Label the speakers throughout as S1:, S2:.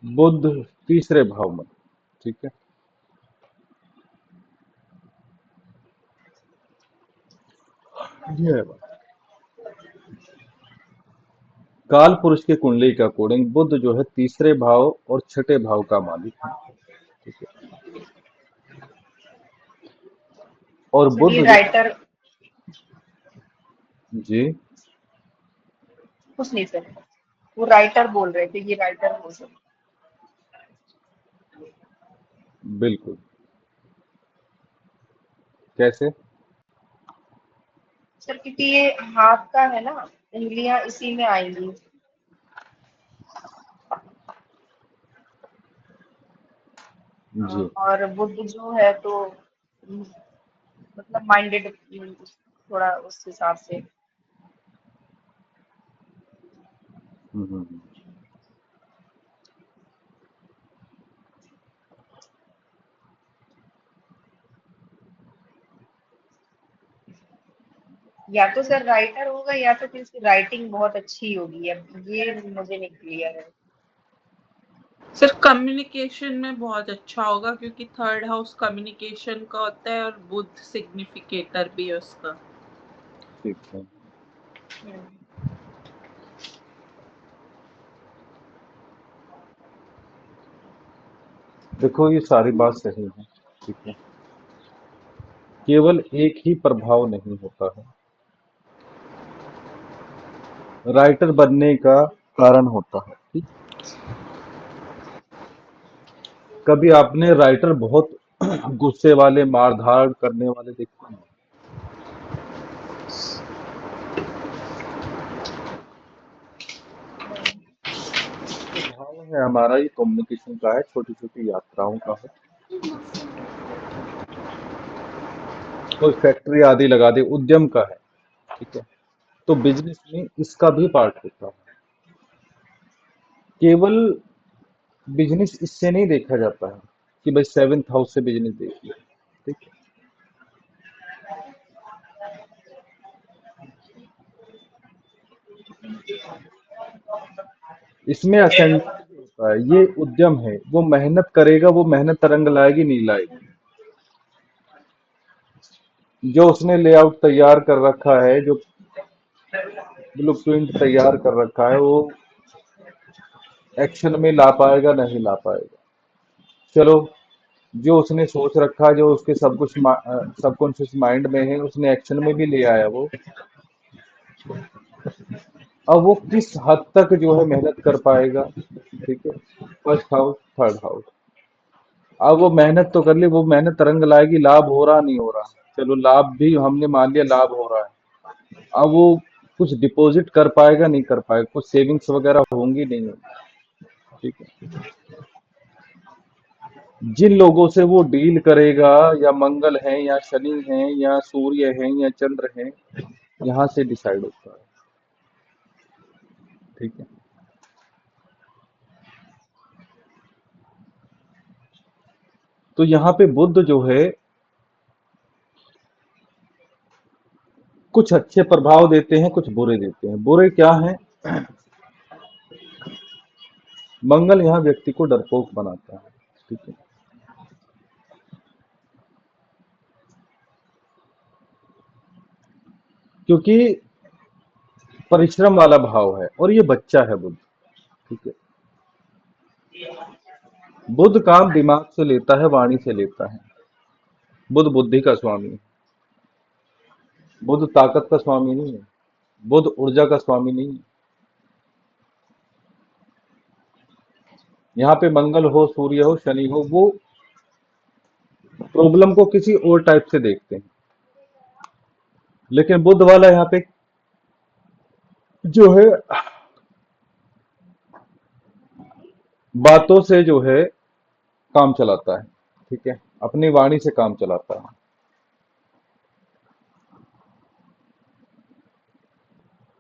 S1: बुध तीसरे भाव में। ठीक है। ये है बात। काल पुरुष के कुंडली का अकॉर्डिंग बुध जो है तीसरे भाव और छठे भाव का मालिक है। ठीक है। और
S2: सर
S1: बुध
S2: ये
S1: जो है।
S2: राइटर,
S1: जी।
S2: कुछ नहीं सर, वो राइटर बोल रहे थे, ये राइटर हो सकता।
S1: बिल्कुल। कैसे?
S2: सर क्योंकि ये हाथ का है ना, उंगलियां इसी में आएंगी।
S1: जी।
S2: और बुद्ध जो है तो मतलब माइंडेड, थोड़ा उस हिसाब से।
S1: हम्म।
S2: या तो सर राइटर होगा या तो फिर इसकी राइटिंग बहुत अच्छी होगी, अब ये मुझे नहीं क्लियर है।
S3: सर कम्युनिकेशन में बहुत अच्छा होगा क्योंकि थर्ड हाउस कम्युनिकेशन का होता है और बुध सिग्निफिकेटर भी है उसका।
S1: ठीक है।
S2: हम्म।
S1: देखो ये सारी बात सही है। ठीक है। केवल एक ही प्रभाव नहीं होता है, राइटर बनने का कारण होता है। ठीक। कभी आपने राइटर बहुत गुस्से वाले मारधाड़ करने वाले देखे हैं?
S2: नहीं।
S1: भाव है हमारा, ये कम्युनिकेशन का है, छोटी छोटी यात्राओं का है। कोई फैक्ट्री आदि लगा दे, उद्यम का है। ठीक है। तो बिजनेस में इसका भी पार्ट होता है। केवल बिजनेस इससे नहीं देखा जाता है कि भाई सेवेंथ हाउस से बिजनेस देखिए। ठीक है। इसमें असेंडेंट भी होता है, ये उद्यम है, वो मेहनत करेगा, वो मेहनत रंग लाएगी नहीं लाएगी। जो उसने लेआउट तैयार कर रखा है, जो ब्लूप्रिंट तैयार कर रखा है, वो एक्शन में ला पाएगा नहीं ला पाएगा। चलो, जो उसने सोच रखा है, जो उसके सब कुछ सबकॉन्शियस माइंड में है, उसने एक्शन में भी ले आया वो। अब वो किस हद तक जो है मेहनत कर पाएगा। ठीक है। First house, third house. अब वो मेहनत तो कर ली, वो मेहनत रंग लाएगी, लाभ हो रहा नहीं हो रहा। चलो लाभ भी हमने मान लिया, लाभ हो रहा है। अब वो कुछ डिपॉजिट कर पाएगा नहीं कर पाएगा, कुछ सेविंग्स वगैरह होंगी नहीं होंगी। ठीक है। जिन लोगों से वो डील करेगा, या मंगल है या शनि है या सूर्य है या चंद्र है, यहाँ से डिसाइड होता है। ठीक है। तो यहाँ पे बुद्ध जो है कुछ अच्छे प्रभाव देते हैं, कुछ बुरे देते हैं। बुरे क्या हैं? मंगल यहाँ व्यक्ति को डरपोक बनाता है। ठीक है। क्योंकि परिश्रम वाला भाव है और ये बच्चा है बुद्ध। ठीक है। बुद्ध काम दिमाग से लेता है, वाणी से लेता है। बुद्ध बुद्धि का स्वामी है। बुद्ध ताकत का स्वामी नहीं है। बुद्ध ऊर्जा का स्वामी नहीं है। यहाँ पे मंगल हो, सूर्य हो, शनि हो, वो प्रॉब्लम को किसी और टाइप से देखते हैं। लेकिन बुद्ध वाला यहाँ पे जो है बातों से जो है काम चलाता है। ठीक है। अपनी वाणी से काम चलाता है।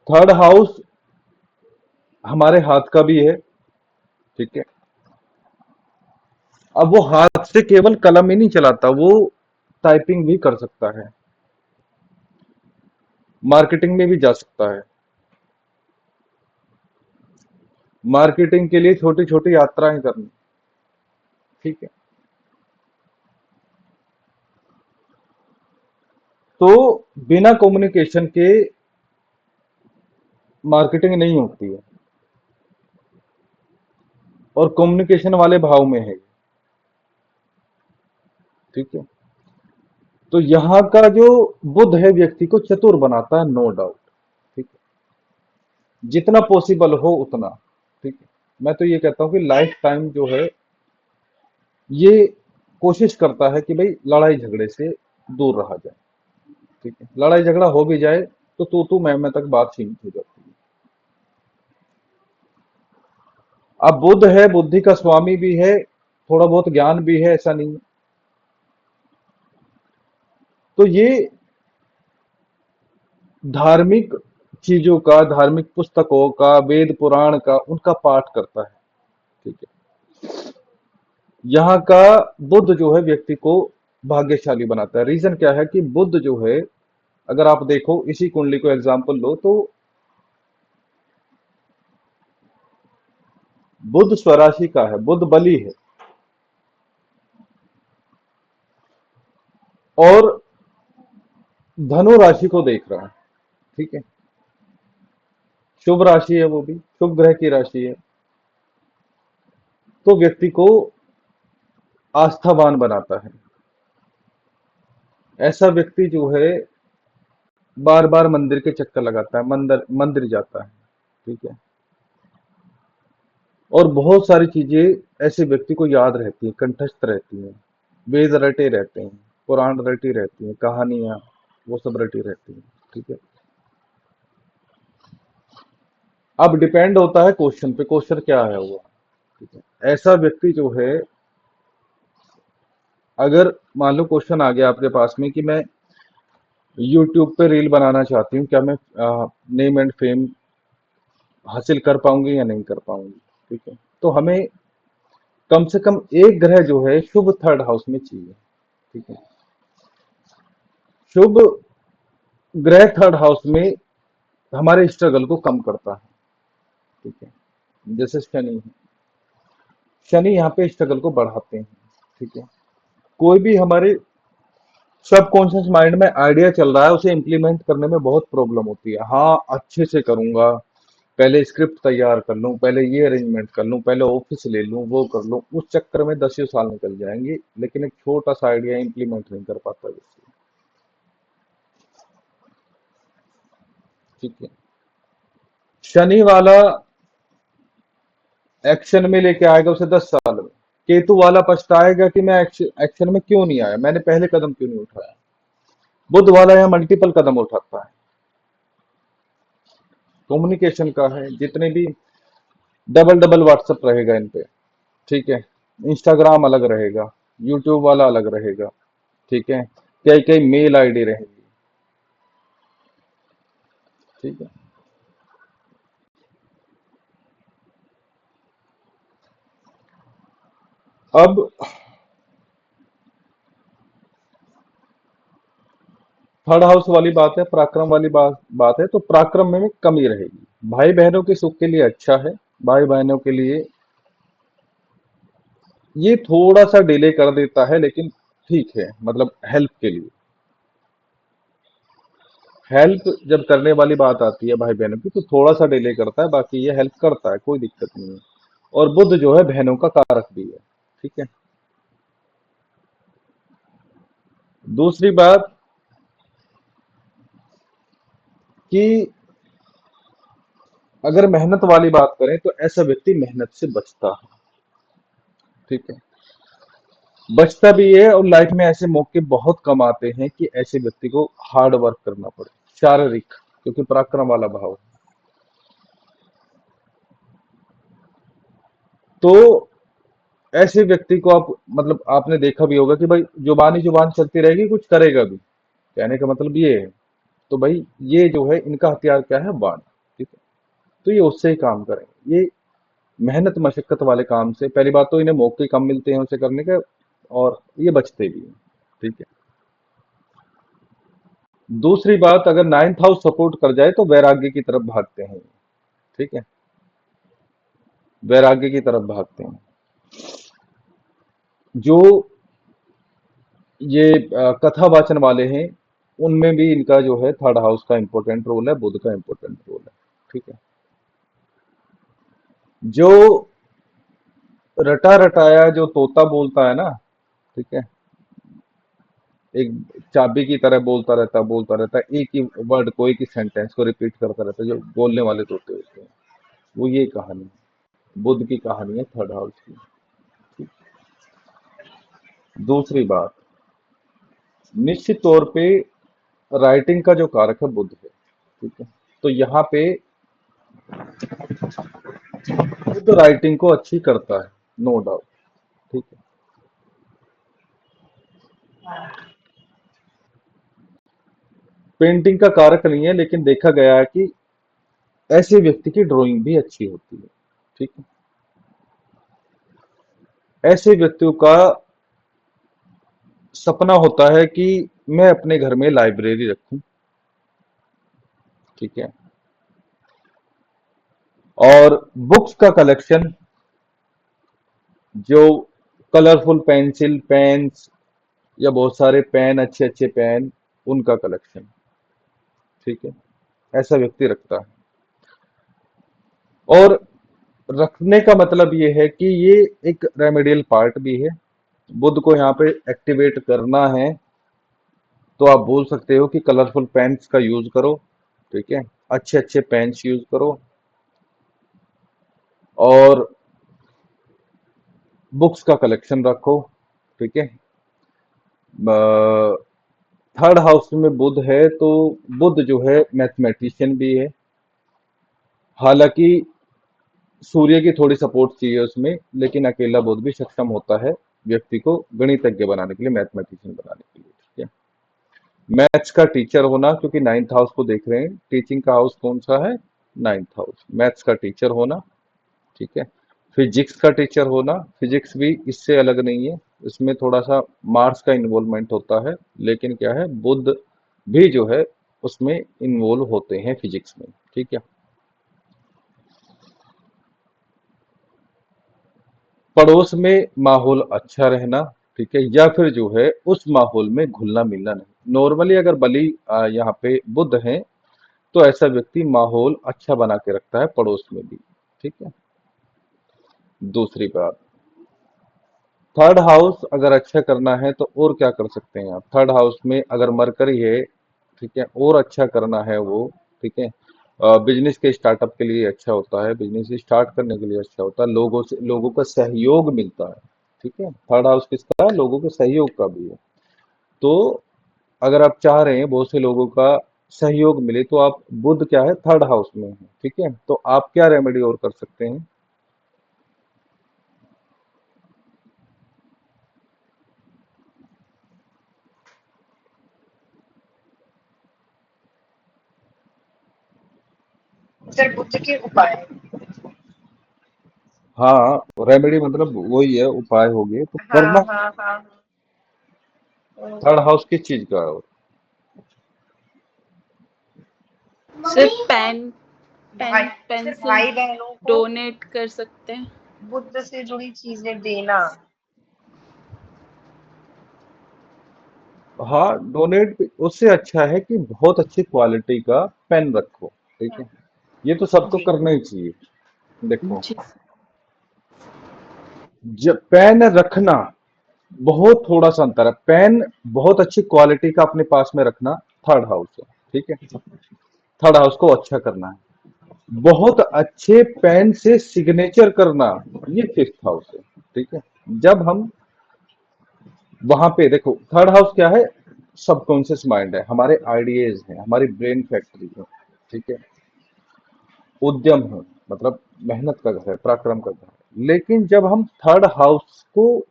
S1: थर्ड हाउस हमारे हाथ का भी है। ठीक है। अब वो हाथ से केवल कलम ही नहीं चलाता, वो टाइपिंग भी कर सकता है, मार्केटिंग में भी जा सकता है। मार्केटिंग के लिए छोटी छोटी यात्राएं करनी। ठीक है, तो बिना कम्युनिकेशन के मार्केटिंग नहीं होती है, और कम्युनिकेशन वाले भाव में है। ठीक है, तो यहाँ का जो बुद्ध है व्यक्ति को चतुर बनाता है, नो डाउट। ठीक है, जितना पॉसिबल हो उतना। ठीक है, मैं तो ये कहता हूँ कि लाइफ टाइम जो है ये कोशिश करता है कि भाई लड़ाई झगड़े से दूर रहा जाए। ठीक है, लड़ाई झगड़ा हो भी जाए तो तू मैं तक बात सीमित हो जाती है। अब बुद्ध है, बुद्धि का स्वामी भी है, थोड़ा बहुत ज्ञान भी है, ऐसा नहीं है। तो ये धार्मिक चीजों का, धार्मिक पुस्तकों का, वेद पुराण का उनका पाठ करता है। ठीक है, यहाँ का बुद्ध जो है व्यक्ति को भाग्यशाली बनाता है। रीजन क्या है कि बुद्ध जो है, अगर आप देखो इसी कुंडली को एग्जांपल लो तो बुद्ध स्वराशि का है, बुद्ध बलि है, और धनु राशि को देख रहा है। ठीक है, शुभ राशि है, वो भी शुभ ग्रह की राशि है, तो व्यक्ति को आस्थावान बनाता है। ऐसा व्यक्ति जो है बार बार मंदिर के चक्कर लगाता है, मंदिर मंदिर जाता है। ठीक है, और बहुत सारी चीजें ऐसे व्यक्ति को याद रहती हैं, कंठस्थ रहती हैं, वेद रटे रहते हैं, पुराण रटी रहती हैं, कहानियां वो सब रटी रहती हैं। ठीक है, अब डिपेंड होता है क्वेश्चन पे, क्वेश्चन क्या है वो। ठीक है, ऐसा व्यक्ति जो है, अगर मान लो क्वेश्चन आ गया आपके पास में कि मैं यूट्यूब पे रील बनाना चाहती हूँ, क्या मैं नेम एंड फेम हासिल कर पाऊंगी या नहीं कर पाऊंगी। ठीक है, तो हमें कम से कम एक ग्रह जो है शुभ थर्ड हाउस में चाहिए। ठीक है, शुभ ग्रह थर्ड हाउस में हमारे स्ट्रगल को कम करता है। ठीक है, जैसे शनि है, शनि यहाँ पे स्ट्रगल को बढ़ाते हैं। ठीक है, कोई भी हमारे सबकॉन्शियस माइंड में आइडिया चल रहा है, उसे इम्प्लीमेंट करने में बहुत प्रॉब्लम होती है। हाँ, अच्छे से करूंगा, पहले स्क्रिप्ट तैयार कर लूं, पहले ये अरेंजमेंट कर लूं, पहले ऑफिस ले लूं, वो कर लूं, उस चक्कर में 10 साल निकल जाएंगे, लेकिन एक छोटा सा आइडिया इम्प्लीमेंट नहीं कर पाता व्यक्ति। ठीक है, शनि वाला एक्शन में लेके आएगा उसे 10 साल में। केतु वाला पछताएगा कि मैं एक्शन में क्यों नहीं आया, मैंने पहले कदम क्यों नहीं उठाया। बुध वाला यहाँ मल्टीपल कदम उठाता है। कम्युनिकेशन का है, जितने भी डबल डबल व्हाट्सएप रहेगा इन पे। ठीक है, इंस्टाग्राम अलग रहेगा, यूट्यूब वाला अलग रहेगा। ठीक है, कई कई मेल आईडी रहेगी। ठीक है, अब थर्ड हाउस वाली बात है, पराक्रम वाली बात है, तो पराक्रम में कमी रहेगी। भाई बहनों के सुख के लिए अच्छा है, भाई बहनों के लिए ये थोड़ा सा डिले कर देता है, लेकिन ठीक है, मतलब हेल्प के लिए। हेल्प जब करने वाली बात आती है भाई बहनों की, तो थोड़ा सा डिले करता है, बाकी ये हेल्प करता है, कोई दिक्कत नहीं है। और बुध जो है बहनों का कारक भी है। ठीक है, दूसरी बात कि अगर मेहनत वाली बात करें तो ऐसा व्यक्ति मेहनत से बचता है। ठीक है, बचता भी है, और लाइफ में ऐसे मौके बहुत कम आते हैं कि ऐसे व्यक्ति को हार्ड वर्क करना पड़े, शारीरिक, क्योंकि पराक्रम वाला भाव है। तो ऐसे व्यक्ति को आप, मतलब आपने देखा भी होगा कि भाई जुबानी जुबान चलती रहेगी, कुछ करेगा भी। कहने का मतलब ये है। तो भाई ये जो है इनका हथियार क्या है, बाण। ठीक है, तो ये उससे ही काम करेंगे। ये मेहनत मशक्कत वाले काम से, पहली बात तो इन्हें मौके कम मिलते हैं उसे करने के, और ये बचते भी हैं। ठीक है, दूसरी बात, अगर नाइन्थ हाउस सपोर्ट कर जाए तो वैराग्य की तरफ भागते हैं। ठीक है, वैराग्य की तरफ भागते हैं। जो ये कथावाचन वाले हैं, उनमें भी इनका जो है थर्ड हाउस का इंपॉर्टेंट रोल है, बुध का इंपॉर्टेंट रोल है। ठीक है। जो रटा रटाया जो तोता बोलता है ना, ठीक है, एक चाबी की तरह बोलता रहता है, एक ही वर्ड को, एक ही सेंटेंस को रिपीट करता रहता है, जो बोलने वाले तोते होते हैं, वो ये कहानी है, बुद्ध की कहानी है थर्ड हाउस की। ठीक। दूसरी बात, निश्चित तौर पे राइटिंग का जो कारक है बुद्ध है। ठीक है। तो यहाँ पे बुद्ध राइटिंग को अच्छी करता है, नो डाउट। ठीक है। पेंटिंग का कारक नहीं है, लेकिन देखा गया है कि ऐसे व्यक्ति की ड्राइंग भी अच्छी होती है। ठीक है। ऐसे व्यक्तियों का सपना होता है कि मैं अपने घर में लाइब्रेरी रखूं। ठीक है। और बुक्स का कलेक्शन, जो कलरफुल पेंसिल, पेन्स, या बहुत सारे पेन, अच्छे अच्छे पेन, उनका कलेक्शन। ठीक है। ऐसा व्यक्ति रखता है। और रखने का मतलब ये है कि ये एक रेमेडियल पार्ट भी है। बुद्ध को यहाँ पे एक्टिवेट करना है, तो आप बोल सकते हो कि कलरफुल पेन्स का यूज करो। ठीक है। अच्छे अच्छे पेन्स यूज करो, और बुक्स का कलेक्शन रखो। ठीक है। थर्ड हाउस में बुध है, तो बुध जो है मैथमेटिशियन भी है। हालांकि सूर्य की थोड़ी सपोर्ट चाहिए उसमें, लेकिन अकेला बुध भी सक्षम होता है व्यक्ति को गणितज्ञ बनाने के लिए, मैथमेटिशियन बनाने के लिए। ठीक है। मैथ्स का टीचर होना, क्योंकि नाइन्थ हाउस को देख रहे हैं, टीचिंग का हाउस कौन सा है? Ninth house. मैथ्स का टीचर होना। ठीक है। फिजिक्स का टीचर होना, फिजिक्स भी इससे अलग नहीं है, इसमें थोड़ा सा मार्स का इन्वॉल्वमेंट होता है, लेकिन क्या है, बुध भी जो है उसमें इन्वॉल्व होते हैं फिजिक्स में। ठीक है। पड़ोस में माहौल अच्छा रहना। ठीक है। या फिर जो है उस माहौल में घुलना मिलना नहीं। नॉर्मली अगर बलि यहाँ पे बुध है, तो ऐसा व्यक्ति माहौल अच्छा बना के रखता है पड़ोस में भी। ठीक है। दूसरी बात, थर्ड हाउस अगर अच्छा करना है तो और क्या कर सकते हैं आप? थर्ड हाउस में अगर मरकरी है, ठीक है, और अच्छा करना है वो। ठीक है। बिजनेस के स्टार्टअप के लिए अच्छा होता है, बिजनेस स्टार्ट करने के लिए अच्छा होता है, लोगों से, लोगों का सहयोग मिलता है। ठीक है। थर्ड हाउस किसका है? लोगों के सहयोग का भी है। तो अगर आप चाह रहे हैं बहुत से लोगों का सहयोग मिले, तो आप, बुध क्या है, थर्ड हाउस में है। ठीक है। तो आप क्या रेमेडी और कर सकते हैं?
S2: सर बुद्ध के उपाय।
S1: हाँ, रेमेडी मतलब वही है, उपाय हो गए तो
S2: हाँ
S1: करना।
S2: हाँ हाँ।
S1: थर्ड हाउस किस चीज का है?
S3: सिर्फ पेन
S2: भाई,
S3: पेन
S2: सिर्फ
S3: पेंसिल
S2: भाई बहनों को
S3: डोनेट कर सकते हैं।
S2: बुद्ध से जुड़ी चीजें देना।
S1: हाँ, डोनेट उससे अच्छा है कि बहुत अच्छी क्वालिटी का पेन रखो। ठीक है। ये तो सबको
S2: जी।
S1: करना ही चाहिए। देखो,
S3: जी।
S1: जब पेन रखना, बहुत थोड़ा सा अंतर है। पेन बहुत अच्छी क्वालिटी का अपने पास में रखना, थर्ड हाउस है। ठीक है। थर्ड हाउस को अच्छा करना है। बहुत अच्छे पेन से सिग्नेचर करना, ये फिफ्थ हाउस है। ठीक है। जब हम वहां पे देखो, थर्ड हाउस क्या है? सबकॉन्शियस माइंड है, हमारे आइडियाज हैं, हमारी ब्रेन फैक्ट्री है। ठीक है। उद्यम है, मतलब मेहनत का घर है, पराक्रम का घर है। लेकिन जब हम थर्ड हाउस को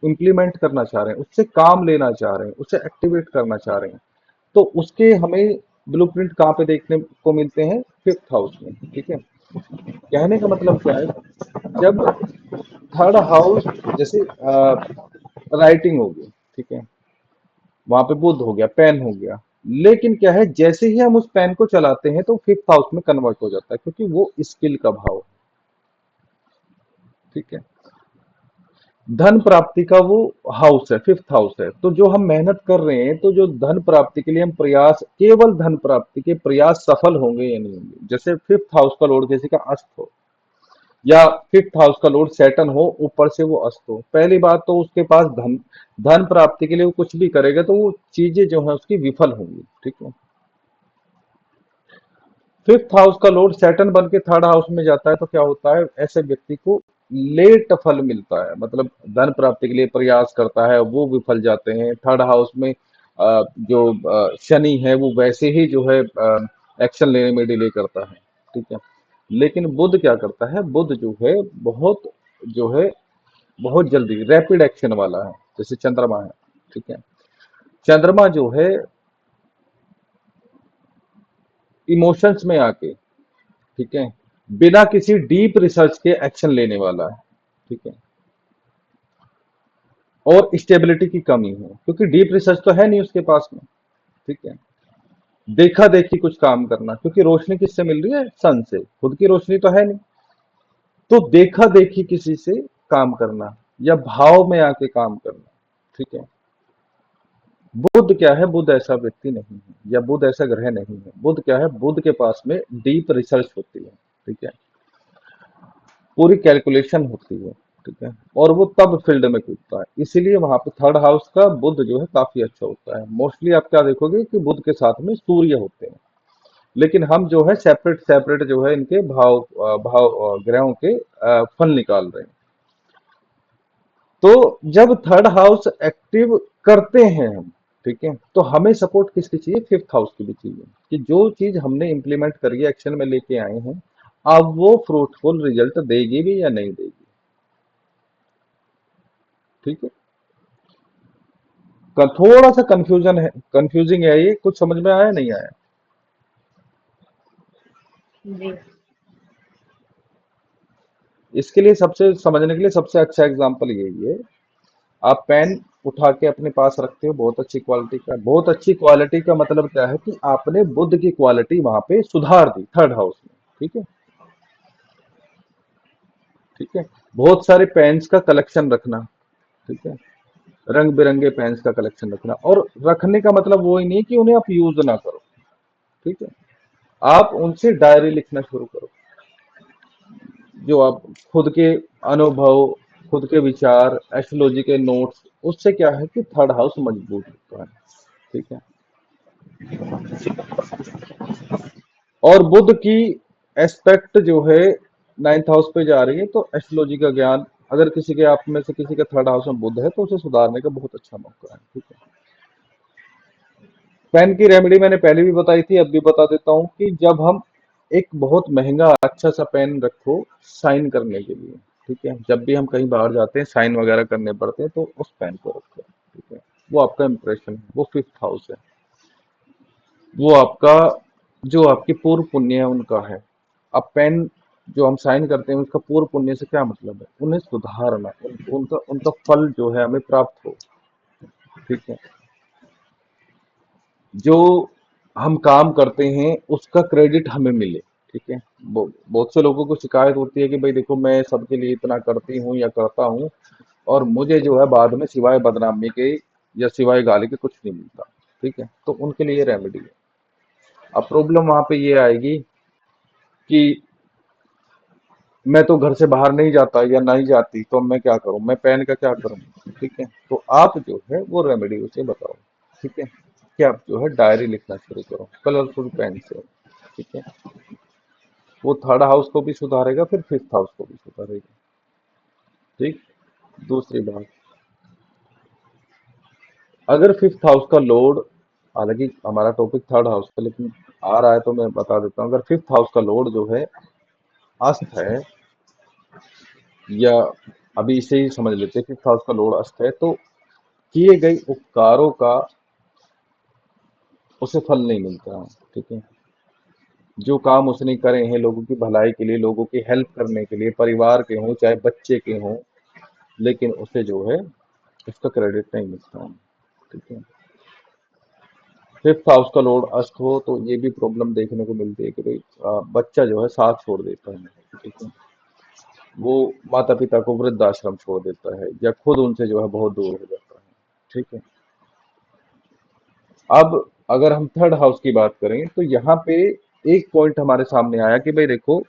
S1: इम्प्लीमेंट करना चाह रहे हैं, उससे काम लेना चाह रहे हैं, उसे एक्टिवेट करना चाह रहे हैं, तो उसके हमें ब्लूप्रिंट कहाँ पे देखने को मिलते हैं? फिफ्थ हाउस में। ठीक है। कहने का मतलब क्या है? जब थर्ड हाउस, जैसे राइटिंग हो गई, ठीक है, वहां पे बुध हो गया, पेन हो गया, लेकिन क्या है, जैसे ही हम उस पेन को चलाते हैं तो फिफ्थ हाउस में कन्वर्ट हो जाता है, क्योंकि वो स्किल का भाव है। ठीक है। धन प्राप्ति का वो हाउस है, फिफ्थ हाउस है। तो जो हम मेहनत कर रहे हैं, तो जो धन प्राप्ति के लिए हम प्रयास, केवल धन प्राप्ति के प्रयास सफल होंगे या नहीं होंगे। जैसे फिफ्थ हाउस का लॉर्ड किसी का अस्त हो, या फिफ्थ हाउस का लॉर्ड सैटर्न हो, ऊपर से वो अस्त हो, पहली बात तो उसके पास धन धन प्राप्ति के लिए वो कुछ भी करेगा तो वो चीजें जो है उसकी विफल होंगी। ठीक है। फिफ्थ हाउस का लॉर्ड सैटर्न बन के थर्ड हाउस में जाता है तो क्या होता है, ऐसे व्यक्ति को लेट फल मिलता है। मतलब धन प्राप्ति के लिए प्रयास करता है, वो विफल जाते हैं। थर्ड हाउस में जो शनि है वो वैसे ही जो है एक्शन लेने में डिले करता है। ठीक है। लेकिन बुध क्या करता है, बुध जो है बहुत जो है बहुत जल्दी रैपिड एक्शन वाला है, जैसे चंद्रमा है। ठीक है। चंद्रमा जो है इमोशंस में आके, ठीक है, बिना किसी डीप रिसर्च के एक्शन लेने वाला है। ठीक है। और स्टेबिलिटी की कमी है, क्योंकि डीप रिसर्च तो है नहीं उसके पास में। ठीक है। देखा देखी कुछ काम करना, क्योंकि रोशनी किससे मिल रही है, सन से, खुद की रोशनी तो है नहीं। तो देखा देखी किसी से काम करना, या भाव में आके काम करना। ठीक है। बुध क्या है, बुध ऐसा व्यक्ति नहीं है, या बुध ऐसा ग्रह नहीं है। बुध क्या है, बुध के पास में डीप रिसर्च होती है। ठीक है। पूरी कैलकुलेशन होती है। ठीक है। और वो तब फील्ड में कूदता है, इसीलिए वहां पे थर्ड हाउस का बुध जो है काफी अच्छा होता है। मोस्टली आप क्या देखोगे कि बुध के साथ में सूर्य होते हैं। लेकिन हम जो है सेपरेट सेपरेट जो है इनके ग्रहों के फल निकाल रहे हैं। तो जब थर्ड हाउस एक्टिव करते हैं हम, ठीक है, तो हमें सपोर्ट किसकी चाहिए, फिफ्थ हाउस की भी चाहिए, कि जो चीज हमने इंप्लीमेंट करी है, एक्शन में लेके आए हैं, अब वो फ्रूटफुल रिजल्ट देगी भी या नहीं देगी। ठीक है। थोड़ा सा कंफ्यूजन है, कंफ्यूजिंग है ये, कुछ समझ में आया नहीं आया।
S2: जी।
S1: इसके लिए सबसे समझने के लिए सबसे अच्छा एग्जांपल यही है। आप पेन उठा के अपने पास रखते हो, बहुत अच्छी क्वालिटी का। बहुत अच्छी क्वालिटी का मतलब क्या है, कि आपने बुद्ध की क्वालिटी वहां पे सुधार दी थर्ड हाउस में। ठीक है। ठीक है। बहुत सारे पेन्स का कलेक्शन रखना। ठीक है। रंग बिरंगे पेन्स का कलेक्शन रखना, और रखने का मतलब वो ही नहीं कि उन्हें आप यूज ना करो। ठीक है। आप उनसे डायरी लिखना शुरू करो, जो आप खुद के अनुभव, खुद के विचार, एस्ट्रोलॉजी के नोट्स, उससे क्या है कि थर्ड हाउस मजबूत होता है। ठीक है। और बुध की एस्पेक्ट जो है नाइन्थ हाउस पे जा रही है, तो एस्ट्रोलॉजी का ज्ञान, अगर किसी के आप में से किसी का थर्ड हाउस में बुध है, तो उसे सुधारने का बहुत अच्छा मौका है। ठीक है। पेन की रेमेडी मैंने पहले भी बताई थी, अब भी बता देता हूँ, कि जब हम एक बहुत महंगा अच्छा सा पेन रखो साइन करने के लिए। ठीक है। जब भी हम कहीं बाहर जाते हैं, साइन वगैरह करने पड़ते हैं, तो उस पेन को रखो। ठीक है। वो आपका इंप्रेशन है, वो फिफ्थ हाउस है। वो आपका, जो आपकी पूर्व पुण्य है उनका है। अब पेन जो हम साइन करते हैं, उसका पूर्व पुण्य से क्या मतलब है, उन्हें सुधारना, उनका उनका फल जो है हमें प्राप्त हो। ठीक है। जो हम काम करते हैं उसका क्रेडिट हमें मिले। ठीक है। बहुत से लोगों को शिकायत होती है कि भाई देखो, मैं सबके लिए इतना करती हूँ या करता हूँ, और मुझे जो है बाद में सिवाय बदनामी के या सिवाय गाली के कुछ नहीं मिलता। ठीक है। तो उनके लिए रेमेडी है। अब प्रॉब्लम वहां पे ये आएगी कि मैं तो घर से बाहर नहीं जाता या नहीं जाती, तो मैं क्या करूं, मैं पेन का क्या करूं। ठीक है। तो आप जो है वो रेमेडी उसे बताओ। ठीक है। कि आप जो है डायरी लिखना शुरू करो कलरफुल पेन से। ठीक है। वो थर्ड हाउस को भी सुधारेगा, फिर फिफ्थ हाउस को भी सुधारेगा। ठीक। दूसरी बात, अगर फिफ्थ हाउस का लोड, हालांकि हमारा टॉपिक थर्ड हाउस का, लेकिन आ रहा है तो मैं बता देता हूँ, अगर फिफ्थ हाउस का लोड जो है अस्त है, या अभी इसे ही समझ लेते हैं, फिफ्थ हाउस का लोड अस्त है, तो किए गए उपकारों का उसे फल नहीं मिलता है। ठीक है। जो काम उसने करे हैं लोगों की भलाई के लिए, लोगों की हेल्प करने के लिए, परिवार के हों चाहे बच्चे के हों, लेकिन उसे जो है उसका क्रेडिट नहीं मिलता है। ठीक है। फिफ्थ हाउस का लॉर्ड अस्त हो तो ये भी प्रॉब्लम देखने को मिलती है कि भाई बच्चा जो है साथ छोड़ देता है। ठीक है। वो माता पिता को वृद्धाश्रम छोड़ देता है या खुद उनसे जो है बहुत दूर हो जाता है। ठीक है। अब अगर हम थर्ड हाउस की बात करें तो यहाँ पे एक पॉइंट हमारे सामने आया कि भाई देखो,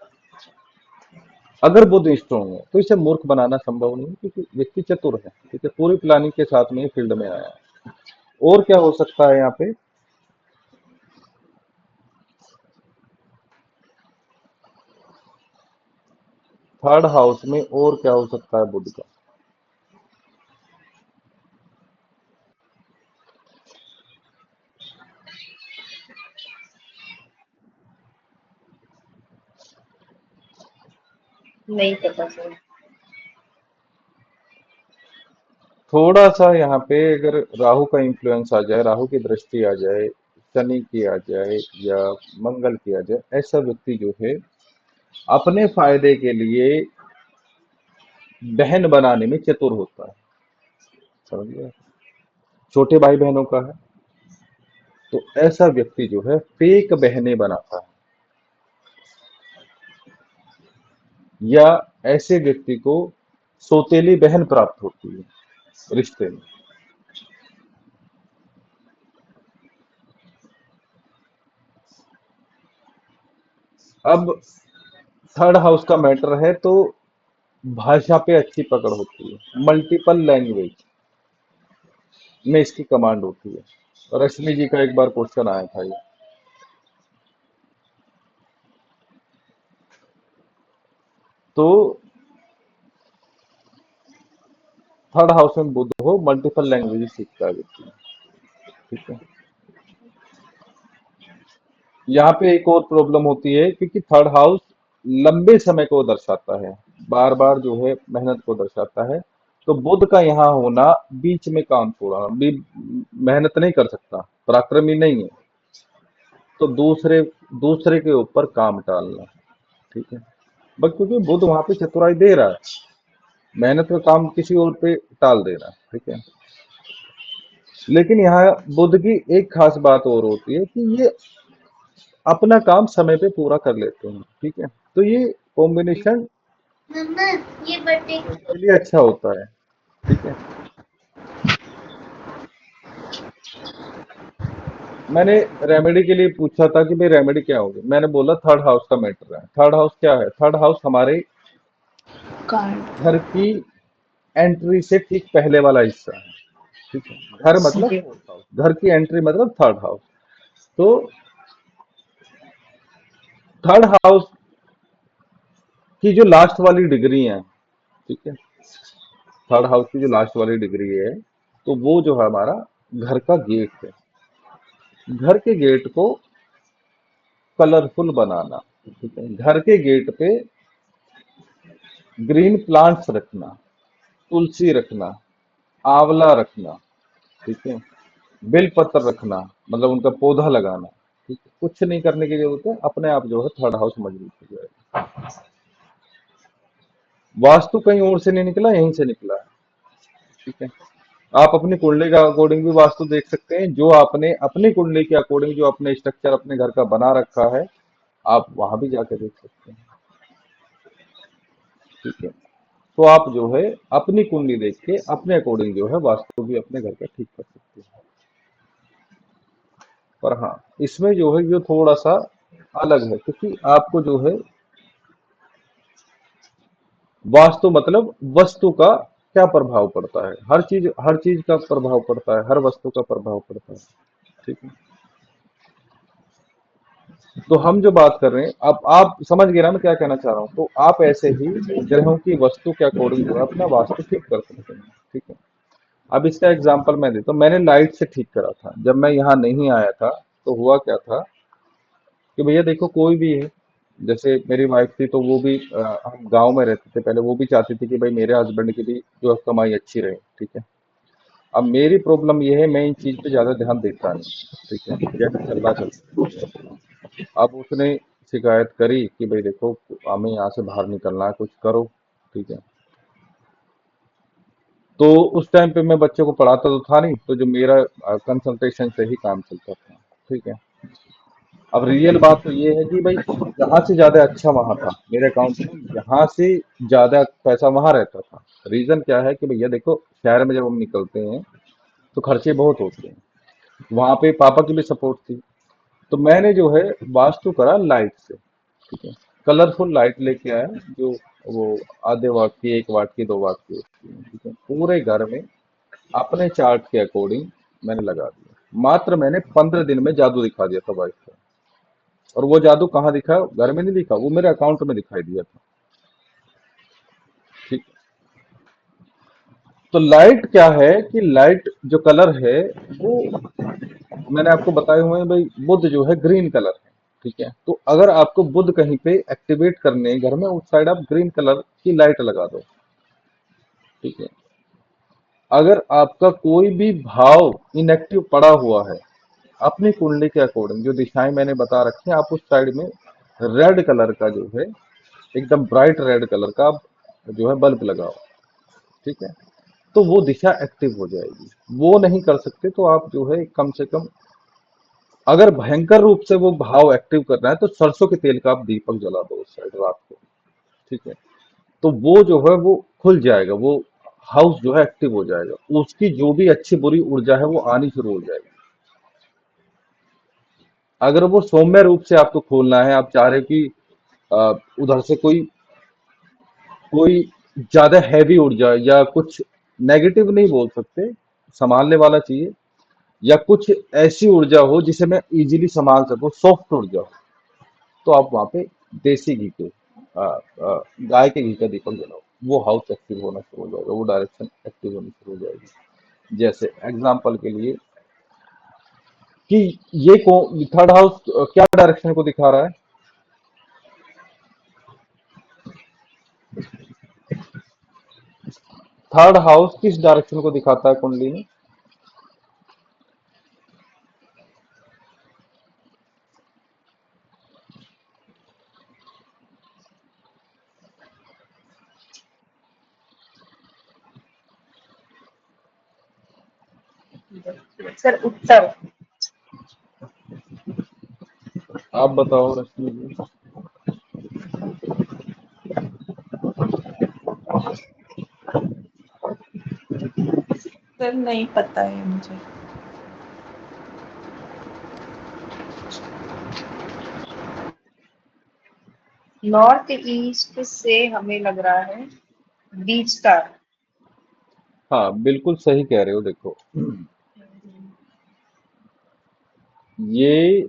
S1: अगर बुध स्ट्रोंग है तो इसे मूर्ख बनाना संभव नहीं, क्योंकि व्यक्ति चतुर है। ठीक है, पूरी प्लानिंग के साथ में फील्ड में आया है। और क्या हो सकता है यहाँ पे? थर्ड हाउस में और क्या हो सकता है बुध का?
S2: नहीं पता सर।
S1: थोड़ा सा यहाँ पे अगर राहु का इन्फ्लुएंस आ जाए, राहु की दृष्टि आ जाए, शनि की आ जाए या मंगल की आ जाए, ऐसा व्यक्ति जो है अपने फायदे के लिए बहन बनाने में चतुर होता है। समझ गए? छोटे भाई बहनों का है तो ऐसा व्यक्ति जो है फेक बहनें बनाता है, या ऐसे व्यक्ति को सौतेली बहन प्राप्त होती है रिश्ते में। अब थर्ड हाउस का मैटर है तो भाषा पे अच्छी पकड़ होती है, मल्टीपल लैंग्वेज में इसकी कमांड होती है। रश्मि जी का एक बार क्वेश्चन आया था ये। तो थर्ड हाउस में बुध हो, मल्टीपल लैंग्वेज सीखता है व्यक्ति। ठीक है। यहाँ पे एक और प्रॉब्लम होती है क्योंकि थर्ड हाउस लंबे समय को दर्शाता है, बार बार जो है मेहनत को दर्शाता है। तो बुध का यहाँ होना बीच में काम थोड़ा भी मेहनत नहीं कर सकता, पराक्रमी नहीं है, तो दूसरे दूसरे के ऊपर काम टालना। ठीक है। बस क्योंकि बुध वहां पे चतुराई दे रहा है, मेहनत का काम किसी और पे टाल दे रहा है। ठीक है। लेकिन यहाँ बुध की एक खास बात और होती है कि ये अपना काम समय पे पूरा कर लेते हैं। ठीक है। तो ये कॉम्बिनेशन
S2: मम्मा, ये बर्थडे
S1: के लिए अच्छा होता है। ठीक है। मैंने रेमेडी के लिए पूछा था कि भाई रेमेडी क्या होगी, मैंने बोला थर्ड हाउस का मैटर है। थर्ड हाउस क्या है? थर्ड हाउस हमारे
S2: कार्ड।
S1: घर की एंट्री से ठीक पहले वाला हिस्सा है। ठीक है। घर मतलब
S2: जी।
S1: फोर्थ हाउस, घर की एंट्री मतलब थर्ड हाउस। तो थर्ड हाउस की जो लास्ट वाली डिग्री है, ठीक है, थर्ड हाउस की जो लास्ट वाली डिग्री है, तो वो जो है हमारा घर का गेट है। घर के गेट को कलरफुल बनाना। ठीक है। घर के गेट पे ग्रीन प्लांट्स रखना, तुलसी रखना, आंवला रखना। ठीक है। बेलपत्र रखना, मतलब उनका पौधा लगाना। ठीक है। कुछ नहीं करने की जरूरत है, अपने आप जो है थर्ड हाउस मजबूत हो जाएगा। वास्तु कहीं और से नहीं निकला, यहीं से निकला है। ठीक है। आप अपनी कुंडली के अकॉर्डिंग भी वास्तु देख सकते हैं, जो आपने अपनी कुंडली के अकॉर्डिंग जो अपने स्ट्रक्चर अपने घर का बना रखा है, आप वहां भी जाके देख सकते हैं। ठीक है। तो आप जो है अपनी कुंडली देख के अपने अकॉर्डिंग जो है वास्तु भी अपने घर का ठीक कर सकते हैं। पर हाँ, इसमें जो है ये थोड़ा सा अलग है, क्योंकि आपको जो है वास्तु मतलब वस्तु का क्या प्रभाव पड़ता है, हर चीज का प्रभाव पड़ता है, हर वस्तु का प्रभाव पड़ता है। ठीक है। तो हम जो बात कर रहे हैं, अब आप समझ गए ना मैं क्या कहना चाह रहा हूँ? तो आप ऐसे ही ग्रहों की वस्तु के अकॉर्डिंग जो है अपना वास्तु ठीक कर सकते हैं। ठीक है। अब इसका एग्जांपल मैं देता हूँ। मैंने लाइट से ठीक करा था, जब मैं यहाँ नहीं आया था तो हुआ क्या था कि भैया देखो, कोई भी है, जैसे मेरी वाइफ थी तो वो भी हम गांव में रहते थे पहले, वो भी चाहती थी कि भाई मेरे हस्बैंड की भी जो है कमाई अच्छी रहे। ठीक है। अब मेरी प्रॉब्लम ये है, मैं इन चीज पे ज्यादा ध्यान देता नहीं। ठीक है। जैसे चल रहा चल। अब उसने शिकायत करी कि भाई देखो, हमें यहाँ से बाहर निकलना है, कुछ करो। ठीक है। तो उस टाइम पे मैं बच्चों को पढ़ाता तो था नहीं, तो जो मेरा कंसल्टेशन से ही काम चलता था। ठीक है। अब रियल बात तो ये है कि भाई जहां से ज्यादा अच्छा वहां था मेरे अकाउंट में, यहाँ से ज्यादा पैसा वहां रहता था। रीजन क्या है कि भैया देखो, शहर में जब हम निकलते हैं तो खर्चे बहुत होते हैं। वहां पे पापा की भी सपोर्ट थी, तो मैंने जो है वास्तु करा लाइट से। ठीक है, कलरफुल लाइट लेके आया, जो वो आधे वाट की, 1 वाट की, 2 वाट की होती है। ठीक है, पूरे घर में अपने चार्ट के अकॉर्डिंग मैंने लगा दिया। मात्र मैंने 15 दिन में जादू दिखा दिया था वाइफ को। और वो जादू कहाँ दिखा? घर में नहीं दिखा, वो मेरे अकाउंट में दिखाई दिया था। ठीक। तो लाइट क्या है कि लाइट जो कलर है वो मैंने आपको बताए हुए हैं भाई, बुध जो है ग्रीन कलर है। ठीक है, तो अगर आपको बुध कहीं पे एक्टिवेट करने हैं घर में, उस साइड आप ग्रीन कलर की लाइट लगा दो। ठीक है, अगर आपका कोई भी भाव इनएक्टिव पड़ा हुआ है, अपनी कुंडली के अकॉर्डिंग जो दिशाएं मैंने बता रखी हैं, आप उस साइड में रेड कलर का जो है, एकदम ब्राइट रेड कलर का आप जो है बल्ब लगाओ। ठीक है, तो वो दिशा एक्टिव हो जाएगी। वो नहीं कर सकते तो आप जो है कम से कम, अगर भयंकर रूप से वो भाव एक्टिव करना है तो सरसों के तेल का आप दीपक जला दो उस साइड रात को। ठीक है, तो वो जो है वो खुल जाएगा, वो हाउस जो है एक्टिव हो जाएगा, उसकी जो भी अच्छी बुरी ऊर्जा है वो आनी शुरू हो जाएगी। अगर वो सौम्य रूप से आपको खोलना है, आप चाह रहे हो कि उधर से कोई कोई ज्यादा हैवी ऊर्जा या कुछ नेगेटिव नहीं बोल सकते, संभालने वाला चाहिए, या कुछ ऐसी ऊर्जा हो जिसे मैं इजीली संभाल सकूं, सॉफ्ट ऊर्जा हो, तो आप वहां पे देसी घी के, गाय के घी का दीपक जलाओ। वो हाउस एक्टिव होना शुरू हो जाएगा, वो डायरेक्शन एक्टिव होनी शुरू हो जाएगी। जैसे एग्जांपल के लिए कि ये थर्ड हाउस क्या डायरेक्शन को दिखा रहा है? थर्ड हाउस किस डायरेक्शन को दिखाता है कुंडली में?
S2: सर उत्तर।
S1: आप बताओ रश्मि जी।
S3: सर नहीं पता है मुझे।
S2: नॉर्थ ईस्ट से हमें लग रहा है बीच स्टार।
S1: हाँ, बिल्कुल सही कह रहे हो। देखो, ये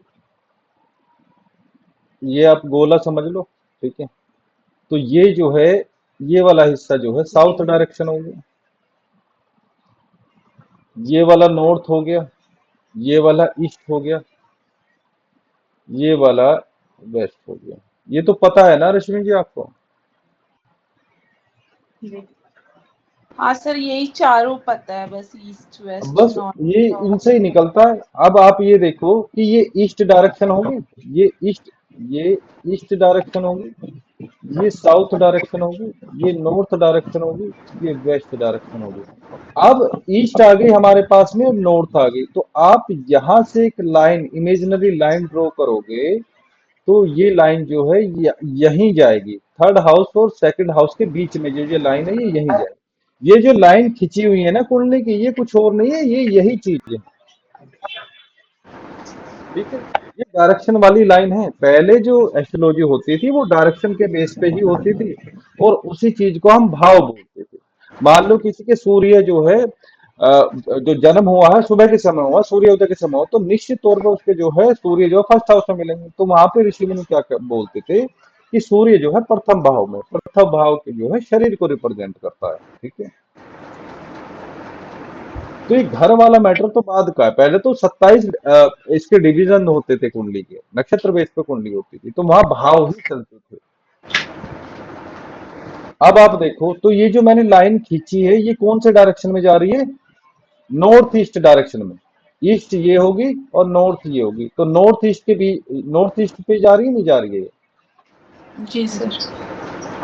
S1: ये आप गोला समझ लो। ठीक है, तो ये जो है, ये वाला हिस्सा जो है साउथ डायरेक्शन हो गया, ये वाला नॉर्थ हो गया, ये वाला ईस्ट हो गया, ये वाला वेस्ट हो गया। ये तो पता है ना रश्मि जी आपको?
S2: जी।
S3: हाँ सर, यही चारों पता है, बस ईस्ट वेस्ट
S1: बस
S3: नॉर्थ
S1: ये
S3: साउथ।
S1: इनसे ही निकलता है। अब आप ये देखो कि ये ईस्ट डायरेक्शन होगी, ये ईस्ट ये ईस्ट डायरेक्शन होगी, ये साउथ डायरेक्शन होगी, ये नॉर्थ डायरेक्शन होगी, ये वेस्ट डायरेक्शन होगी। अब ईस्ट आ गई हमारे पास में और नॉर्थ आ गई, तो आप यहां से एक लाइन, इमेजिनरी लाइन ड्रॉ करोगे, तो ये लाइन जो है यहीं जाएगी, थर्ड हाउस और सेकंड हाउस के बीच में जो ये लाइन है ये यहीं जाएगी। ये जो लाइन खिंची हुई है ना कुंडली की, ये कुछ और नहीं है, ये यही चीज है। ठीक है, ये डायरेक्शन वाली लाइन है। पहले जो एस्ट्रोलॉजी होती थी वो डायरेक्शन के बेस पे ही होती थी, और उसी चीज को हम भाव बोलते थे। मान लो किसी के सूर्य जो है, जो जन्म हुआ है सुबह के समय हुआ, सूर्योदय के समय हुआ, तो निश्चित तौर पर उसके जो है सूर्य जो है फर्स्ट हाउस में मिलेंगे। तो वहां पे ऋषि मुनि बोलते थे कि सूर्य जो है प्रथम भाव में, प्रथम भाव के जो है शरीर को रिप्रेजेंट करता है। ठीक है, तो ये घर वाला मैटर तो बाद का है। पहले तो 27 इसके डिवीजन होते थे कुंडली के, नक्षत्र बेस पे कुंडली होती थी, तो वहां भाव ही चलते थे। अब आप देखो, तो ये जो मैंने लाइन खींची है ये कौन से डायरेक्शन में जा रही है? नॉर्थ ईस्ट डायरेक्शन में। ईस्ट ये होगी और नॉर्थ ये होगी, तो नॉर्थ ईस्ट के भी, नॉर्थ ईस्ट पे जा रही है नहीं जा रही है?
S3: जी सर।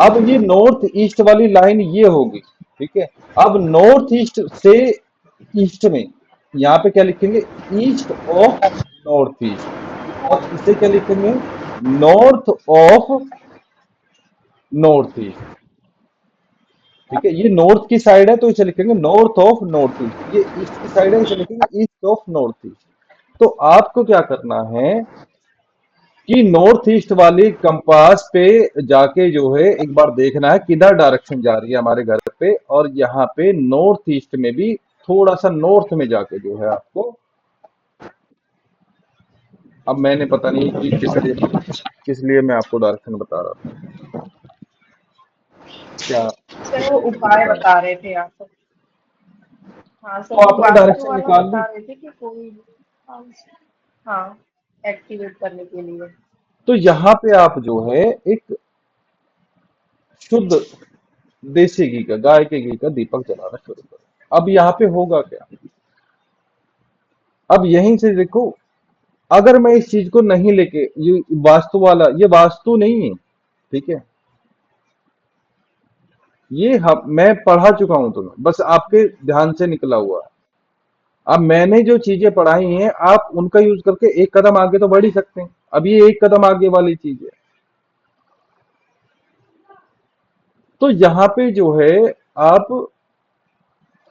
S1: अब ये नॉर्थ ईस्ट वाली लाइन ये होगी। ठीक है, अब नॉर्थ ईस्ट से ईस्ट में यहाँ पे क्या लिखेंगे? East of north east. और इसे क्या लिखेंगे, नॉर्थ ऑफ नॉर्थ ईस्ट। ठीक है, ये नॉर्थ की साइड है तो इसे लिखेंगे नॉर्थ ऑफ नॉर्थ ईस्ट, ये ईस्ट की साइड है इसे लिखेंगे ईस्ट ऑफ नॉर्थ ईस्ट। तो आपको क्या करना है कि नॉर्थ ईस्ट वाली कंपास पे जाके जो है एक बार देखना है किधर डायरेक्शन जा रही है हमारे घर पे, और यहाँ पे नॉर्थ ईस्ट में भी थोड़ा सा नॉर्थ में जाके जो है आपको, अब मैंने पता नहीं कि किस लिए मैं आपको डायरेक्शन बता रहा था, क्या
S2: सर
S1: किस
S2: वो
S1: तरीके से
S2: उपाय
S1: बता रहा
S2: बता रहे थे आप। हाँ सर,
S1: था, तो
S2: वो
S1: आपने
S2: वास्तु
S1: डायरेक्शन
S2: वाला
S1: निकाल ली।
S2: बता रहे थे कि कोई हाउस, हाँ, एक्टिवेट करने के लिए।
S1: तो यहाँ पे आप जो है एक शुद्ध देसी घी का, गाय के घी का दीपक जलाना शुरू करो। अब यहाँ पे होगा क्या, अब यहीं से देखो, अगर मैं इस चीज को नहीं लेके, ये वास्तु वाला, ये वास्तु नहीं है, ठीक है, ये मैं पढ़ा चुका हूं तुम्हें, बस आपके ध्यान से निकला हुआ है। अब मैंने जो चीजें पढ़ाई हैं आप उनका यूज करके एक कदम आगे तो बढ़ ही सकते हैं। अब ये एक कदम आगे वाली चीज है। तो यहाँ पे जो है आप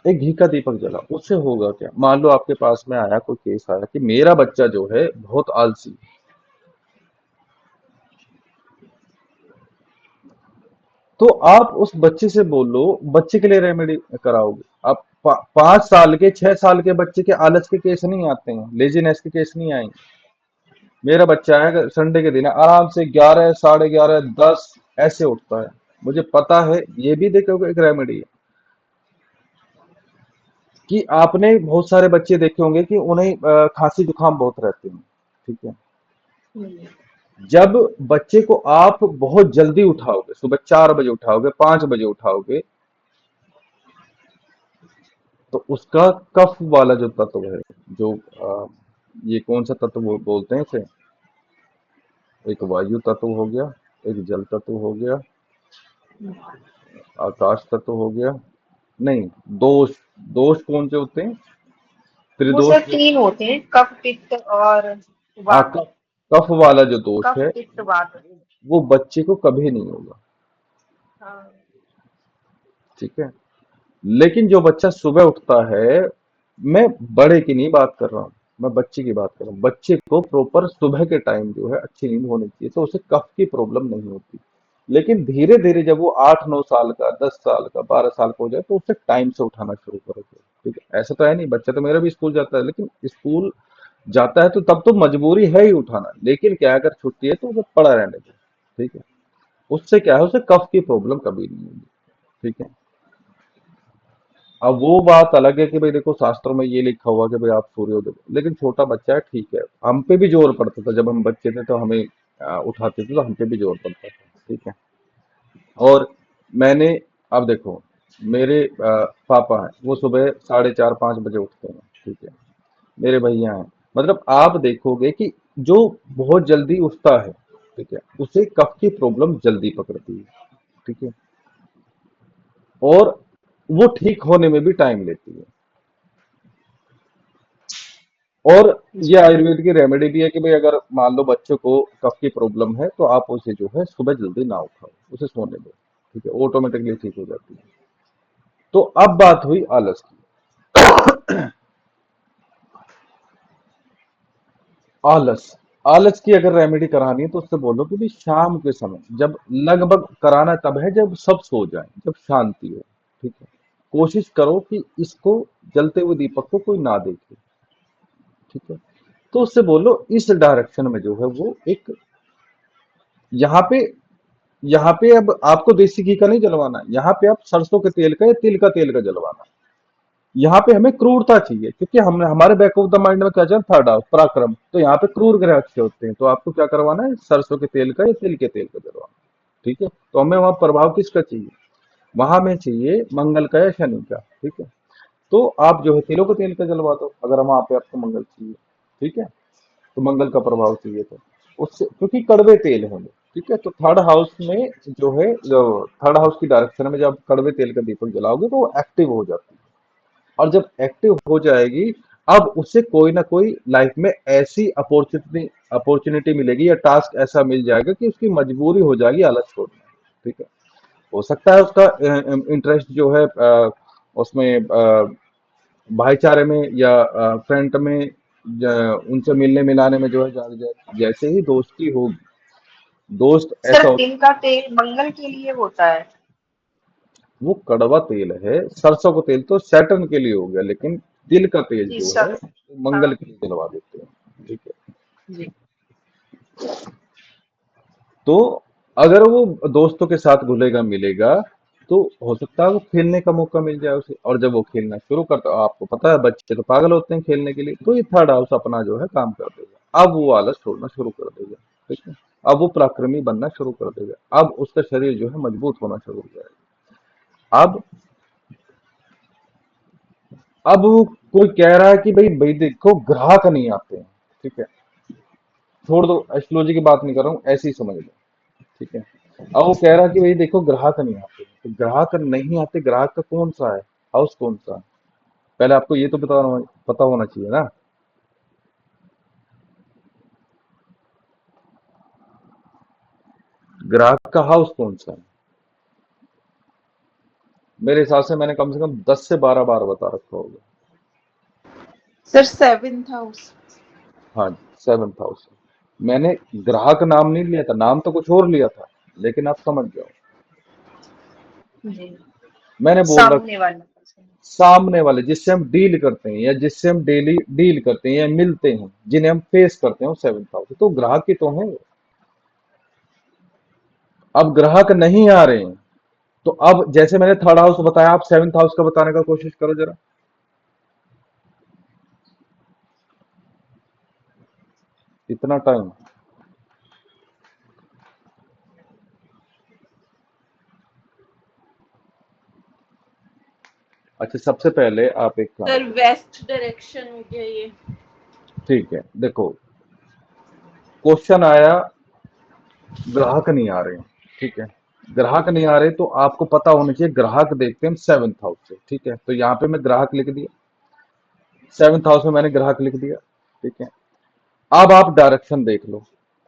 S1: एक घी का दीपक जलाओ, उससे होगा क्या, मान लो आपके पास में आया कोई केस आया कि मेरा बच्चा जो है बहुत आलसी है। तो आप उस बच्चे से बोलो, बच्चे के लिए रेमेडी कराओगे आप। 5 साल के 6 साल के बच्चे के आलस के केस नहीं आते हैं, लेजीनेस के केस नहीं आएंगे। मेरा बच्चा है संडे के दिन आराम से 11 11:30 10 ऐसे उठता है, मुझे पता है। ये भी देखो एक रेमेडी है कि आपने बहुत सारे बच्चे देखे होंगे कि उन्हें खांसी जुकाम बहुत रहते हैं, ठीक है।
S2: हम्म,
S1: जब बच्चे को आप बहुत जल्दी उठाओगे, सुबह 4 बजे उठाओगे, 5 बजे उठाओगे, तो उसका कफ वाला जो तत्व है, जो ये कौन सा तत्व बोलते हैं इसे, एक वायु तत्व हो गया, एक जल तत्व हो गया, आकाश तत्व हो गया, नहीं, दोष, दोष कौन से होते हैं,
S2: वो
S1: त्रिदोष
S2: सर 3 होते हैं, कफ, पित्त और
S1: हाँ,
S2: वात।
S1: कफ वाला जो दोष
S2: कफ,
S1: है
S2: पित्त, वात।
S1: वो बच्चे को कभी नहीं होगा,
S2: हाँ।
S1: ठीक है। लेकिन जो बच्चा सुबह उठता है, मैं बड़े की नहीं बात कर रहा हूँ, मैं बच्चे की बात कर रहा हूँ, बच्चे को प्रॉपर सुबह के टाइम जो है अच्छी नींद होनी चाहिए, तो उसे कफ की प्रॉब्लम नहीं होती। लेकिन धीरे धीरे जब वो 8 9 साल का, 10 साल का, 12 साल का हो जाए तो उसे टाइम से उठाना शुरू करोगे, ठीक है। ऐसा तो है नहीं, बच्चा तो मेरा भी स्कूल जाता है, लेकिन स्कूल जाता है तो तब तो मजबूरी है ही उठाना, लेकिन क्या अगर छुट्टी है तो उसे पड़ा रहने दो, ठीक है। उससे क्या है, उसे कफ की प्रॉब्लम कभी नहीं होगी, ठीक है। अब वो बात अलग है कि भाई देखो शास्त्रों में ये लिखा हुआ कि भाई आप सूर्योदय, लेकिन छोटा बच्चा है, ठीक है, हम पे भी जोर पड़ता था जब हम बच्चे थे, तो हमें उठाते थे तो हम पे भी जोर पड़ता था, ठीक है। और मैंने, अब देखो, मेरे पापा हैं, वो सुबह 4:30 5 बजे उठते हैं, ठीक है। मेरे भैया हैं, मतलब आप देखोगे कि जो बहुत जल्दी उठता है, ठीक है, उसे कफ की प्रॉब्लम जल्दी पकड़ती है, ठीक है, और वो ठीक होने में भी टाइम लेती है। और ये
S2: जी।
S1: आयुर्वेद की रेमेडी भी है कि भाई अगर मान लो बच्चों को कफ की प्रॉब्लम है तो आप उसे जो है सुबह जल्दी ना उठाओ, उसे सोने दो, ठीक है, ऑटोमेटिकली ठीक हो जाती है। तो अब बात हुई आलस की। आलस, आलस की अगर रेमेडी करानी है तो उससे बोलो कि भाई शाम के समय, जब लगभग कराना तब है जब सब सो जाए, जब शांति हो, ठीक है। कोशिश करो कि इसको, जलते हुए दीपक को कोई ना देखे, ठीक है। तो उससे बोलो इस डायरेक्शन में जो है वो एक, यहाँ पे, यहाँ पे अब आपको देसी घी का नहीं जलवाना है, यहाँ पे आप सरसों के तेल का या तिल का तेल का जलवाना है। यहाँ पे हमें क्रूरता चाहिए, क्योंकि हमने, हमारे बैक ऑफ द माइंड में क्या चल, थर्ड हाउस पराक्रम, तो यहाँ पे क्रूर ग्रह अच्छे होते हैं, तो आपको क्या करवाना है, सरसों के तेल का या तिल के तेल का जलवाना, ठीक है। तो हमें वहां प्रभाव किसका चाहिए, वहां में चाहिए मंगल का या शनि का, ठीक है। तो आप जो है तिलों के तेल का जलवा दो, अगर वहां पे आपको मंगल चाहिए, ठीक है, तो मंगल का प्रभाव चाहिए, तो उससे, क्योंकि कड़वे तेल है वो, ठीक है। तो थर्ड हाउस में जो है, जो थर्ड हाउस की डायरेक्शन में जब कड़वे तेल का दीपक जलाओगे तो वो एक्टिव हो जाती है, और जब एक्टिव हो जाएगी, अब उससे कोई ना कोई लाइफ में ऐसी अपॉर्चुनिटी मिलेगी या टास्क ऐसा मिल जाएगा कि उसकी मजबूरी हो जाएगी आलस छोड़ना। ठीक है, हो सकता है उसका इंटरेस्ट जो है उसमें भाईचारे में या फ्रेंड में उनसे मिलने मिलाने में जो है जाग जाए। जैसे ही दोस्ती होगी, दोस्त
S2: सर
S1: ऐसा होता
S2: तिल का तेल मंगल के लिए होता है।
S1: वो कड़वा तेल है। सरसों का तेल तो सैटर्न के लिए हो गया, लेकिन तिल का तेल
S2: जी
S1: जो है
S2: सर।
S1: वो मंगल
S2: हाँ
S1: के लिए जलवा देते हैं। ठीक है,
S2: जी।
S1: तो अगर वो दोस्तों के साथ घुलेगा मिलेगा तो हो सकता है वो खेलने का मौका मिल जाए उसे, और जब वो खेलना शुरू करता, आपको पता है बच्चे तो पागल होते हैं खेलने के लिए, तो ये थर्ड हाउस अपना जो है काम कर देगा। अब वो आलस छोड़ना शुरू कर देगा। ठीक है, अब वो पराक्रमी बनना शुरू कर देगा। अब उसका शरीर जो है मजबूत होना शुरू हो जाएगा। अब वो कोई कह रहा है कि भाई भाई देखो ग्राहक नहीं आते हैं। ठीक है, छोड़ दो, एस्ट्रोलॉजी की बात नहीं कर रहा हूँ, ऐसे ही समझ लो। ठीक है, अब वो कह रहा है कि भाई देखो ग्राहक नहीं आते, तो ग्राहक नहीं आते, ग्राहक का कौन सा है, हाउस कौन सा है, पहले आपको ये तो पता होना चाहिए ना। ग्राहक का हाउस कौन सा है? मेरे हिसाब से मैंने कम से कम 10 से 12 बार बता रखा होगा।
S3: Sir 7th house.
S1: हाँ जी, 7th हाउस। मैंने ग्राहक नाम नहीं लिया था, नाम तो कुछ और लिया था, लेकिन आप समझ जाओ
S2: जी।
S1: मैंने बोल रखा।
S2: सामने वाला पर्सन।
S1: सामने वाले जिससे हम डील करते हैं या जिससे हम डेली डील करते हैं या मिलते हैं, जिन्हें हम फेस करते हैं, वो 7th हाउस, तो ग्राहक ही तो है। अब ग्राहक नहीं आ रहे हैं, तो अब जैसे मैंने थर्ड हाउस बताया, आप 7th हाउस का बताने का कोशिश करो जरा। इतना टाइम? अच्छा, सबसे पहले आप एक काम
S3: सर
S1: करो।
S3: वेस्ट डायरेक्शन हो गया ये।
S1: ठीक है, देखो क्वेश्चन आया ग्राहक नहीं आ रहे हैं। ठीक है, ग्राहक नहीं आ रहे तो आपको पता होना चाहिए ग्राहक देखते हैं 7th हाउस से। ठीक है, तो यहाँ पे मैं ग्राहक लिख दिया, 7th हाउस में मैंने ग्राहक लिख दिया। ठीक है, अब आप डायरेक्शन देख लो।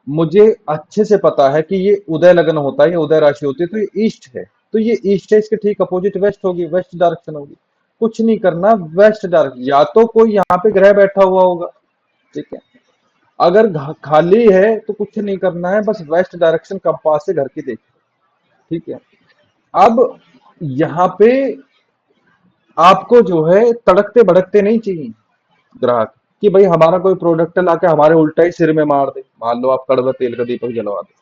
S1: मुझे अच्छे से पता है कि ये उदय लग्न होता है, ये उदय राशि होती है, तो ये ईस्ट है, तो ये ईस्ट है, इसके ठीक अपोजिट वेस्ट होगी, वेस्ट डायरेक्शन होगी। कुछ नहीं करना, वेस्ट डायरेक्शन, या तो कोई यहाँ पे ग्रह बैठा हुआ होगा। ठीक है, अगर खाली है तो कुछ नहीं करना है, बस वेस्ट डायरेक्शन कंपास से घर की देखिए। ठीक है, अब यहाँ पे आपको जो है तड़कते भड़कते नहीं चाहिए ग्राहक, कि भाई हमारा कोई प्रोडक्ट लाके हमारे उल्टा ही सिर में मार दे। मान लो आप कड़वा तेल का दीपक जलवा दे।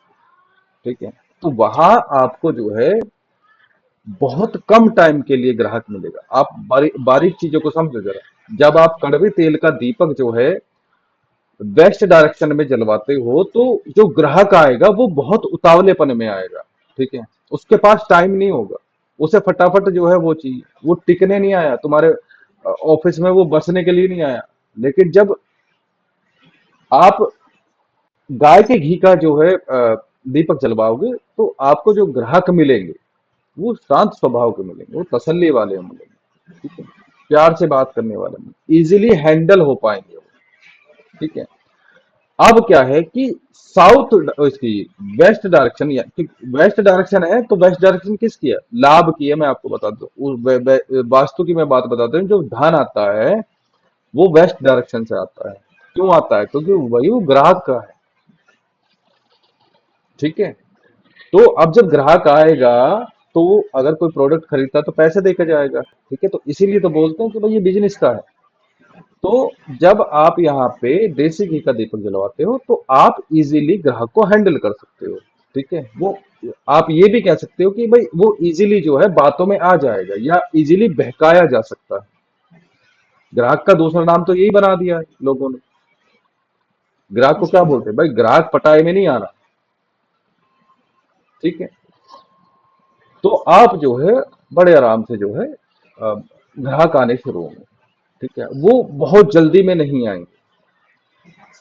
S1: ठीक है, तो वहां आपको जो है बहुत कम टाइम के लिए ग्राहक मिलेगा। आप बारीक चीजों को समझो जरा। जब आप कड़वे तेल का दीपक जो है वेस्ट डायरेक्शन में जलवाते हो, तो जो ग्राहक आएगा वो बहुत उतावलेपन में आएगा। ठीक है, उसके पास टाइम नहीं होगा, उसे फटाफट जो है वो चाहिए। वो टिकने नहीं आया तुम्हारे ऑफिस में, वो बसने के लिए नहीं आया। लेकिन जब आप गाय के घी का जो है दीपक जलवाओगे, तो आपको जो ग्राहक मिलेंगे वो शांत स्वभाव के मिलेंगे, वो तसल्ली वाले मिलेंगे। ठीक है, प्यार से बात करने वाले मिलेंगे, इजीली हैंडल हो पाएंगे वो। ठीक है, अब क्या है कि साउथ इसकी वेस्ट डायरेक्शन, या वेस्ट डायरेक्शन है तो वेस्ट डायरेक्शन किसकी है, लाभ की है। मैं आपको बता दूं, वास्तु की मैं बात बताता हूँ, जो धन आता है वो वेस्ट डायरेक्शन से आता है। क्यों आता है? क्योंकि वही वो ग्राहक का है। ठीक है, तो अब जब ग्राहक आएगा तो अगर कोई प्रोडक्ट खरीदता है तो पैसे देकर जाएगा। ठीक है, तो इसीलिए तो बोलते हैं कि भाई ये बिजनेस का है। तो जब आप यहाँ पे देसी घी का दीपक जलवाते हो तो आप इजीली ग्राहक को हैंडल कर सकते हो। ठीक है, वो आप ये भी कह सकते हो कि भाई वो इजीली जो है बातों में आ जाएगा, या इजीली बहकाया जा सकता है। ग्राहक का दूसरा नाम तो यही बना दिया है लोगों ने। ग्राहक को क्या
S2: जी।
S1: बोलते हैं भाई, ग्राहक पटाए में नहीं आना। ठीक है, तो आप जो है बड़े आराम से जो है ग्राहक आने शुरू होंगे। ठीक है, वो बहुत जल्दी में नहीं आएंगे,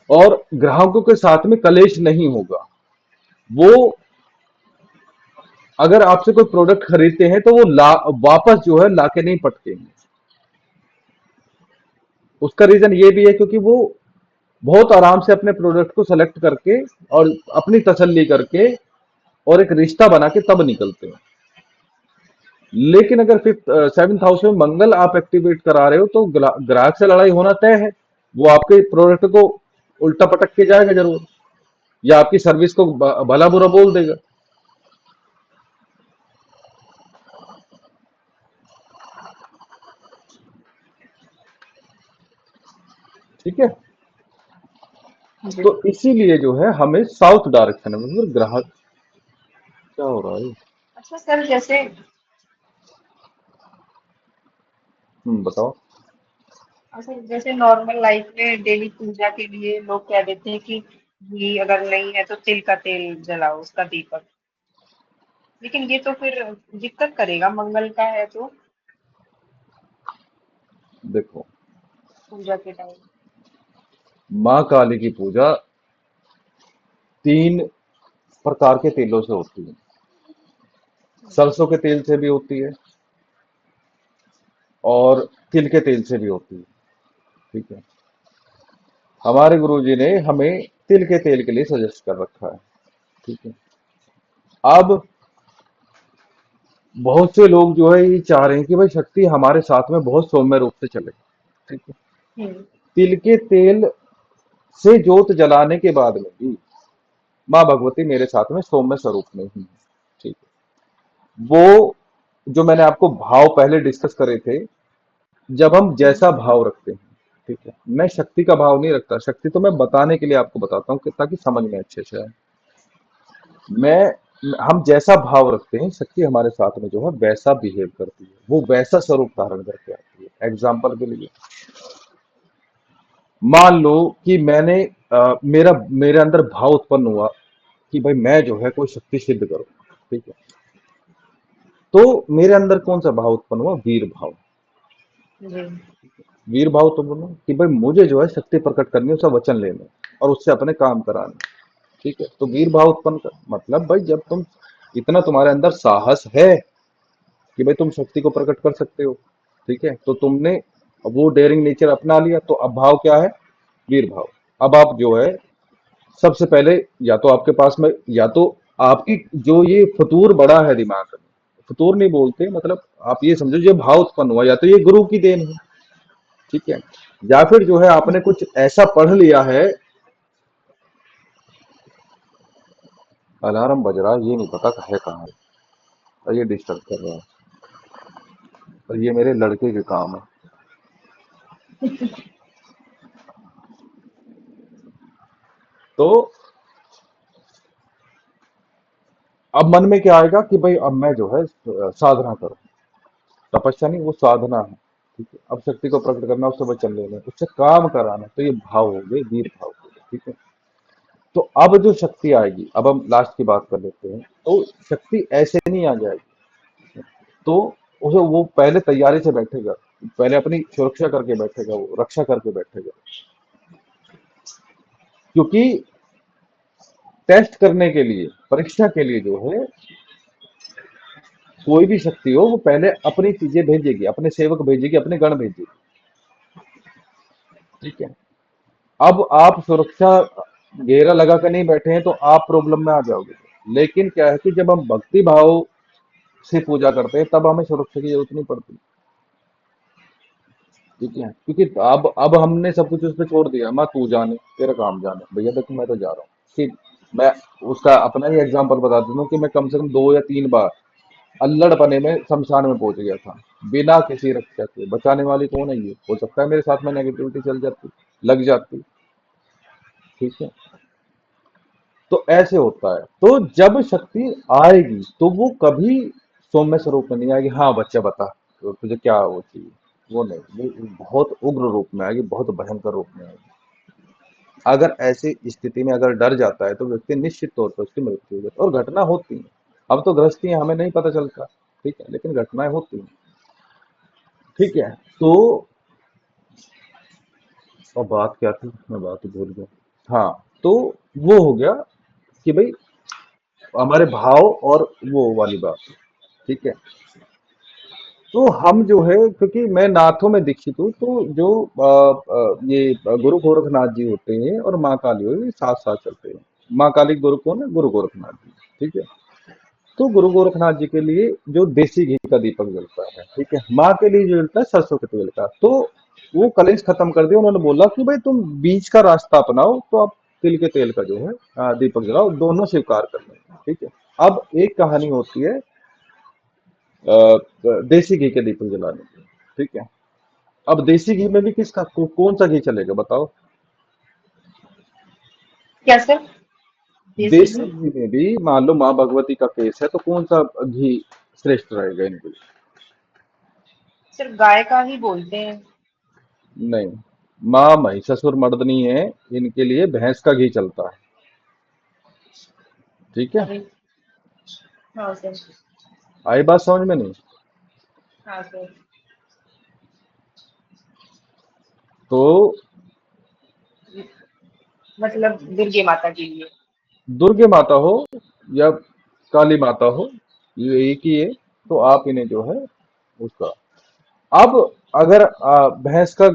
S1: और ग्राहकों के साथ में कलेश नहीं होगा। वो अगर आपसे कोई प्रोडक्ट खरीदते हैं तो वो वापस जो है लाके नहीं पटकेंगे। उसका रीजन ये भी है क्योंकि वो बहुत आराम से अपने प्रोडक्ट को सेलेक्ट करके और अपनी तसल्ली करके और एक रिश्ता बना के तब निकलते हैं। लेकिन अगर फिफ्थ 7th हाउस में मंगल आप एक्टिवेट करा रहे हो तो ग्राहक से लड़ाई होना तय है। वो आपके प्रोडक्ट को उल्टा पटक के जाएगा जरूर, या आपकी सर्विस को भला बुरा बोल देगा। ठीक है,
S2: जी।
S1: तो इसीलिए जो है हमें साउथ डायरेक्शन में, मतलब ग्राहक, क्या हो रहा है?
S2: अच्छा सर, जैसे
S1: बताओ।
S2: अच्छा जैसे नॉर्मल लाइफ में डेली पूजा के लिए लोग कह देते हैं कि घी अगर नहीं है तो तिल का तेल जलाओ, उसका दीपक। लेकिन ये तो फिर दिक्कत करेगा, मंगल का है तो
S1: देखो,
S2: पूजा के टाइम।
S1: माँ काली की पूजा 3 प्रकार के तेलों से होती है। सरसों के तेल से भी होती है और तिल के तेल से भी होती है। ठीक है, हमारे गुरुजी ने हमें तिल के तेल के लिए सजेस्ट कर रखा है। ठीक है, अब बहुत से लोग जो है ये चाह रहे हैं कि भाई शक्ति हमारे साथ में बहुत सौम्य रूप से चले। ठीक है,
S2: हम्म।
S1: तिल के तेल से जोत जलाने के बाद में भी माँ भगवती मेरे साथ में सौम्य स्वरूप में ही है। ठीक है, वो जो मैंने आपको भाव पहले डिस्कस करे थे, जब हम
S2: हम्म।
S1: जैसा भाव रखते हैं। ठीक है, मैं शक्ति का भाव नहीं रखता, शक्ति तो मैं बताने के लिए आपको बताता हूँ ताकि समझ में अच्छे से आए। मैं हम जैसा भाव रखते हैं, शक्ति हमारे साथ में जो है वैसा बिहेव करती है, वो वैसा स्वरूप धारण करके आती है। एग्जाम्पल के लिए मान लो कि मेरा मेरे अंदर भाव उत्पन्न हुआ कि भाई मैं जो है कोई शक्ति सिद्ध करूं। ठीक है, तो मेरे अंदर कौन सा भाव उत्पन्न हुआ? वीर भाव।
S2: जी।
S1: वीर भाव तो बोलो कि भाई मुझे जो है शक्ति प्रकट करनी है, उसका वचन लेना है और उससे अपने काम कराने। ठीक है, तो वीर भाव उत्पन्न कर मतलब भाई जब तुम इतना तुम्हारे अंदर साहस है कि भाई तुम शक्ति को प्रकट कर सकते हो। ठीक है, तो तुमने वो डेयरिंग नेचर अपना लिया, तो अब भाव क्या है? वीर भाव। अब आप जो है सबसे पहले या तो आपके पास में, या तो आपकी जो ये फतूर बड़ा है दिमाग में, फतूर नहीं बोलते, मतलब आप ये समझो जो भाव उत्पन्न हुआ या तो ये गुरु की देन है। ठीक है, या फिर जो है आपने कुछ ऐसा पढ़ लिया है। अलार्म बज रहा है, ये नहीं पता है कहाँ है, और ये डिस्टर्ब कर रहा है, और ये मेरे लड़के के काम है। तो अब मन में क्या आएगा कि भाई अब मैं जो है साधना करूं। तपस्या नहीं, वो साधना है। ठीक है, अब शक्ति को प्रकट करना, उससे वचन लेना, उससे काम कराना, तो ये भाव हो गए, वीर भाव हो गए। ठीक है, तो अब जो शक्ति आएगी, अब हम लास्ट की बात कर लेते हैं, तो शक्ति ऐसे नहीं आ जाएगी। तो उसे वो पहले तैयारी से बैठेगा, पहले अपनी सुरक्षा करके बैठेगा, वो रक्षा करके बैठेगा। क्योंकि टेस्ट करने के लिए, परीक्षा के लिए जो है कोई भी शक्ति हो, वो पहले अपनी चीजें भेजेगी, अपने सेवक भेजेगी, अपने गण भेजेगी। ठीक है, अब आप सुरक्षा घेरा लगा कर नहीं बैठे हैं तो आप प्रॉब्लम में आ जाओगे। लेकिन क्या है कि जब हम भक्ति भाव से पूजा करते हैं तब हमें सुरक्षा की जरूरत नहीं पड़ती। ठीक है, क्योंकि अब हमने सब कुछ उस पर छोड़ दिया, मैं तू जाने, तेरा काम जाने, भैया देखो मैं तो जा रहा हूँ। ठीक, मैं उसका अपना ही एग्जांपल बता देता हूँ कि मैं कम से कम 2 या 3 बार अल्लड़पने में शमशान में पहुंच गया था, बिना किसी रक्षा के। बचाने वाली कौन है? ये हो सकता है मेरे साथ में नेगेटिविटी चल जाती, लग जाती। ठीक है, तो ऐसे होता है। तो जब शक्ति आएगी तो वो कभी सौम्य स्वरूप में नहीं आएगी, हाँ बच्चा बता तो तुझे क्या वो चाहिए, वो नहीं, वो बहुत उग्र रूप में आएगी, बहुत भयंकर रूप में आएगी। अगर ऐसी स्थिति में अगर डर जाता है तो व्यक्ति निश्चित तौर पर उसकी मृत्यु हो जाती है, और घटना होती है। अब तो गृहस्थी है, हमें नहीं पता चलता। ठीक है, लेकिन घटनाएं होती हैं। ठीक है, तो और बात क्या थी, मैं बात ही भूल गया। हाँ, तो वो हो गया कि भाई हमारे भाव और वो वाली बात। ठीक है, तो हम जो है, क्योंकि मैं नाथों में दीक्षित हूँ, तो जो ये गुरु गोरखनाथ जी होते हैं और माँ काली हो, ये साथ साथ चलते हैं। माँ काली गुरु कौन है? गुरु गोरखनाथ जी। ठीक है। तो गुरु गोरखनाथ जी के लिए जो देसी घी का दीपक जलता है, ठीक है, माँ के लिए जो जलता है सरसों के तेल का। तो वो कलेश खत्म कर दिया, उन्होंने बोला कि भाई तुम बीच का रास्ता अपनाओ, तो आप तिल के तेल का जो है दीपक जलाओ, दोनों स्वीकार कर लें। ठीक है। अब एक कहानी होती है देसी घी के दीपक जलाने की। ठीक है। अब देसी घी में भी कौन सा घी चलेगा बताओ?
S2: क्या सर? देसी
S1: देसी
S2: घी?
S1: घी में भी मान लो माँ भगवती का केस है, तो कौन सा घी श्रेष्ठ रहेगा इनके लिए?
S2: सिर्फ गाय का ही बोलते हैं।
S1: नहीं, माँ महिषासुर मर्दनी है, इनके लिए भैंस का घी चलता है। ठीक है।
S2: अरे, हाँ सर।
S1: आई बात समझ में? नहीं
S2: हाँ सर।
S1: तो
S2: मतलब दुर्गे माता के लिए।
S1: दुर्गे माता हो या काली माता हो, ये एक ही है। तो आप इन्हें जो है उसका, अब अगर भैंस का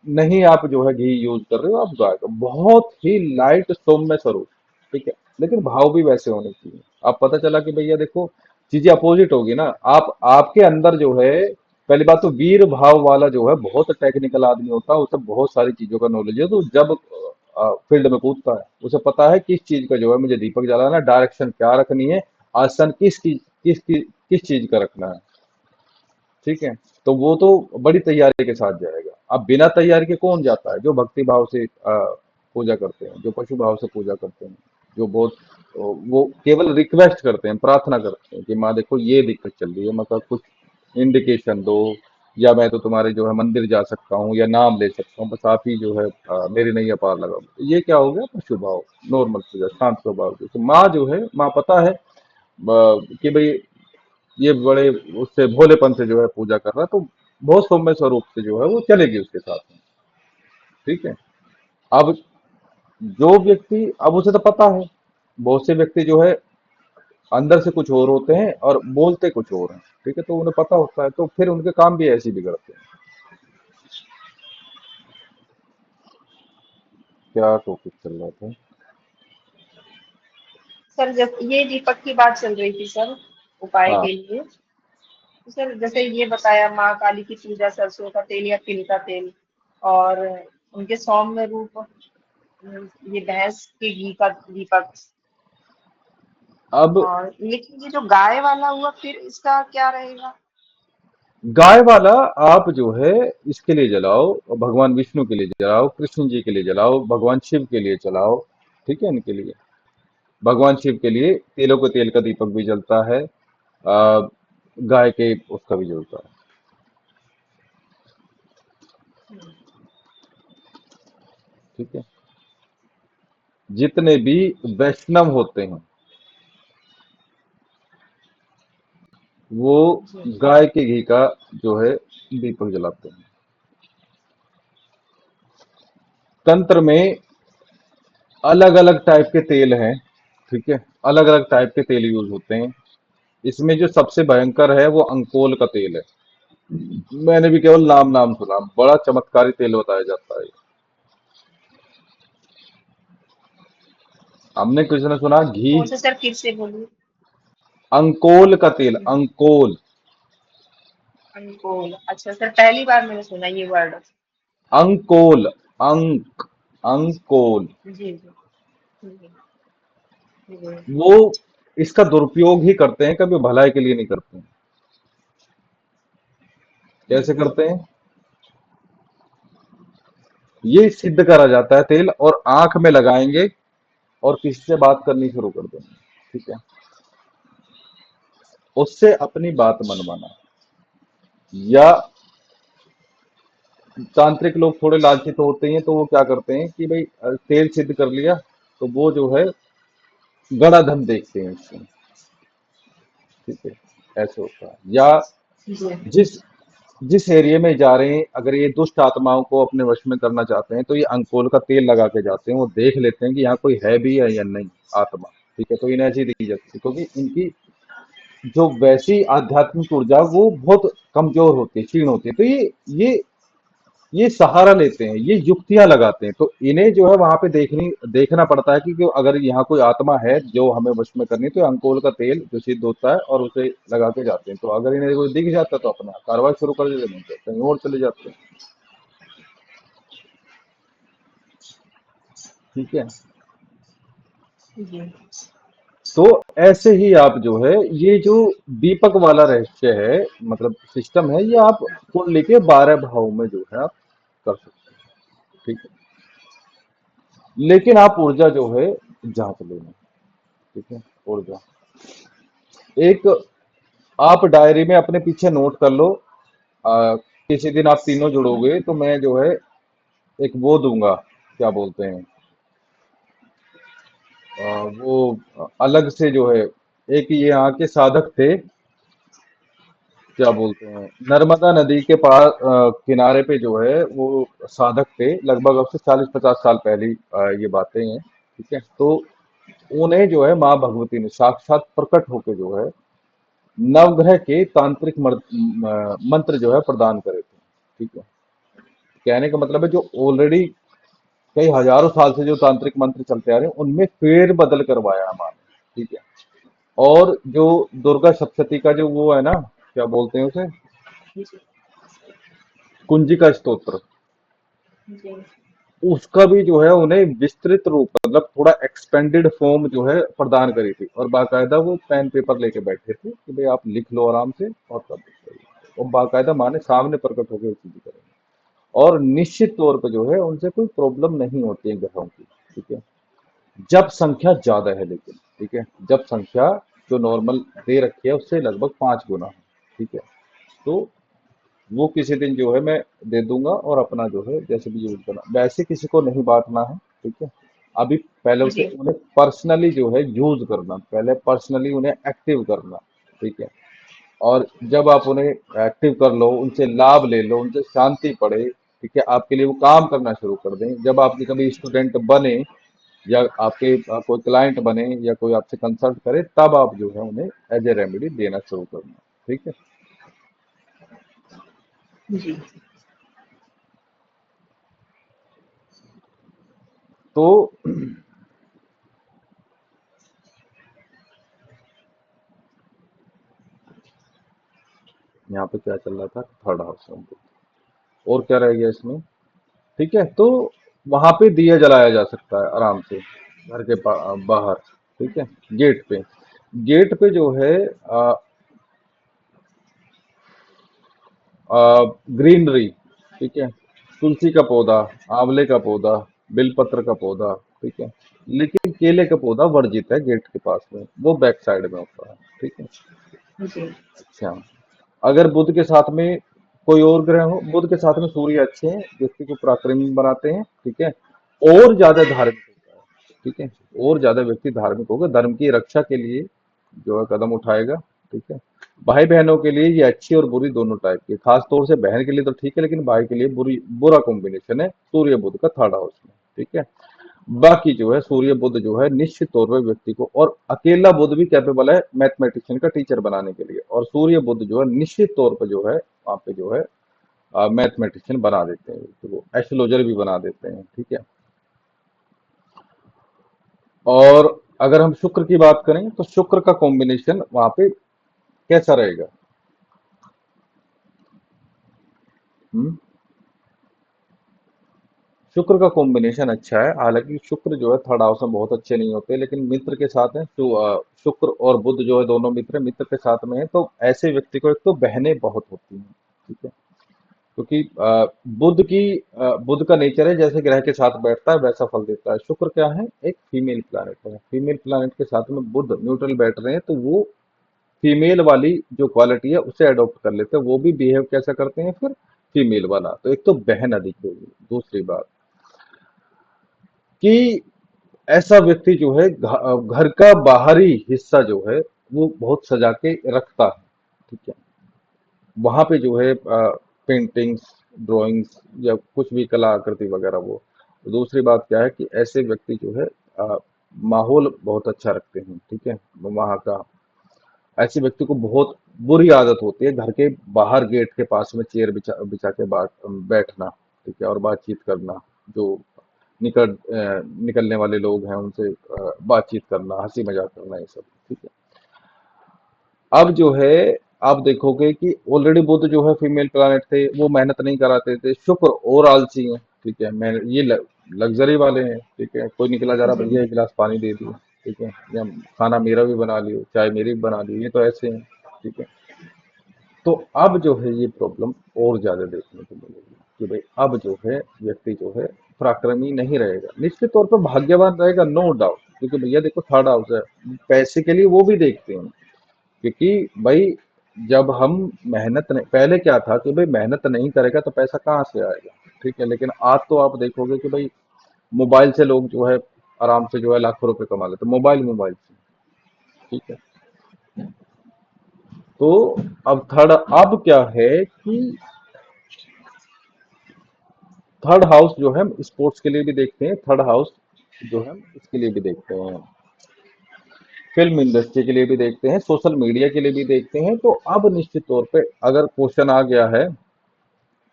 S1: नहीं, आप जो है घी यूज कर रहे हो, आप गाय का, बहुत ही लाइट सौम्य स्वरूप। ठीक है। लेकिन भाव भी वैसे होने चाहिए। अब पता चला कि भैया देखो, चीजें अपोजिट होगी ना। आप आपके अंदर जो है, पहली बात तो वीर भाव वाला जो है बहुत टेक्निकल आदमी होता है, उसे बहुत सारी चीजों का नॉलेज है। तो जब फील्ड में कूदता है, उसे पता है किस चीज का जो है मुझे दीपक जलाना है, डायरेक्शन क्या रखनी है, आसन किस चीज का रखना है। ठीक है। तो वो तो बड़ी तैयारी के साथ जाएगा। अब बिना तैयारी के कौन जाता है? जो भक्ति भाव से पूजा करते हैं, जो पशु भाव से पूजा करते हैं, जो बहुत वो केवल रिक्वेस्ट करते हैं, प्रार्थना करते हैं कि माँ देखो ये दिक्कत चल रही है, मतलब कुछ इंडिकेशन दो, या मैं तो तुम्हारे जो है मंदिर जा सकता हूँ या नाम ले सकता हूँ, बस आप ही जो है मेरी नैया पार लगाओ। ये क्या हो गया? पशु भाव, नॉर्मल पूजा, शांत स्वभाव की। तो माँ जो है, माँ पता है कि भाई ये बड़े उससे भोलेपन से जो है पूजा कर रहा है, तो बहुत सौम्य स्वरूप से जो है वो चलेगी उसके साथ में। ठीक है। अब जो व्यक्ति, अब उसे तो पता है, बहुत से व्यक्ति जो है अंदर से कुछ और होते हैं और बोलते कुछ और हैं। ठीक है। तो उन्हें पता होता है, तो फिर उनके काम भी ऐसे ही बिगड़ते हैं। क्या टॉपिक चल रहा था?
S2: सर जब ये दीपक की बात चल रही थी सर, उपाय
S1: हाँ।
S2: के लिए, तो सर जैसे ये बताया माँ काली की पूजा सरसों का तेल या तिल का तेल, और उनके सौम्य रूप, ये भैंस के घी का दीपक।
S1: अब
S2: और लेकिन ये जो गाय वाला हुआ, फिर इसका क्या रहेगा?
S1: गाय वाला आप जो है इसके लिए जलाओ, भगवान विष्णु के लिए जलाओ, कृष्ण जी के लिए जलाओ, भगवान शिव के लिए जलाओ। ठीक है। इनके लिए, भगवान शिव के लिए तेलों के तेल का दीपक भी जलता है, गाय के उसका भी जलता है। ठीक है। जितने भी वैष्णव होते हैं वो
S2: जी।
S1: गाय के घी का जो है दीपक जलाते हैं। तंत्र में अलग अलग टाइप के तेल हैं। ठीक है। अलग अलग टाइप के तेल यूज होते हैं। इसमें जो सबसे भयंकर है वो अंकोल का तेल है। मैंने भी केवल नाम नाम सुना, बड़ा चमत्कारी तेल बताया जाता है। हमने किसी ने सुना घी,
S2: कौन सा सर, फिर से बोलिए।
S1: अंकोल का तेल, अंकोल,
S2: अंकोल? अच्छा सर, पहली बार मैंने सुना ये वर्ड।
S1: अंकोल, अंक, अंकोल।
S2: जी जी जी जी।
S1: वो इसका दुरुपयोग ही करते हैं, कभी भलाई के लिए नहीं करते हैं। कैसे करते हैं? ये सिद्ध करा जाता है तेल, और आंख में लगाएंगे और किसी से बात करनी शुरू कर देंगे। ठीक है। उससे अपनी बात मनवाना, या तांत्रिक लोग थोड़े लालची तो होते ही हैं, तो वो क्या करते हैं कि भाई तेल सिद्ध कर लिया, तो वो जो है गणाधन देखते हैं इसमें। ठीक है। ऐसे होता है। या
S2: जी।
S1: जिस जिस एरिया में जा रहे हैं, अगर ये दुष्ट आत्माओं को अपने वश में करना चाहते हैं, तो ये अंकोल का तेल लगा के जाते हैं। वो देख लेते हैं कि यहाँ कोई है भी है या नहीं आत्मा। ठीक है। तो इन्हें ऐसी दी जाती है, क्योंकि इनकी जो वैसी आध्यात्मिक ऊर्जा वो बहुत कमजोर होती है, क्षीण होती है। तो ये सहारा लेते हैं, ये युक्तियां लगाते हैं। तो इन्हें जो है वहां पे देखना पड़ता है कि अगर यहाँ कोई आत्मा है जो हमें वश में करनी है, तो अंकोल का तेल जो सिद्ध होता है और उसे लगा के जाते हैं। तो अगर इन्हें कोई दिख जाता है तो अपना कार्रवाई शुरू कर देते हैं, नहीं तो कहीं और चले जाते हैं। ठीक है।
S2: जी
S1: तो ऐसे ही आप जो है ये जो दीपक वाला रहस्य है, मतलब सिस्टम है, ये आप कुंडली के 12 भाव में जो है आप कर सकते हैं। ठीक है। लेकिन आप ऊर्जा जो है जांच लेना। ठीक है। ऊर्जा एक आप डायरी में अपने पीछे नोट कर लो। किसी दिन आप तीनों जुड़ोगे तो मैं जो है एक वो दूंगा, क्या बोलते हैं, वो अलग से जो है, एक ये यहाँ के साधक थे, क्या बोलते हैं, नर्मदा नदी के पास किनारे पे जो है वो साधक थे, लगभग अब से 40-50 साल पहले ये बातें हैं। ठीक है। तो उन्हें जो है माँ भगवती ने साक्षात प्रकट होकर जो है नवग्रह के तांत्रिक मंत्र जो है प्रदान करे थे। ठीक है। कहने का मतलब है जो ऑलरेडी कई हजारों साल से जो तांत्रिक मंत्र चलते आ रहे हैं उनमें फेर बदल करवाया हमारे। ठीक है। और जो दुर्गा सप्तशती का जो वो है ना, क्या बोलते हैं उसे,
S2: जी
S1: कुंजिका स्तोत्र,
S2: जी
S1: उसका भी जो है उन्हें विस्तृत रूप, मतलब थोड़ा एक्सपेंडेड फॉर्म जो है प्रदान करी थी। और बाकायदा वो पेन पेपर लेके बैठे थे कि भाई आप लिख लो आराम से और कर दो। और बाकायदा माने सामने प्रकट होकर चीज करेंगे। और निश्चित तौर पे जो है उनसे कोई प्रॉब्लम नहीं होती है ग्रहों की। ठीक है। जब संख्या ज्यादा है, लेकिन ठीक है, जब संख्या जो नॉर्मल दे रखी है उससे लगभग 5 गुना है। ठीक है। तो वो किसी दिन जो है मैं दे दूंगा और अपना जो है जैसे भी यूज करना, वैसे किसी को नहीं बांटना है। ठीक है। अभी पहले उसे
S2: जी
S1: उन्हें पर्सनली जो है यूज करना, पहले पर्सनली उन्हें एक्टिव करना। ठीक है। और जब आप उन्हें एक्टिव कर लो, उनसे लाभ ले लो, उनसे शांति पड़े, ठीक है, आपके लिए वो काम करना शुरू कर दें। जब आपके कभी स्टूडेंट बने या आपके कोई क्लाइंट बने या कोई आपसे कंसल्ट करे, तब आप जो है उन्हें एज ए रेमेडी देना शुरू करना। ठीक है।
S2: जी
S1: तो यहाँ पे क्या चल रहा था, थर्ड हाउस में और क्या रह गया इसमें। ठीक है। तो वहां पे दिया जलाया जा सकता है आराम से घर के बाहर। ठीक है। गेट पे, गेट पे जो है ग्रीनरी, ठीक है, तुलसी का पौधा, आंवले का पौधा, बेलपत्र का पौधा। ठीक है। लेकिन केले का पौधा वर्जित है गेट के पास में, वो बैक साइड में होता है। ठीक है।
S2: जी
S1: अच्छा, अगर बुध के साथ में कोई और ग्रह हो, बुध के साथ में सूर्य अच्छे हैं, व्यक्ति को पराक्रमी बनाते हैं। ठीक है। और ज्यादा धार्मिक होता है। ठीक है। और ज्यादा व्यक्ति धार्मिक होगा, धर्म की रक्षा के लिए जो है कदम उठाएगा। ठीक है। भाई बहनों के लिए ये अच्छी और बुरी दोनों टाइप की, खास तौर से बहन के लिए तो ठीक है, लेकिन भाई के लिए बुरा कॉम्बिनेशन है सूर्य बुध का थर्ड हाउस में। ठीक है। बाकी जो है सूर्य बुध जो है निश्चित तौर पर व्यक्ति को, और अकेला बुध भी कैपेबल है मैथमेटिशियन का टीचर बनाने के लिए, और सूर्य बुध जो है निश्चित तौर पर जो है वहाँ पे जो है मैथमेटिशियन बना देते हैं, तो वो एस्ट्रोलॉजर भी बना देते हैं। ठीक है। और अगर हम शुक्र की बात करें तो शुक्र का कॉम्बिनेशन वहां पे कैसा रहेगा। हम्म? शुक्र का कॉम्बिनेशन अच्छा है, हालांकि शुक्र जो है थर्ड हाउस में बहुत अच्छे नहीं होते, लेकिन मित्र के साथ है तो शुक्र और बुध जो है दोनों मित्र मित्र के साथ में है, तो ऐसे व्यक्ति को एक तो बहनें बहुत होती हैं। ठीक है। क्योंकि बुध का नेचर है जैसे ग्रह के साथ बैठता है वैसा फल देता है। शुक्र क्या है, एक फीमेल प्लैनेट है, फीमेल प्लैनेट के साथ में बुध न्यूट्रल बैठ रहे हैं, तो वो फीमेल वाली जो क्वालिटी है उसे अडॉप्ट कर लेते हैं, वो भी बिहेव कैसा करते हैं फिर फीमेल वाला। तो एक तो बहन अधिक होगी। दूसरी बात कि ऐसा व्यक्ति जो है घर का बाहरी हिस्सा जो है वो बहुत सजा के रखता है। ठीक है। वहां पे जो है पेंटिंग्स, ड्राइंग्स या कुछ भी कला आकृति वगैरह वो। दूसरी बात क्या है कि ऐसे व्यक्ति जो है माहौल बहुत अच्छा रखते हैं। ठीक है। वहाँ का ऐसे व्यक्ति को बहुत बुरी आदत होती है घर के बाहर गेट के पास में चेयर बिछा बिछा के बैठना, ठीक है, और बातचीत करना। जो निकलने वाले लोग हैं उनसे बातचीत करना, हंसी मजाक करना, ये सब, ठीक है। अब जो है आप देखोगे कि ऑलरेडी बुध जो है फीमेल प्लैनेट थे, वो मेहनत नहीं कराते थे। शुक्र और आलसी है, ठीक है, मैं ये लग्जरी वाले हैं, ठीक है। कोई निकला जा रहा,
S2: जी
S1: भैया एक गिलास पानी दे दियो, ठीक है, या खाना मेरा भी बना लियो, चाय मेरी भी बना लियो, ये तो ऐसे हैं, ठीक है। तो अब जो है ये प्रॉब्लम और ज्यादा देखने को मिलेगी कि भाई अब जो है व्यक्ति जो है पराक्रमी नहीं रहेगा, निश्चित तौर पर भाग्यवान रहेगा, नो डाउट, क्योंकि भैया देखो थर्ड हाउस है, पैसे के लिए वो भी देखते हैं। क्योंकि भाई जब हम मेहनत नहीं, पहले क्या था कि भाई मेहनत नहीं करेगा तो पैसा कहाँ से आएगा, ठीक है। लेकिन आज तो आप देखोगे कि भाई मोबाइल से लोग जो है आराम से जो है लाखों रुपए कमा लेते हैं, मोबाइल से, ठीक है। तो अब क्या है कि थर्ड हाउस जो है स्पोर्ट्स के लिए भी देखते हैं, थर्ड हाउस जो है इसके लिए भी देखते हैं, फिल्म इंडस्ट्री के लिए भी देखते हैं, सोशल मीडिया के लिए भी देखते हैं। तो अब निश्चित तौर पे अगर क्वेश्चन आ गया है,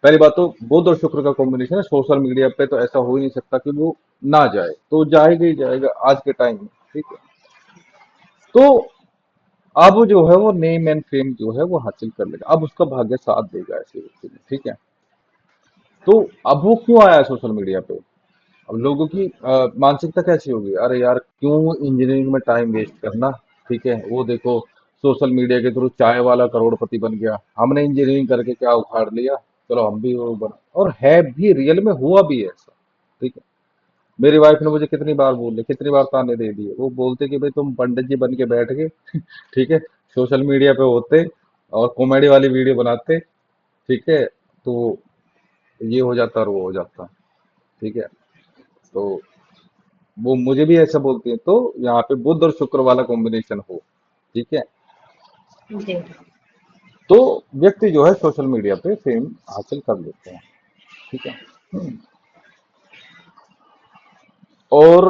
S1: पहली बात तो बुध और शुक्र का कॉम्बिनेशन है, सोशल मीडिया पे तो ऐसा हो ही नहीं सकता कि वो ना जाए, तो जाएगा ही जाएगा आज के टाइम में, ठीक है। तो अब जो है वो नेम एंड फेम जो है वो हासिल कर लेगा, अब उसका भाग्य साथ देगा ऐसे व्यक्ति में, ठीक है। तो अब वो क्यों आया है सोशल मीडिया पे? अब लोगों की मानसिकता कैसी होगी, अरे यार क्यों इंजीनियरिंग में टाइम वेस्ट करना, ठीक है। वो देखो सोशल मीडिया के थ्रू चाय वाला करोड़पति बन गया, हमने इंजीनियरिंग करके क्या उखाड़ लिया, चलो हम भी वो बना, और है भी, रियल में हुआ भी है ऐसा, ठीक है। मेरी वाइफ ने मुझे कितनी बार बोले, कितनी बार ताने दे दिए, वो बोलते कि भाई तुम पंडित जी बन के बैठ गए ठीक है, सोशल मीडिया पे होते और कॉमेडी वाली वीडियो बनाते, ठीक है, तो ये हो जाता और वो हो जाता, ठीक है। तो वो मुझे भी ऐसा बोलती है, तो यहाँ पे बुध और शुक्र वाला कॉम्बिनेशन हो, ठीक है,
S2: जी
S1: तो व्यक्ति जो है सोशल मीडिया पे फेम हासिल कर लेते हैं, ठीक है। और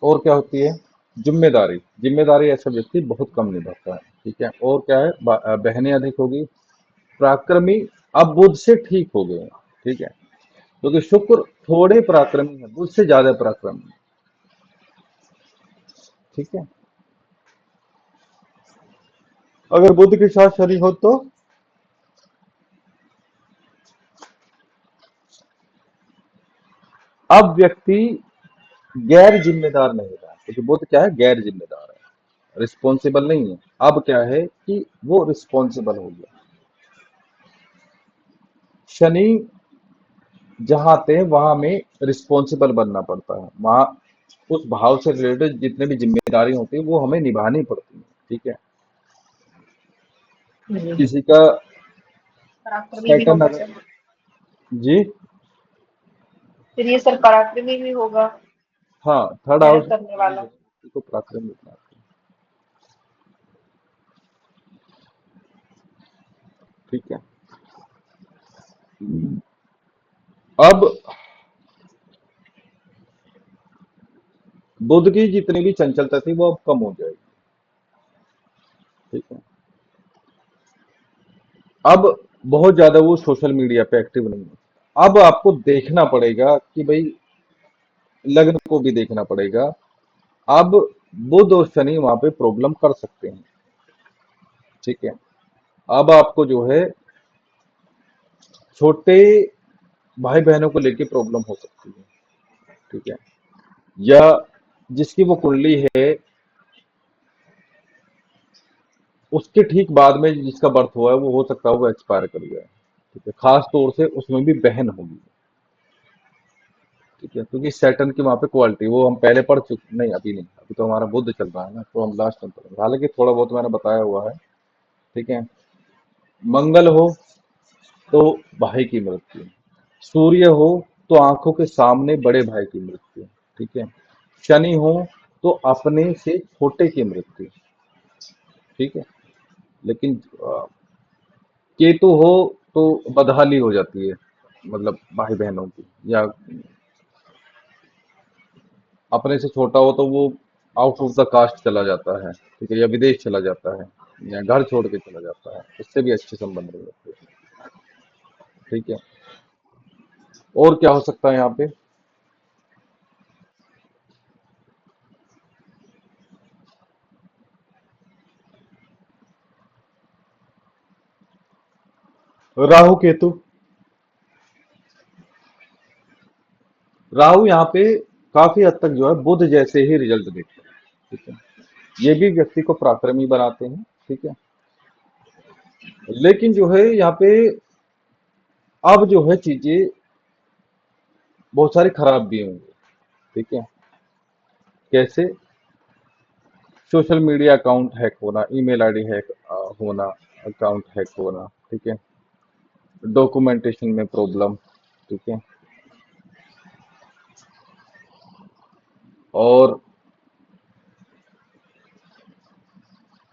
S1: और क्या होती है, जिम्मेदारी, जिम्मेदारी ऐसा व्यक्ति बहुत कम निभाता है, ठीक है। और क्या है, बहनें अधिक होगी, पराक्रमी अब बुध से ठीक हो गए हैं, ठीक है, क्योंकि शुक्र थोड़े पराक्रमी है, बुध से ज्यादा पराक्रमी है, ठीक है। अगर बुध के साथ शनि हो तो अब व्यक्ति गैर जिम्मेदार नहीं रहा, क्योंकि बुध क्या है, गैर जिम्मेदार है, रिस्पॉन्सिबल नहीं है। अब क्या है कि वो रिस्पॉन्सिबल हो गया। शनि जहां थे वहां में रिस्पॉन्सिबल बनना पड़ता है, वहां उस भाव से रिलेटेड जितने भी जिम्मेदारी होती है वो हमें निभानी पड़ती है, ठीक है।
S2: जी
S1: किसी का
S2: पराक्रमी भी
S1: सैटर्न
S2: होगा
S1: अगर,
S2: सर,
S1: जी,
S2: फिर ये सर पराक्रमी भी होगा,
S1: हाँ, थर्ड हाउस
S2: मेहनत करने वाला।
S1: को पराक्रम मिलता है, ठीक है। अब बुध की जितनी भी चंचलता थी वो अब कम हो जाएगी, ठीक है। अब बहुत ज्यादा वो सोशल मीडिया पे एक्टिव नहीं है। अब आपको देखना पड़ेगा कि भाई लग्न को भी देखना पड़ेगा। अब बुध और शनि वहां पे प्रॉब्लम कर सकते हैं, ठीक है। अब आपको जो है छोटे भाई बहनों को लेके प्रॉब्लम हो सकती है, ठीक है। या जिसकी वो कुंडली है उसके ठीक बाद में जिसका बर्थ हुआ है वो हो सकता है वो एक्सपायर कर गया है, ठीक है। खास तौर से उसमें भी बहन होगी, ठीक है, क्योंकि सैटर्न की वहां पे क्वालिटी वो हम पहले पढ़ चुके, नहीं अभी नहीं, अभी तो हमारा बुध चल रहा है ना, तो हम लास्ट में पढ़ेंगे, हालांकि थोड़ा बहुत मैंने बताया हुआ है, ठीक है। मंगल हो तो भाई की मृत्यु, सूर्य हो तो आंखों के सामने बड़े भाई की मृत्यु, ठीक है। शनि हो तो अपने से छोटे की मृत्यु, ठीक है। लेकिन केतु हो तो बदहाली हो जाती है, मतलब भाई बहनों की, या अपने से छोटा हो तो वो आउट ऑफ द कास्ट चला जाता है, ठीक है, या विदेश चला जाता है, या घर छोड़ के चला जाता है, उससे भी अच्छे संबंध नहीं होते, ठीक है। और क्या हो सकता है यहाँ पे? राहु केतु। राहु यहाँ पे काफी हद तक जो है बुध जैसे ही रिजल्ट देते हैं, ठीक है। ये भी व्यक्ति को पराक्रमी बनाते हैं, ठीक है। लेकिन जो है यहाँ पे अब जो है चीजें बहुत सारी खराब भी होंगी, ठीक है। कैसे? सोशल मीडिया अकाउंट हैक होना, ईमेल आईडी हैक होना, अकाउंट हैक होना, ठीक है। डॉक्यूमेंटेशन में प्रॉब्लम, ठीक है। और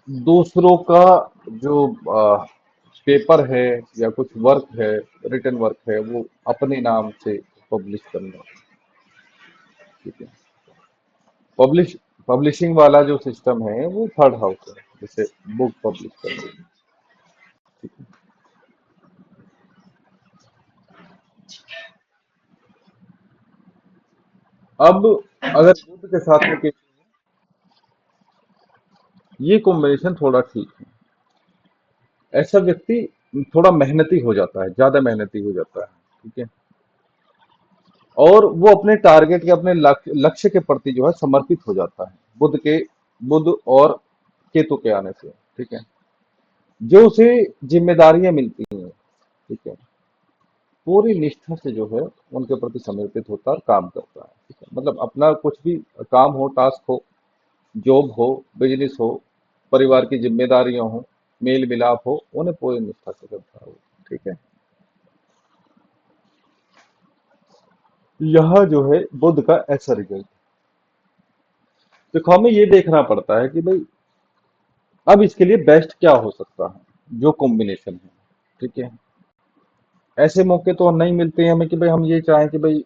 S1: दूसरों का जो पेपर है या कुछ वर्क है, रिटर्न वर्क है, वो अपने नाम से पब्लिश करना, ठीक है। पब्लिश पब्लिशिंग वाला जो सिस्टम है वो थर्ड हाउस है, जैसे बुक पब्लिश करना, ठीक है। अब अगर बुध के साथ में केतु, ये कॉम्बिनेशन थोड़ा ठीक है। ऐसा व्यक्ति थोड़ा मेहनती हो जाता है, ज्यादा मेहनती हो जाता है, ठीक है। और वो अपने टारगेट के, अपने लक्ष्य के प्रति जो है समर्पित हो जाता है, बुध और केतु के आने से, ठीक है। जो उसे जिम्मेदारियां मिलती हैं, ठीक है, पूरी निष्ठा से जो है उनके प्रति समर्पित होता है और काम करता है, ठीक है। मतलब अपना कुछ भी काम हो, टास्क हो, जॉब हो, बिजनेस हो, परिवार की जिम्मेदारियां हो, मेल मिलाप हो, उन्हें पूरी निष्ठा से करता है वो, ठीक है। यह जो है बुध का ऐसा रिजल्ट। देखो हमें ये देखना पड़ता है कि भाई अब इसके लिए बेस्ट क्या हो सकता है, जो कॉम्बिनेशन है, ठीक है। ऐसे मौके तो नहीं मिलते हैं हमें कि भाई हम ये चाहें कि भाई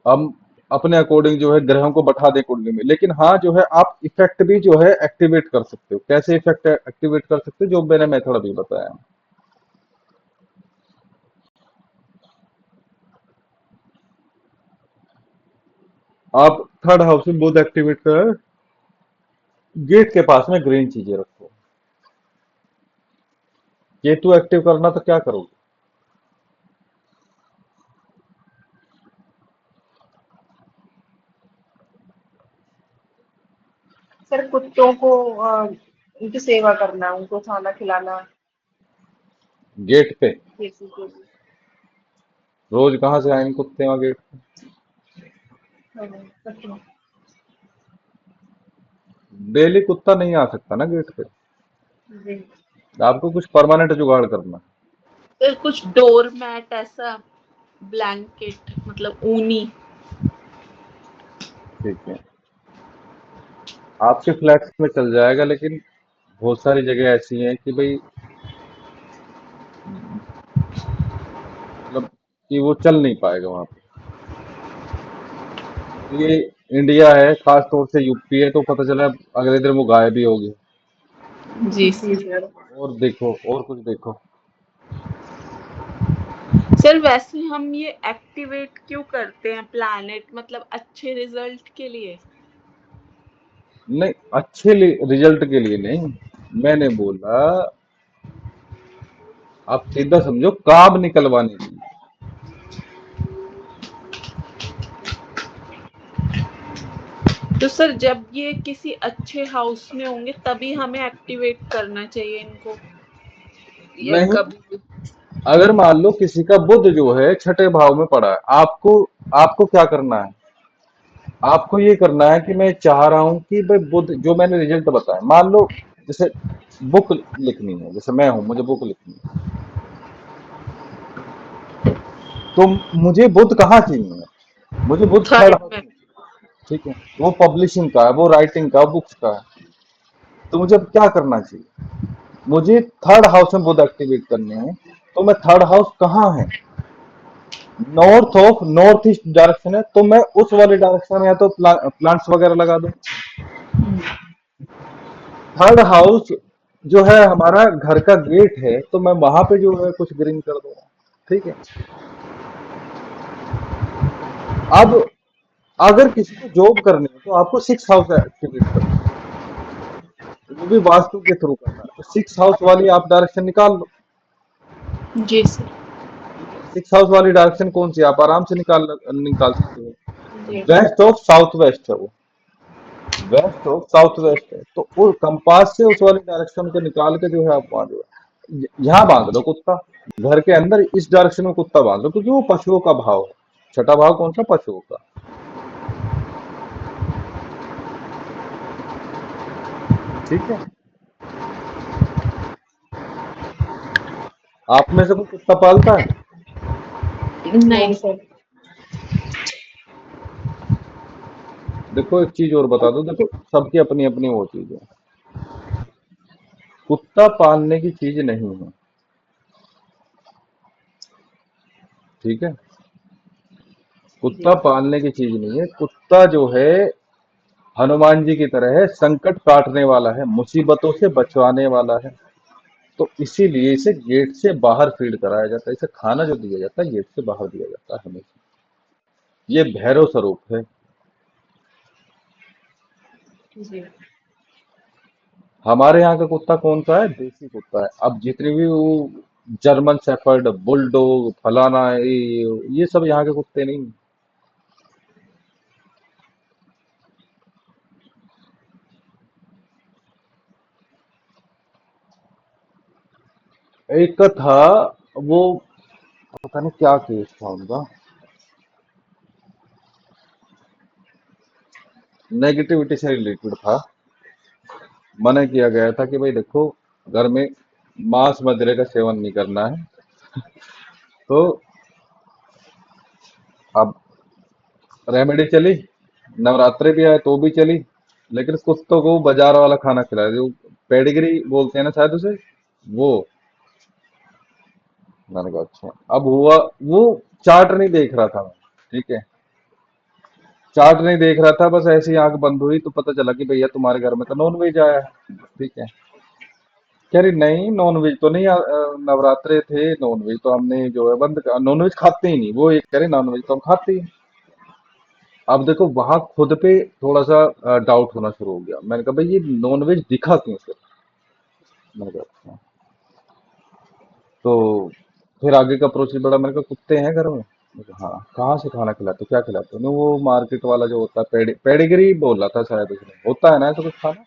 S1: हम अपने अकॉर्डिंग जो है ग्रहों को बैठा दें कुंडली में, लेकिन हाँ जो है आप इफेक्ट भी जो है एक्टिवेट कर सकते हो। कैसे इफेक्ट एक्टिवेट कर सकते हो, जो मैंने मेथड अभी बताया। आप थर्ड हाउस में बुध एक्टिवेट कर गेट के पास में ग्रीन चीजें रखो। केतु एक्टिव करना तो क्या करोगे?
S2: सर कुत्तों को उनकी सेवा करना, उनको खाना खिलाना,
S1: गेट पे
S2: किसी को भी।
S1: रोज कहाँ से आएंगे कुत्ते वहां गेट पे?
S2: हाँ, सच में।
S1: डेली कुत्ता नहीं आ सकता ना गेट पे,
S2: जी।
S1: आपको कुछ परमानेंट जुगाड़ करना है।
S3: फिर कुछ डोर मैट ऐसा, ब्लैंकेट मतलब ऊनी।
S1: ठीक है, आपके फ्लैट में चल जाएगा, लेकिन बहुत सारी जगह ऐसी हैं कि भाई मतलब कि वो चल नहीं पाएगा वहां पे। ये इंडिया है, खास तौर से यूपी है, तो पता चला अगले दिन वो गायब ही होगी।
S3: जी
S2: जी सर।
S1: और देखो, और कुछ देखो।
S3: सर, वैसे हम ये एक्टिवेट क्यों करते हैं प्लैनेट, मतलब अच्छे रिजल्ट के लिए?
S1: नहीं, अच्छे रिजल्ट के लिए नहीं, मैंने बोला आप सीधा समझो, काम निकलवाने के लिए।
S3: तो सर जब ये किसी अच्छे हाउस में होंगे तभी हमें एक्टिवेट करना चाहिए इनको, या
S1: नहीं,
S3: कभी भी?
S1: अगर मान लो किसी का बुध जो है छठे भाव में पड़ा है, आपको आपको क्या करना है? आपको ये करना है कि मैं चाह रहा हूं कि भाई बुध, जो मैंने रिजल्ट बताया, मान लो जैसे बुक लिखनी है, जैसे मैं हूं, मुझे बुक लिखनी है, तो मुझे बुध कहाँ चाहिए? मुझे बुध थर्ड
S3: थर्ड
S1: हाउस
S3: में।
S1: में चाहिए, ठीक है। वो पब्लिशिंग का है, वो राइटिंग का, बुक्स का है। तो मुझे अब क्या करना चाहिए? मुझे थर्ड हाउस में बुध एक्टिवेट करने हैं, तो मैं थर्ड हाउस कहाँ है? नॉर्थ ईस्ट डायरेक्शन है, तो मैं उस वाले डायरेक्शन में या तो प्लांट्स वगैरह लगा दूं। थर्ड हाउस जो है हमारा घर का गेट है, तो मैं वहां पे जो है कुछ ग्रीन कर दूंगा। ठीक है। अब अगर किसी को जॉब करनी है तो आपको सिक्स हाउस एक्टिवेट करना है, वो भी वास्तु के थ्रू करना है, तो सिक्स हाउस वाली आप डायरेक्शन निकाल लो।
S3: जी सर।
S1: ठीक है, सिक्स हाउस वाली डायरेक्शन कौन सी है? आप आराम से निकाल निकाल सकते हो।
S2: जी
S1: वेस्ट ऑफ साउथ वेस्ट है वो, वेस्ट ऑफ साउथ वेस्ट है, तो वो कंपास से उस वाली डायरेक्शन को निकाल के जो है आप वहां जो है यहाँ बांध लो कुत्ता। घर के अंदर इस डायरेक्शन में कुत्ता बांध लो, क्योंकि वो पशुओं का भाव है। छठा भाव कौन सा? पशुओं का। ठीक है। आप में से कोई कुत्ता पालता है?
S2: नहीं
S3: नहीं।
S2: सर।
S1: देखो एक चीज और बता दो, देखो सबकी अपनी अपनी वो चीज है। कुत्ता पालने की चीज नहीं है। ठीक है। कुत्ता
S2: जी
S1: पालने की चीज नहीं है। कुत्ता जो है हनुमान जी की तरह है, संकट काटने वाला है, मुसीबतों से बचवाने वाला है। तो इसीलिए इसे गेट से बाहर फीड कराया जाता है। इसे खाना जो दिया जाता है गेट से बाहर दिया जाता है हमेशा। ये भैरव स्वरूप है।
S2: जी
S1: हमारे यहाँ का कुत्ता कौन सा है? देसी कुत्ता है। अब जितने भी वो जर्मन शेफर्ड, बुलडॉग, फलाना, ये सब यहाँ के कुत्ते नहीं। एक का था वो, पता नहीं क्या केस था उनका, नेगेटिविटी से रिलेटेड था। मना किया गया था कि भाई देखो, घर में मांस मदिरे का सेवन नहीं करना है। तो अब रेमेडी चली, नवरात्रि भी आए तो भी चली, लेकिन कुत्तों को बाजार वाला खाना खिलाया, जो पेडिग्री बोलते हैं ना शायद उसे, वो। मैंने कहा अच्छा। अब हुआ वो, चार्ट नहीं देख रहा था मैं। ठीक है। चार्ट नहीं देख रहा था, बस ऐसी आंख बंद हुई तो पता चला कि भैया तुम्हारे घर में तो नॉन वेज आया है। ठीक है। कह रही नहीं, नॉन वेज तो नहीं, नवरात्रे थे, नॉन वेज तो हमने जो है बंद, नॉन वेज खाते ही नहीं। वो एक कह रहे नॉन वेज तो हम खाते ही नहीं। अब देखो वहां खुद पे थोड़ा सा डाउट होना शुरू हो गया। मैंने कहा भाई ये नॉन वेज दिखा क्यों फिर? मैंने कहा अच्छा। तो फिर आगे का प्रोसेस बढ़ा। मैंने कहा कुत्ते हैं घर में? मैंने कहा हाँ। कहाँ से खाना खिलाते हो, क्या खिलाते हो? नहीं, वो मार्केट वाला जो होता है, पेडिग्री बोल रहा था शायद उसने, होता है ना ऐसा कुछ खाना।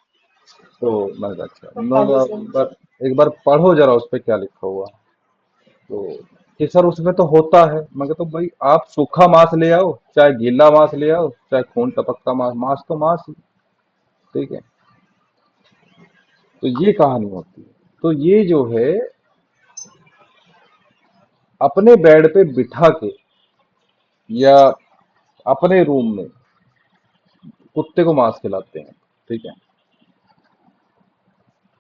S1: तो मैंने कहा अच्छा,
S2: पता नहीं
S1: एक बार पढ़ो जरा उस पे क्या लिखा हुआ है। तो कि सर उसमें तो होता है। मैं कहता तो भाई आप सूखा मांस ले आओ, चाहे गीला मांस ले आओ, चाहे खून टपकता मांस, मांस तो मांस ही। ठीक है। तो ये कहानी होती है। तो ये जो है अपने बेड पे बिठा के या अपने रूम में कुत्ते को मांस खिलाते हैं। ठीक है।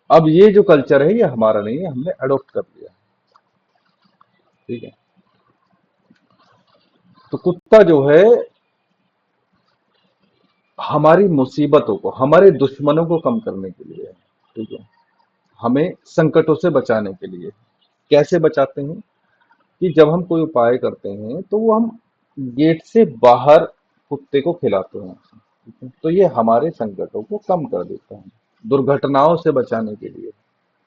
S1: अब ये जो कल्चर है ये हमारा नहीं है, हमने अडॉप्ट कर लिया है। ठीक है। तो कुत्ता जो है हमारी मुसीबतों को, हमारे दुश्मनों को कम करने के लिए है। ठीक है। हमें संकटों से बचाने के लिए। कैसे बचाते हैं? कि जब हम कोई उपाय करते हैं तो वो हम गेट से बाहर कुत्ते को खिलाते हैं। ठीक है? तो ये हमारे संकटों को कम कर देता है, दुर्घटनाओं से बचाने के लिए।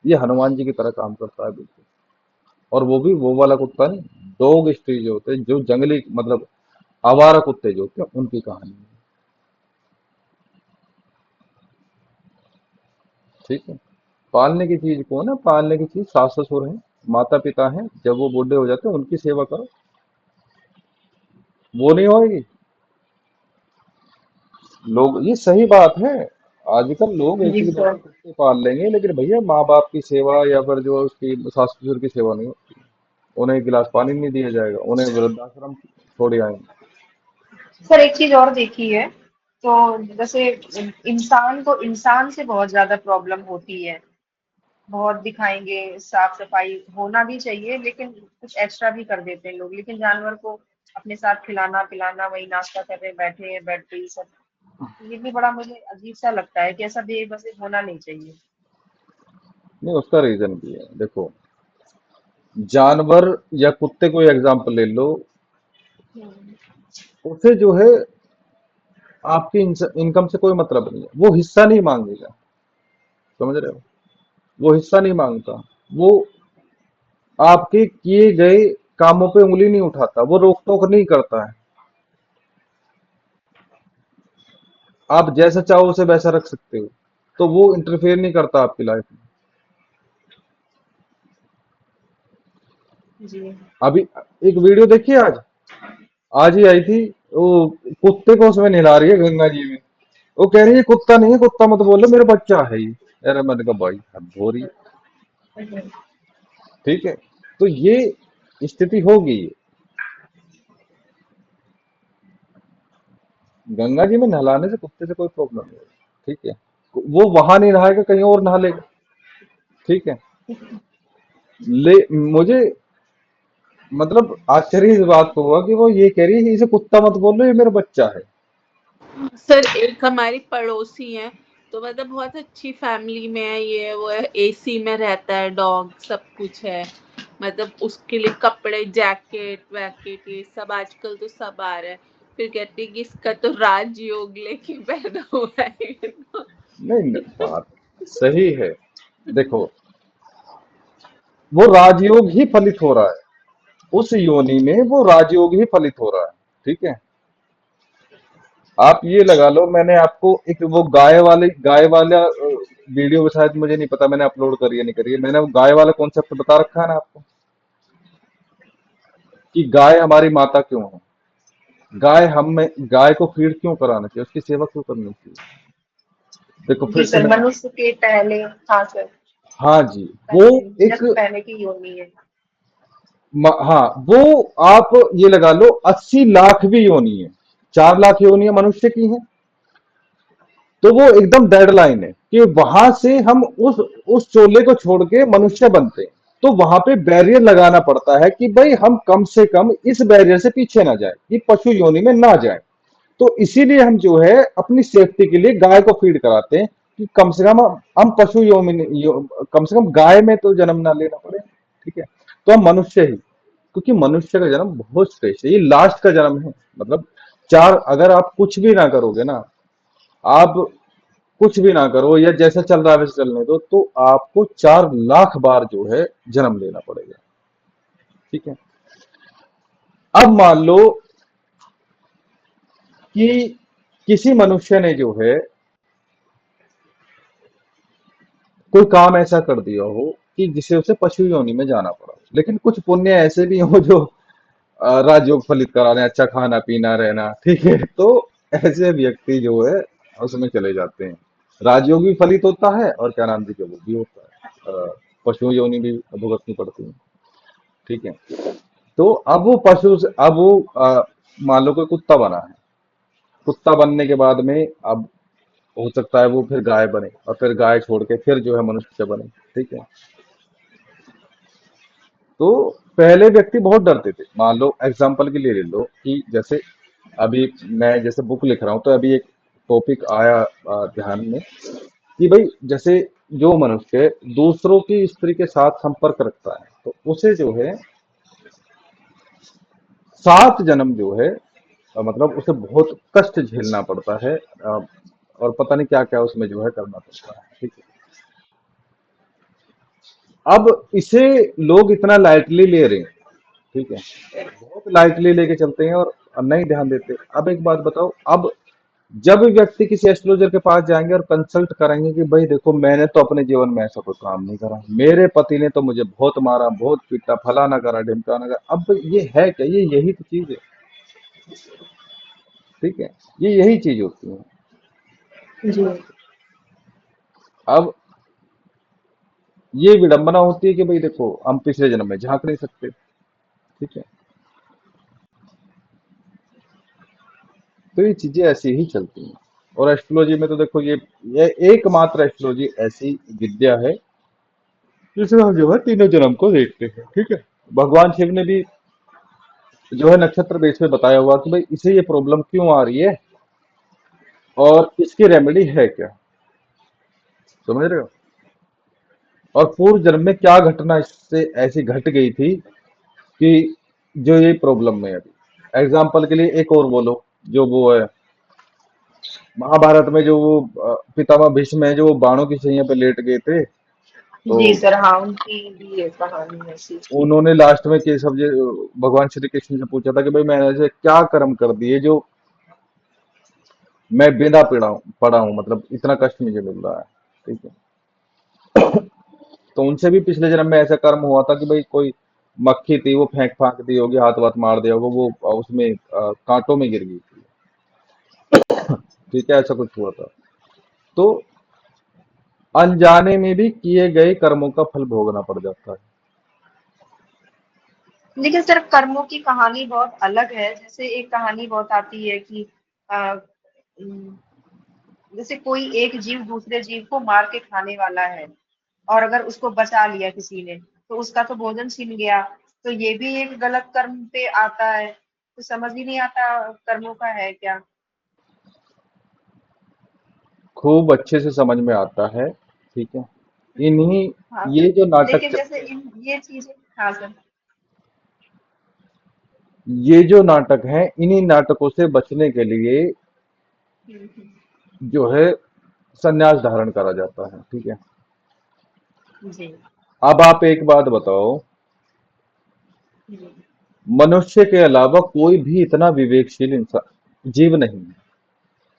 S1: ये हनुमान जी की तरह काम करता है बिल्कुल। और वो भी वो वाला कुत्ता नहीं, डॉग स्ट्रीट जो होते हैं, जो जंगली मतलब आवारा कुत्ते जो होते हैं, उनकी कहानी है। ठीक है। पालने की चीज कौन है? पालने की चीज सास ससुर है, माता पिता है। जब वो बूढ़े हो जाते हैं उनकी सेवा करो, वो नहीं होगी। लोग, ये सही बात है। आजकल लोग एक
S2: जी
S1: एक दो
S2: सर।
S1: दो कुत्ते पाल लेंगे, लेकिन भैया माँ बाप की सेवा या फिर जो उसकी सास ससुर की सेवा नहीं होती। उन्हें एक गिलास पानी नहीं दिया जाएगा, उन्हें वृद्धाश्रम छोड़ आएंगे।
S2: सर एक चीज और देखी है, तो जैसे इंसान को इंसान से बहुत ज्यादा प्रॉब्लम होती है। बहुत दिखाएंगे, साफ सफाई होना भी चाहिए, लेकिन कुछ एक्स्ट्रा भी कर देते हैं लोग, लेकिन जानवर को अपने साथ खिलाना पिलाना, वही नाश्ता कर रहे बैठे हैं बेड पे ही सब। ये भी बड़ा मुझे अजीब सा लगता है कि ऐसा बिहेव वैसे होना नहीं चाहिए।
S1: नहीं, उसका रीजन भी है। देखो, जानवर या कुत्ते को एग्जांपल ले लो,
S2: हम्म,
S1: उसे जो है आपकी इनकम से कोई मतलब नहीं है, वो हिस्सा नहीं मांगेगा। समझ रहे हो? वो हिस्सा नहीं मांगता, वो आपके किए गए कामों पे उंगली नहीं उठाता, वो रोक टोक नहीं करता है। आप जैसा चाहो उसे वैसा रख सकते हो, तो वो इंटरफेयर नहीं करता आपकी लाइफ में।
S2: जी।
S1: अभी एक वीडियो देखी आज, आज ही आई थी, वो कुत्ते को उसमें नहला रही है गंगा जी में। वो कह रही है कुत्ता नहीं है, कुत्ता मत बोलो, मेरा बच्चा है ये। अरे मैंने कहा भाई हद हो रही है।
S2: हम्म,
S1: ठीक है, तो ये स्थिति होगी। गंगा जी में नहलाने से कुत्ते से कोई प्रॉब्लम नहीं है। ठीक है, वो वहां नहीं नहाएगा, कहीं और नहा लेगा। ठीक है, ले मुझे मतलब आश्चर्य इस बात को हुआ कि वो ये कह रही है कि इसे कुत्ता मत बोलो, ये मेरा बच्चा है।
S3: सर एक हमारी पड़ोसी है, तो मतलब बहुत अच्छी फैमिली में है, ये वो है, एसी में रहता है, डॉग सब कुछ है। मतलब उसके लिए कपड़े जैकेट वैकेट ये सब आजकल तो सब आ रहा है। फिर कहती है कि इसका तो राजयोग लेके पैदा हुआ है।
S1: नहीं नहीं, बात सही है। देखो, वो राजयोग ही फलित हो रहा है, उस योनि में वो राजयोग ही फलित हो रहा है। ठीक है, आप ये लगा लो, मैंने आपको एक वो गाय वाला वीडियो में, शायद मुझे नहीं पता मैंने अपलोड करी है नहीं करी है, मैंने वो गाय वाला कॉन्सेप्ट बता रखा है ना आपको, कि गाय हमारी माता क्यों है। गाय को फीड क्यों कराना चाहिए, उसकी सेवा क्यों करनी चाहिए। देखो फिर
S2: जी
S1: से
S2: सर,
S1: मैं,
S2: मनुष्य के पहले। हाँ सर।
S1: हाँ जी, वो
S2: पहले,
S1: एक
S2: जस्ट पहले की योनि है।
S1: हाँ, वो आप ये लगा लो 80 लाख भी योनि है, 4 लाख योनियां मनुष्य की हैं। तो वो एकदम डेडलाइन है कि वहां से हम उस चोले को छोड़ के मनुष्य बनते हैं। तो वहां पे बैरियर लगाना पड़ता है कि भाई हम कम से कम इस बैरियर से पीछे ना जाए, कि पशु योनि में ना जाए। तो इसीलिए हम जो है अपनी सेफ्टी के लिए गाय को फीड कराते हैं, कि कम से कम हम पशु कम से कम गाय में तो जन्म ना लेना पड़े। ठीक है, तो हम मनुष्य ही, क्योंकि मनुष्य का जन्म बहुत श्रेष्ठ है, ये लास्ट का जन्म है। मतलब चार, अगर आप कुछ भी ना करोगे ना, आप कुछ भी ना करो या जैसा चल रहा है वैसे चलने दो, तो आपको 4 लाख बार जो है जन्म लेना पड़ेगा। ठीक है, अब मान लो कि किसी मनुष्य ने जो है कोई काम ऐसा कर दिया हो कि जिसे उसे पशु योनि में जाना पड़ा, लेकिन कुछ पुण्य ऐसे भी हो जो राजयोग फलित करा रहे हैं, अच्छा खाना पीना रहना। ठीक है, तो ऐसे व्यक्ति जो है उसमें चले जाते हैं। राजयोग भी फलित होता है और क्या नाम जी, वो भी होता है, पशु योनि भी भुगतनी पड़ती है। ठीक है, तो अब वो अब वो मान लो कोई कुत्ता बना है, कुत्ता बनने के बाद में अब हो सकता है वो फिर गाय बने, और फिर गाय छोड़ के फिर जो है मनुष्य बने। ठीक है, तो पहले व्यक्ति बहुत डरते थे। मान लो एग्जाम्पल के लिए ले लो कि जैसे अभी मैं जैसे बुक लिख रहा हूँ, तो अभी एक टॉपिक आया ध्यान में, कि भाई जैसे जो मनुष्य दूसरों की स्त्री के साथ संपर्क रखता है, तो उसे जो है 7 जन्म जो है मतलब उसे बहुत कष्ट झेलना पड़ता है, और पता नहीं क्या क्या उसमें जो है करना पड़ता है। ठीक है, अब इसे लोग इतना लाइटली ले रहे हैं। ठीक है, बहुत लाइटली लेके चलते हैं और नहीं ध्यान देते। अब एक बात बताओ, अब जब व्यक्ति किसी एस्ट्रोलॉजर के पास जाएंगे और कंसल्ट करेंगे कि भाई देखो मैंने तो अपने जीवन में ऐसा कोई काम नहीं करा, मेरे पति ने तो मुझे बहुत मारा, बहुत पीटा, फलाना करा, ढिमकाना करा, अब ये है क्या, ये यही तो चीज है। ठीक है, ये यही चीज होती है।
S2: जी।
S1: अब ये विडंबना होती है कि भाई देखो हम पिछले जन्म में झांक नहीं सकते। ठीक है, तो ये चीजें ऐसी ही चलती हैं। और एस्ट्रोलॉजी में तो देखो ये एकमात्र एस्ट्रोलॉजी ऐसी विद्या है जिसमें हम जो है तीनों जन्म को देखते हैं। ठीक है, भगवान शिव ने भी जो है नक्षत्र बेस पे बताया हुआ कि भाई इसे ये प्रॉब्लम क्यों आ रही है और इसकी रेमेडी है क्या, समझ रहे हो। और पूर्व जन्म में क्या घटना इससे ऐसी घट गई थी कि जो ये प्रॉब्लम में है अभी। एग्जाम्पल के लिए एक और बोलो, जो वो है महाभारत में जो वो पितामह भीष्म है जो वो बाणों की छैया पे लेट गए थे, तो
S2: जी सर, हाँ उनकी भी एक कहानी ऐसी।
S1: उन्होंने लास्ट में केशव जी भगवान श्री कृष्ण से पूछा था कि भाई मैंने ऐसे क्या कर्म कर दिए जो मैं बिना पड़ा हूँ, मतलब इतना कष्ट मुझे मिल रहा है। ठीक है, तो उनसे भी पिछले जन्म में ऐसा कर्म हुआ था कि भाई कोई मक्खी थी वो फेंक फाक दी होगी, हाथ वाथ मार दिया होगा, वो उसमें कांटों में गिर गई थी। ठीक है, ऐसा कुछ हुआ था। तो अनजाने में भी किए गए कर्मों का फल भोगना पड़ जाता है।
S2: लेकिन सर कर्मों की कहानी बहुत अलग है। जैसे एक कहानी बहुत आती है कि अ, उम, जैसे कोई एक जीव दूसरे जीव को मार के खाने वाला है और अगर उसको बचा लिया किसी ने तो उसका तो भोजन छिन गया। तो ये भी एक गलत कर्म पे आता है। तो समझ ही नहीं आता कर्मों का है क्या।
S1: खूब अच्छे से समझ में आता है। ठीक है, इन्हीं
S2: हाँ
S1: ये
S2: सर।
S1: जो नाटक
S2: लेकिन जैसे
S1: चलते हैं,
S2: इन ये चीजें, हाँ सर।
S1: ये जो नाटक हैं, इन्हीं नाटकों से बचने के लिए
S2: हम्म,
S1: जो है संन्यास धारण करा जाता है। ठीक है,
S2: जी
S1: अब आप एक बात बताओ,
S2: जी।
S1: मनुष्य के अलावा कोई भी इतना विवेकशील इंसान जीव नहीं है।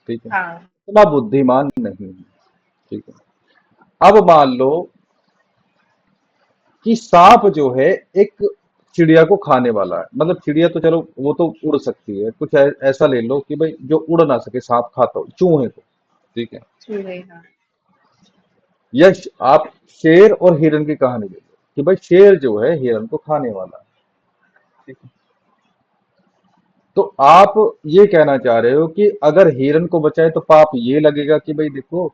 S1: ठीक है,
S2: हाँ
S1: इतना बुद्धिमान नहीं है। ठीक है, अब मान लो कि सांप जो है एक चिड़िया को खाने वाला है, मतलब चिड़िया तो चलो वो तो उड़ सकती है, कुछ ऐसा ले लो कि भाई जो उड़ ना सके सांप खाता हो चूहे को। ठीक है,
S2: छू गई, हाँ।
S1: आप शेर और हिरन की कहानी ले लो कि भाई शेर जो है हिरन को खाने वाला है। ठीक है, तो आप ये कहना चाह रहे हो कि अगर हिरन को बचाए तो पाप ये लगेगा कि भाई देखो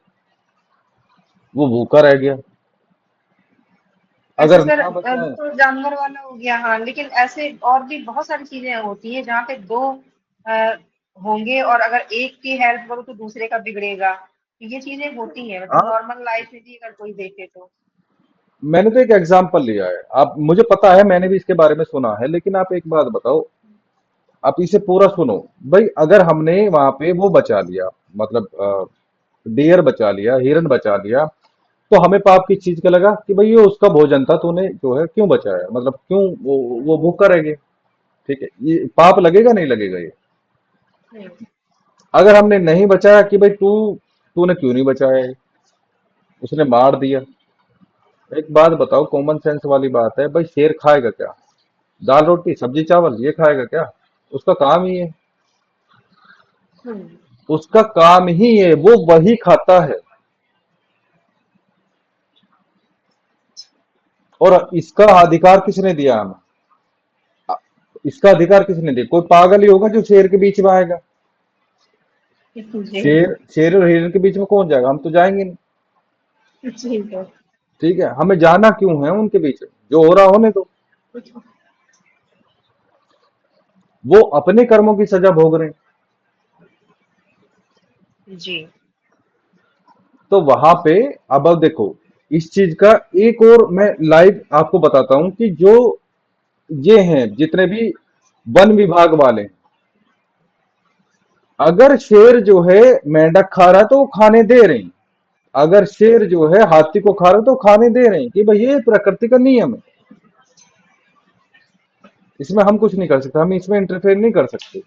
S1: वो भूखा रह गया,
S2: अच्छा
S1: अगर
S2: सर,
S1: ना बचाए।
S2: तो जानवर वाला हो गया, हाँ। लेकिन ऐसे और भी बहुत सारी चीजें होती हैं जहाँ पे दो अ, होंगे और अगर एक की हेल्प करो तो दूसरे का बिगड़ेगा। तो ये चीजें होती हैं, मतलब
S1: हाँ,
S2: नॉर्मल लाइफ में भी अगर कोई देखे तो।
S1: मैंने तो एक एग्जाम्पल लिया है, आप मुझे पता है मैंने भी इसके बारे में सुना है, लेकिन आप एक बात बताओ, आप इसे पूरा सुनो। भाई अगर हमने वहां पे वो बचा लिया, मतलब डियर बचा लिया, हिरन बचा लिया, तो हमें पाप किस चीज का लगा कि भाई ये उसका भोजन था, तूने जो है क्यों बचाया, मतलब क्यों वो भूखा रह गया। ठीक है, ये पाप लगेगा नहीं लगेगा ये।
S2: हम्म,
S1: अगर हमने नहीं बचाया कि भाई तूने क्यों नहीं बचाया ये, उसने मार दिया। एक बात बताओ, कॉमन सेंस वाली बात है, भाई शेर खाएगा क्या, दाल रोटी सब्जी चावल ये खाएगा क्या, उसका काम ही है,
S2: हम्म।
S1: उसका काम ही है, वो वही खाता है। और इसका अधिकार किसने दिया हमें, इसका अधिकार किसने दिया, कोई पागल ही होगा जो शेर के बीच में आएगा।
S2: जी
S1: शेर और हिरन के बीच में कौन जाएगा, हम तो जाएंगे नहीं।
S2: जी सर।
S1: ठीक है, हमें जाना क्यों है उनके बीच में, जो हो रहा होने दो, वो अपने कर्मों की सजा भोग रहे हैं।
S2: जी
S1: तो वहां पे अब देखो, इस चीज का एक और मैं लाइव आपको बताता हूं कि जो ये हैं जितने भी वन विभाग वाले हैं, अगर शेर जो है मेंढक खा रहा है तो वो खाने दे रहे हैं, अगर शेर जो है हाथी को खा रहा है तो खाने दे रहे हैं, कि भाई ये प्रकृति का नियम है, इसमें हम कुछ नहीं कर सकते, हम इसमें इंटरफेयर नहीं कर सकते।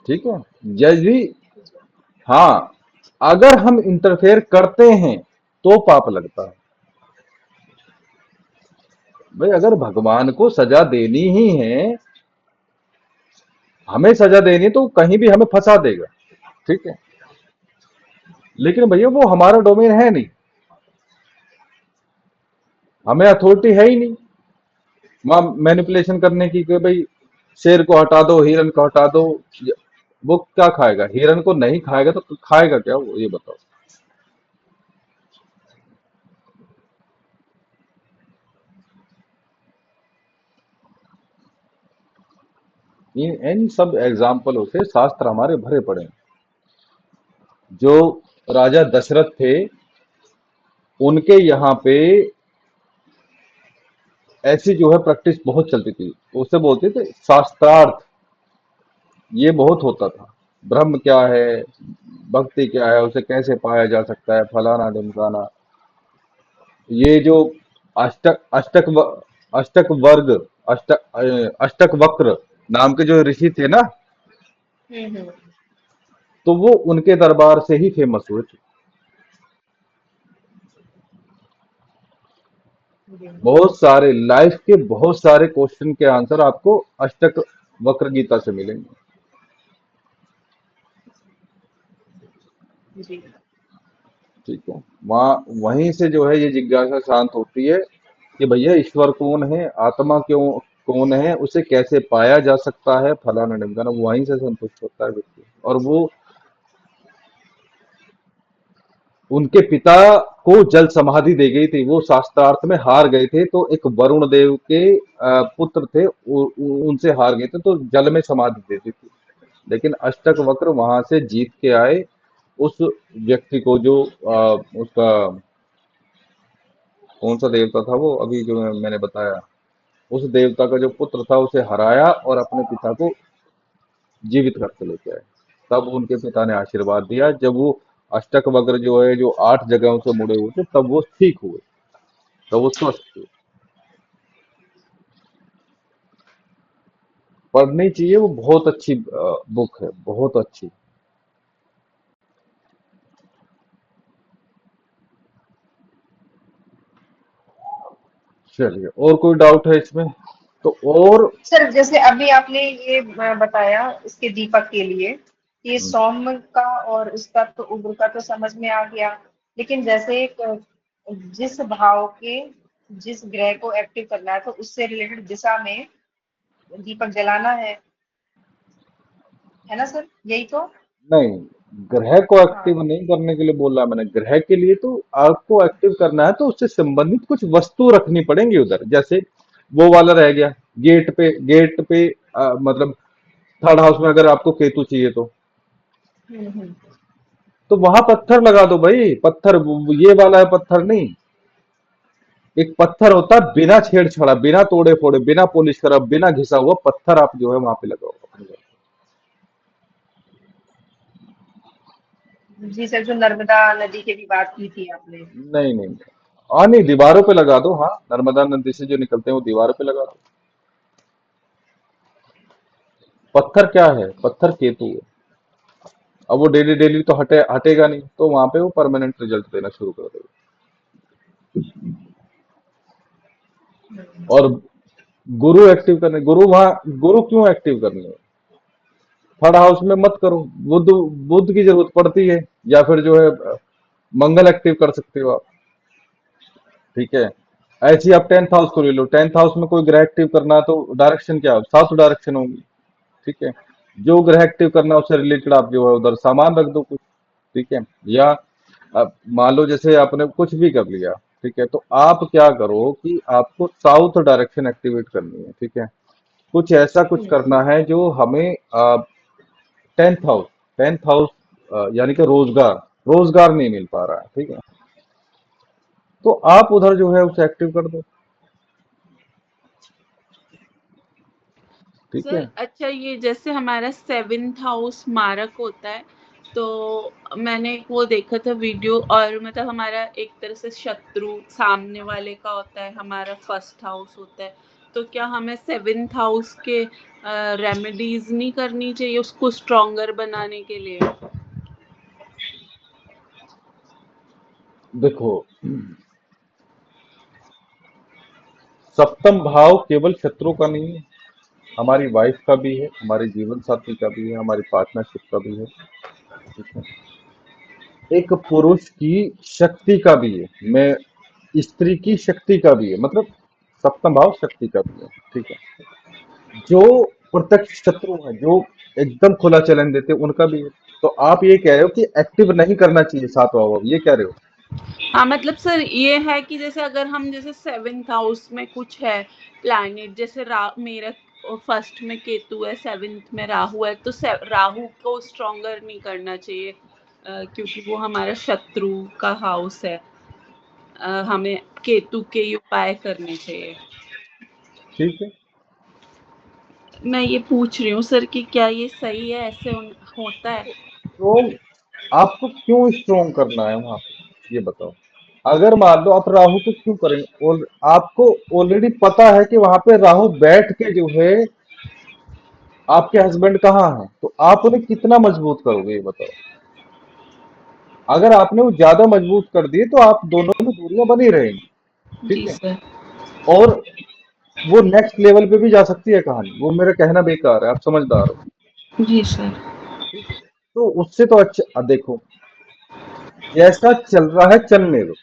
S1: ठीक है, यदि, हाँ, अगर हम इंटरफेयर करते हैं तो पाप लगता है। भाई अगर भगवान को सजा देनी ही है, हमें सजा देनी है, तो कहीं भी हमें फंसा देगा। ठीक है, लेकिन भैया वो हमारा डोमेन है नहीं, हमें अथॉरिटी है ही नहीं वहां मैनिपुलेशन करने की कि भाई शेर को हटा दो हिरन को हटा दो। वो क्या खाएगा, हिरन को नहीं खाएगा तो खाएगा क्या वो, ये बताओ। इन इन सब एग्जाम्पलों से शास्त्र हमारे भरे पड़े हैं। जो राजा दशरथ थे, उनके यहाँ पे ऐसी जो है प्रैक्टिस बहुत चलती थी। उसे बोलते थे शास्त्रार्थ। ये बहुत होता था। ब्रह्म क्या है, भक्ति क्या है, उसे कैसे पाया जा सकता है, फलाना ढिमकाना। ये जो अष्टक अष्टक अष्टक वर्ग, अष्टक वक्र नाम के जो ऋषि थे ना,
S2: हम्म।
S1: तो वो उनके दरबार से ही फेमस हुए थे।
S2: जी
S1: बहुत सारे लाइफ के बहुत सारे क्वेश्चन के आंसर आपको अष्टक वक्र गीता से मिलेंगे।
S2: जी।
S1: ठीक है, वहाँ वहीं से जो है ये जिज्ञासा शांत होती है कि भैया ईश्वर कौन है, आत्मा क्यों कौन है, उसे कैसे पाया जा सकता है, फलाना ढिमकाना। वहीं से संतुष्ट होता है व्यक्ति। और वो उनके पिता को जल समाधि दे गई थी, वो शास्त्रार्थ में हार गए थे, तो एक वरुण देव के पुत्र थे, उनसे हार गए थे, तो जल में समाधि दे दी थी। लेकिन अष्टक वक्र वहां से जीत के आए। उस व्यक्ति को जो उसका कौन सा देवता था वो, अभी जो मैंने बताया, उस देवता का जो पुत्र था उसे हराया और अपने पिता को जीवित करके लेके आए। तब उनके पिता ने आशीर्वाद दिया। जब वो अष्टक वक्र जो है, जो 8 जगहों से मुड़े हुए थे, तब वो ठीक हुए, तब वो स्वस्थ हुए। पढ़नी चाहिए, वो बहुत अच्छी बुक है, बहुत अच्छी। चलिए, और कोई डाउट है इसमें? तो और
S2: सर जैसे अभी आपने ये बताया इसके दीपक के लिए, ये सौम्य का और उसका तो उग्र का तो समझ में आ गया। लेकिन जैसे एक जिस भाव के जिस ग्रह को एक्टिव करना है तो उससे रिलेटेड दिशा में दीपक जलाना है ना सर, यही तो।
S1: नहीं, ग्रह को एक्टिव
S2: हाँ।
S1: नहीं करने के लिए बोला मैंने। ग्रह के लिए तो आपको एक्टिव करना है, तो उससे संबंधित कुछ वस्तु रखनी पड़ेंगी उधर। जैसे वो वाला रह गया, गेट पे मतलब थर्ड हाउस में अगर आपको केतु चाहिए
S2: हम्म।
S1: तो वहां पत्थर लगा दो भाई। पत्थर ये वाला है, पत्थर नहीं। एक पत्थर होता है बिना छेड़छाड़ा, बिना तोड़े फोड़े, बिना पॉलिश करा, बिना घिसा हुआ पत्थर, आप जो है वहां पे लगाओ अपने घर।
S2: जी सर, जो नर्मदा नदी की भी बात की थी आपने।
S1: नहीं नहीं नहीं। हाँ नहीं, दीवारों पे लगा दो। हाँ, नर्मदा नदी से जो निकलते हैं वो दीवारों पे लगा दो। पत्थर क्या है? पत्थर केतु है। अब वो डेली डेली तो हटेगा नहीं, तो वहां पे वो परमानेंट रिजल्ट देना शुरू कर देगा। और गुरु एक्टिव करने, गुरु क्यों एक्टिव करने है? थर्ड हाउस में मत करो। बुद्ध बुद्ध की जरूरत पड़ती है, या फिर जो है मंगल एक्टिव कर सकते हो आप। ठीक है, ऐसे ही आप 10th हाउस को ले लो। 10th हाउस में कोई ग्रह एक्टिव करना है तो डायरेक्शन क्या, साउथ डायरेक्शन होगी। ठीक है, जो ग्रह एक्टिव करना है उससे रिलेटेड आप जो है उधर सामान रख दो कुछ। ठीक है, या अब मान लो जैसे आपने कुछ भी कर लिया, ठीक है, तो आप क्या करो कि आपको साउथ डायरेक्शन एक्टिवेट करनी है। ठीक है, कुछ ऐसा कुछ
S2: हम्म।
S1: करना है जो हमें 10th हाउस, 10th हाउस यानी कि रोजगार, रोजगार नहीं मिल पा रहा है। ठीक है, तो आप उधर जो है उसे एक्टिव कर दो। ठीक
S3: सर
S1: है।
S3: अच्छा, ये जैसे हमारा 7th हाउस मारक होता है, तो मैंने एक वो देखा था वीडियो, और मतलब हमारा एक तरह से शत्रु सामने वाले का होता है, हमारा फर्स्ट हाउस होता है। तो क्या हमें 7th हाउस के रेमेडीज नहीं करनी चाहिए उसको स्ट्रॉन्गर बनाने के लिए?
S1: देखो, सप्तम भाव केवल शत्रु का नहीं है, हमारी वाइफ का भी है, हमारे जीवन साथी का भी है, हमारी पार्टनरशिप का भी है। ठीक है, एक पुरुष की शक्ति का भी है, मैं स्त्री की शक्ति का भी है, मतलब सप्तम भाव शक्ति का भी है। ठीक है, जो प्रत्यक्ष शत्रु है, जो एकदम खुला चैलेंज देते हैं, उनका भी है। तो आप ये कह रहे हो कि एक्टिव नहीं करना चाहिए सातवां भाव, ये कह रहे हो?
S3: हाँ मतलब सर ये है कि जैसे अगर हम जैसे 7th हाउस में कुछ है प्लैनेट, जैसे मेरा फर्स्ट में केतु है, सेवेंथ में राहु है, तो राहु को स्ट्रॉन्गर नहीं करना चाहिए, क्योंकि वो हमारा शत्रु का हाउस है। हमें केतु के ही उपाय करने चाहिए।
S1: ठीक है।
S3: मैं ये पूछ रही हूँ सर कि क्या ये सही है, ऐसे होता है?
S1: स्ट्रोंग आपको क्यों स्ट्रोंग करना है वहां पे, ये बताओ। अगर मान लो आप राहु को क्यों करेंगे, आपको ऑलरेडी पता है कि वहां पे राहु बैठ के जो है आपके हस्बैंड कहाँ है, तो आप उन्हें कितना मजबूत करोगे ये बताओ। अगर आपने वो ज्यादा मजबूत कर दिए तो आप दोनों में दूरियां बनी रहेंगी।
S3: जी
S1: ठीक है।
S3: सर।
S1: और वो नेक्स्ट लेवल पे भी जा सकती है कहानी, वो मेरा कहना बेकार है, आप समझदार हो।
S3: जी सर।
S1: ठीक है। तो उससे तो अच्छा अब देखो, जैसा चल रहा है चलने दो,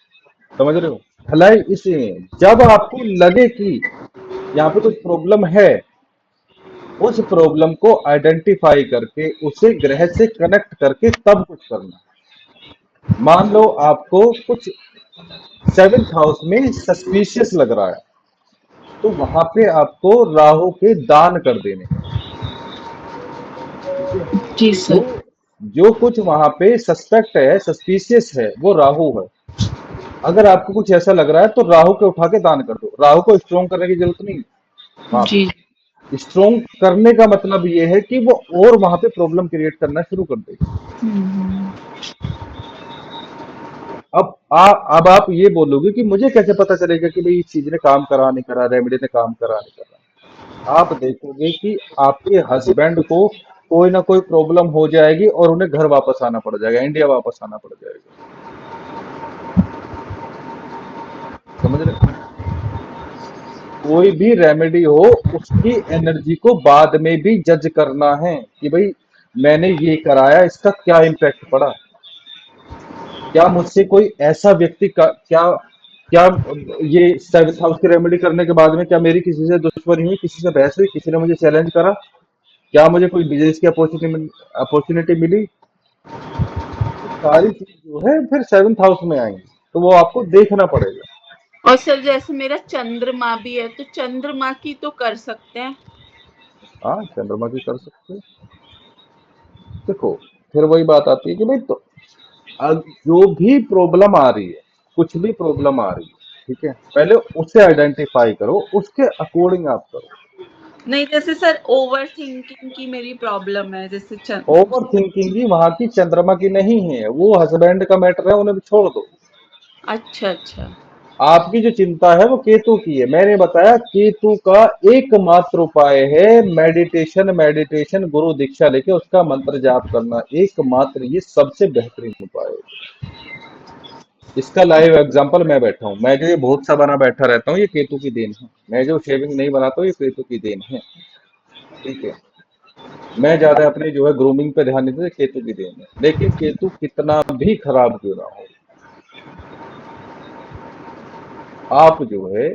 S1: समझ रहे हो। भलाई इसी में जब आपको लगे कि यहाँ पे कुछ प्रॉब्लम है, उस प्रॉब्लम को आइडेंटिफाई करके उसे ग्रह से कनेक्ट करके तब कुछ करना। मान लो आपको कुछ सेवेंथ हाउस में सस्पिशियस लग रहा है, तो वहां पे आपको राहु के दान कर देने। ठीक है।
S3: जी
S1: जो
S3: सर।
S1: जो कुछ वहां पे सस्पेक्ट है, सस्पिशियस है, वो राहु है। अगर आपको कुछ ऐसा लग रहा है तो राहु के उठा के दान कर दो, राहु को स्ट्रोंग करने की जरूरत नहीं है वहां
S3: जी।
S1: पे। स्ट्रोंग करने का मतलब ये है कि वो और वहां पे प्रॉब्लम क्रिएट करना शुरू कर देगा।
S3: हम्म।
S1: अब आप ये बोलोगे कि मुझे कैसे पता चलेगा कि भाई इस चीज ने काम करा नहीं करा, रेमेडी ने काम करा नहीं करा। आप देखोगे कि आपके हस्बैंड को कोई ना कोई प्रॉब्लम हो जाएगी और उन्हें घर वापस आना पड़ जाएगा, इंडिया वापस आना पड़ जाएगा। समझ रहे हो? कोई भी रेमेडी हो, उसकी एनर्जी को बाद में भी जज करना है कि भाई मैंने ये कराया, इसका क्या इम्पैक्ट पड़ा। क्या मुझसे कोई ऐसा व्यक्ति का क्या क्या ये सेवेंथ हाउस की रेमेडी करने के बाद में क्या मेरी किसी से दुश्मनी हुई, किसी से बहस हुई, किसी ने मुझे चैलेंज करा, क्या मुझे कोई बिजनेस की अपॉर्चुनिटी मिली। ये सारी चीज जो है फिर सेवेंथ हाउस में आएंगी, तो वो आपको देखना पड़ेगा।
S3: और सर जैसे मेरा चंद्रमा भी है, तो चंद्रमा की तो कर सकते हैं?
S1: हाँ, चंद्रमा की कर सकते हैं। देखो, फिर वही बात आती है कि भाई तो अब जो भी प्रॉब्लम आ रही है, कुछ भी प्रॉब्लम आ रही है, ठीक है, पहले उसे आइडेंटिफाई करो, उसके अकॉर्डिंग आप करो।
S3: नहीं, जैसे सर ओवर थिंकिंग की मेरी प्रॉब्लम है, जैसे
S1: ओवर थिंकिंग भी वहां की चंद्रमा की नहीं है, वो हस्बैंड का मैटर है, उन्हें भी छोड़ दो।
S3: अच्छा अच्छा।
S1: आपकी जो चिंता है वो केतु की है। मैंने बताया केतु का एकमात्र उपाय है मेडिटेशन, मेडिटेशन गुरु दीक्षा लेके उसका मंत्र जाप करना, एकमात्र ये सबसे बेहतरीन उपाय है। इसका लाइव एग्जांपल मैं बैठा हूँ, मैं जो ये बहुत सा बना बैठा रहता हूँ, ये केतु की देन है। मैं जो शेविंग नहीं बनाता हूँ, ये केतु की देन है। ठीक है। मैं ज्यादा अपने जो है ग्रूमिंग पे ध्यान नहीं देता, केतु की देन है। लेकिन केतु कितना भी खराब क्यों ना हो, आप जो है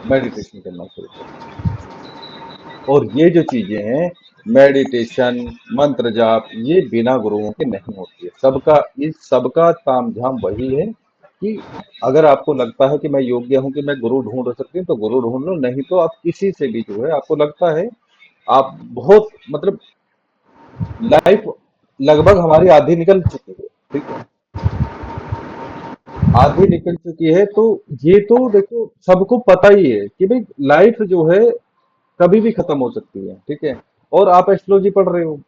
S1: मेडिटेशन करना शुरू करो। और ये जो चीजें हैं, मेडिटेशन, मंत्र जाप, ये बिना गुरुओं के नहीं होती है। सबका इस सबका तामझाम वही है कि अगर आपको लगता है कि मैं योग्य हूं कि मैं गुरु ढूंढ सकती हूँ, तो गुरु ढूंढ लो, नहीं तो आप किसी से भी जो है आपको लगता है आप बहुत मतलब लाइफ लगभग हमारी आधी निकल चुकी है। ठीक है। आधी निकल चुकी है, तो ये तो देखो सबको पता ही है कि भाई लाइफ जो है कभी भी खत्म हो सकती है। ठीक है। और आप एस्ट्रोलॉजी पढ़ रहे हो,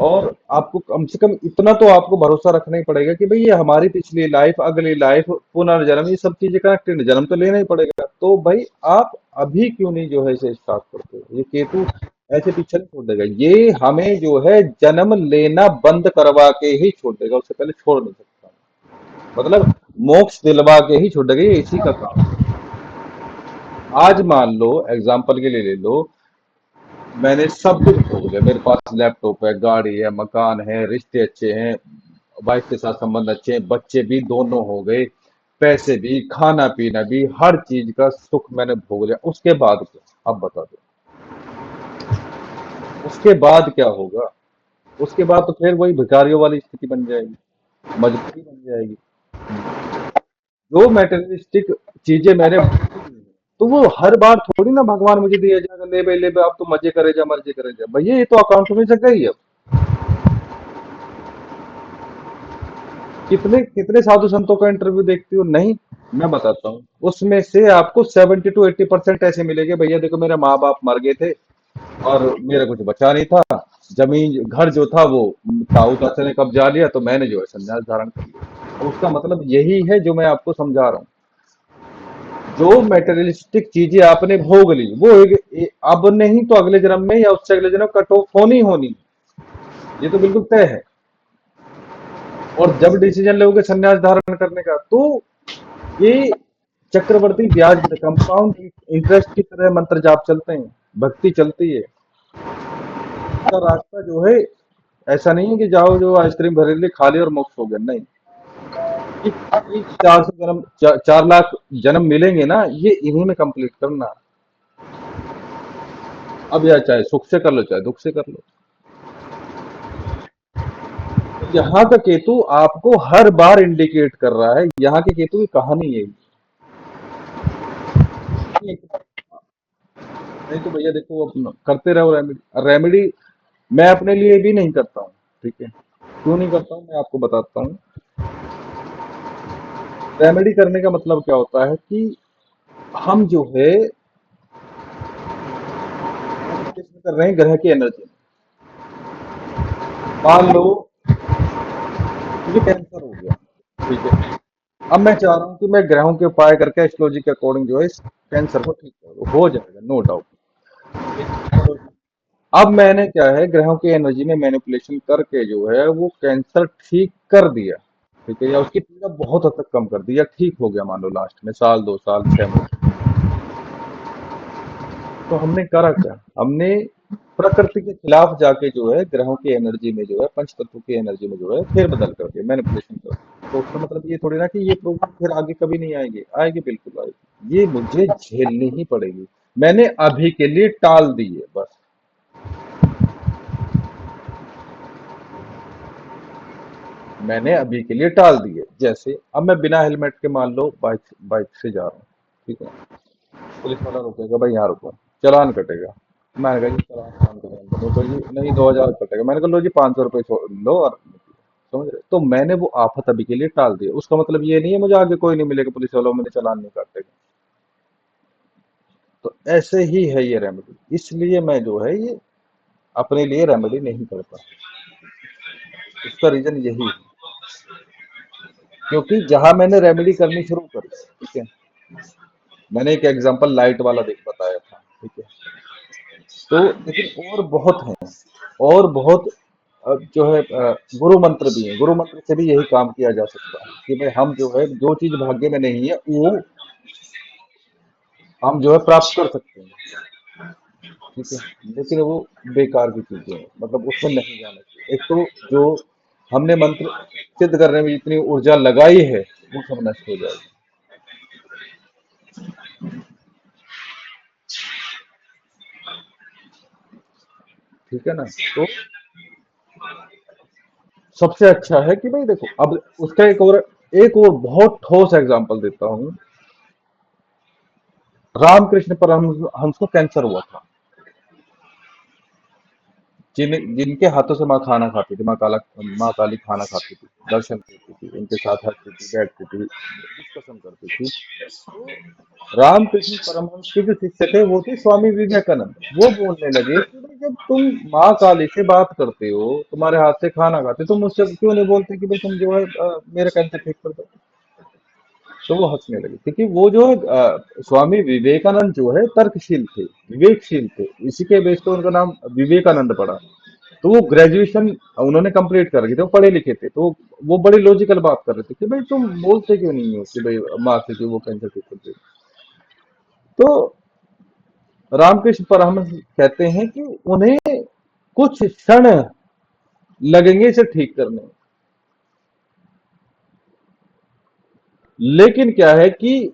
S1: और आपको कम से कम इतना तो आपको भरोसा रखना ही पड़ेगा कि भाई ये हमारी पिछली लाइफ, अगली लाइफ, पुनर्जन्म, ये सब चीजें कनेक्टेड है, जन्म तो लेना ही पड़ेगा। तो भाई आप अभी क्यों नहीं जो है इसे स्टार्ट करते हो। ये केतु ऐसे पीछे नहीं छोड़ देगा, ये हमें जो है जन्म लेना बंद करवा के ही छोड़ देगा, उससे पहले छोड़ नहीं सकता। मतलब मोक्ष दिलवा के ही छोड़ देगा, ये इसी का काम है। आज मान लो एग्जाम्पल के लिए ले लो, मैंने सब कुछ भोग लिया, मेरे पास लैपटॉप है, गाड़ी है, मकान है, रिश्ते अच्छे हैं, वाइफ के साथ संबंध अच्छे हैं, बच्चे भी दोनों हो गए, पैसे भी, खाना पीना भी, हर चीज का सुख मैंने भोग लिया। उसके बाद क्या, अब बता दो, उसके बाद क्या होगा। उसके बाद तो फिर वही भिखारियों वाली स्थिति बन जाएगी, मजबूरी बन जाएगी। जो मेटेरियलिस्टिक चीजें मैंने भोगी हुई हैं, तो वो हर बार थोड़ी ना भगवान मुझे दिया जाएगा, ले बे आप तो मजे करे जा, मर्जी करे जा भैया, ये तो अकाउंट में जग गई है। कितने कितने साधु संतों का इंटरव्यू देखती हो? नहीं, मैं बताता हूँ, उसमें से आपको 70 to 80% ऐसे मिलेंगे, भैया देखो मेरे माँ बाप मर गए थे और मेरा कुछ बचा नहीं था, जमीन घर जो था वो ताऊ चाचा ने कब्जा लिया, तो मैंने जो है संन्यास धारण कर लिया। और उसका मतलब यही है जो मैं आपको समझा रहा हूँ, जो मेटेरियलिस्टिक चीजें आपने भोग ली वो अब नहीं तो अगले जन्म में या उससे अगले जन्म कट ऑफ होनी होनी, ये तो बिल्कुल तय है। और जब डिसीजन लोगे संन्यास धारण करने का, तो ये चक्रवर्ती ब्याज कंपाउंड इंटरेस्ट की तरह मंत्र जाप चलते हैं, भक्ति चलती है। का रास्ता जो है ऐसा नहीं है कि जाओ जो आइसक्रीम खरीद ली खा ली और मोक्ष हो गया, नहीं। ये 400 जन्म 4 लाख जन्म मिलेंगे ना, ये इन्हीं में कंप्लीट करना। अब या चाहे सुख से कर लो चाहे दुख से कर लो। तो यहाँ का केतु आपको हर बार इंडिकेट कर रहा है, यहाँ के केतु की कहानी यही है। नहीं तो भैया देखो करते रहो रेमेडी, रेमेडी मैं अपने लिए भी नहीं करता हूँ, ठीक है। क्यों नहीं करता हूँ मैं आपको बताता हूँ। रेमेडी करने का मतलब क्या होता है कि हम जो है मेडिटेशन कर रहे हैं ग्रह की एनर्जी में। मान लो मुझे कैंसर हो गया, ठीक है। अब मैं चाह रहा हूँ कि मैं ग्रहों के उपाय करके एस्ट्रोलॉजी के अकॉर्डिंग जो है इस कैंसर को ठीक करूँ, हो जाएगा नो डाउट। अब मैंने क्या है ग्रहों की एनर्जी में मैनिपुलेशन करके जो है वो कैंसर ठीक कर दिया, ठीक है, या उसकी पीड़ा बहुत हद तक कम कर दी, या ठीक हो गया मान लो लास्ट में साल 2 साल 6 महीने। तो हमने करा क्या, हमने प्रकृति के खिलाफ जाके जो है ग्रहों की एनर्जी में जो है पंच तत्व की एनर्जी में जो है फेरबदल कर दिया, मैनिपुलेशन कर दिया। तो उसका मतलब ये थोड़ी ना कि ये प्रॉब्लम फिर आगे कभी नहीं आएगी, आएगी बिल्कुल आएगी, ये मुझे झेलनी ही पड़ेगी। मैंने अभी के लिए टाल दी है बस, मैंने अभी के लिए टाल दी है। जैसे अब मैं बिना हेलमेट के मान लो बाइक बाइक से जा रहा हूँ, ठीक है। पुलिस वाला रोकेगा, भाई यहाँ रुको, चालान कटेगा। मैंने कहा जी चालान चालान कटेगा, तो जी नहीं 2,000 कटेगा। मैंने कहा लो जी 500 रुपये लो और समझ रहे। तो मैंने वो आफत अभी के लिए टाल दी। उसका मतलब ये नहीं है मुझे आगे कोई नहीं मिलेगा पुलिस वालों, मुझे चालान नहीं काटेगा। तो ऐसे ही है ये रेमेडी, इसलिए मैं जो है ये अपने लिए रेमेडी नहीं करता। इसका रीजन यही है, क्योंकि जहां मैंने रेमेडी करनी शुरू करी, ठीक है, मैंने एक एग्जांपल लाइट वाला देख बताया था, ठीक है। तो लेकिन और बहुत हैं, और बहुत जो है गुरु मंत्र भी है, गुरु मंत्र से भी यही काम किया जा सकता है कि भाई हम जो है जो चीज भाग्य में नहीं है वो हम जो है प्राप्त कर सकते हैं, ठीक है। लेकिन वो बेकार की चीजें हैं, मतलब उसमें नहीं जाना चाहिए। एक तो जो हमने मंत्र सिद्ध करने में जितनी ऊर्जा लगाई है वो सब नष्ट हो जाएगी, ठीक है ना। तो सबसे अच्छा है कि भाई देखो, अब उसका एक और बहुत ठोस एग्जांपल देता हूँ। रामकृष्ण परमहंस हंस को कैंसर हुआ था, जिनके हाथों से माँ खाना खाती थी, माँ काली खाना खाती थी, दर्शन करती थी, उनके साथ हंसती थी, बैठती थी, डिस्कशन करती थी। तो रामकृष्ण परमहंस के जो शिष्य थे वो थे स्वामी विवेकानंद। वो बोलने लगे कि भाई जब तुम माँ काली से बात करते हो, तुम्हारे हाथ से खाना खाते, तुम मुझसे क्यों नहीं बोलते कि भाई तुम जो है मेरा कैंसर ठीक कर दो। तो वो हंसने लगे, क्योंकि वो जो है स्वामी विवेकानंद जो है तर्कशील थे, विवेकशील थे, इसी के बेस पे उनका नाम विवेकानंद पड़ा। तो वो ग्रेजुएशन उन्होंने कंप्लीट कर रखे थे, वो पढ़े लिखे थे, तो वो बड़ी लॉजिकल बात कर रहे थे कि भाई तुम बोलते क्यों नहीं हो कि भाई माँ से कि वो कैंसर ठीक कर दे। तो रामकृष्ण परमहंस कहते हैं कि उन्हें कुछ क्षण लगेंगे इसे ठीक करने में, लेकिन क्या है कि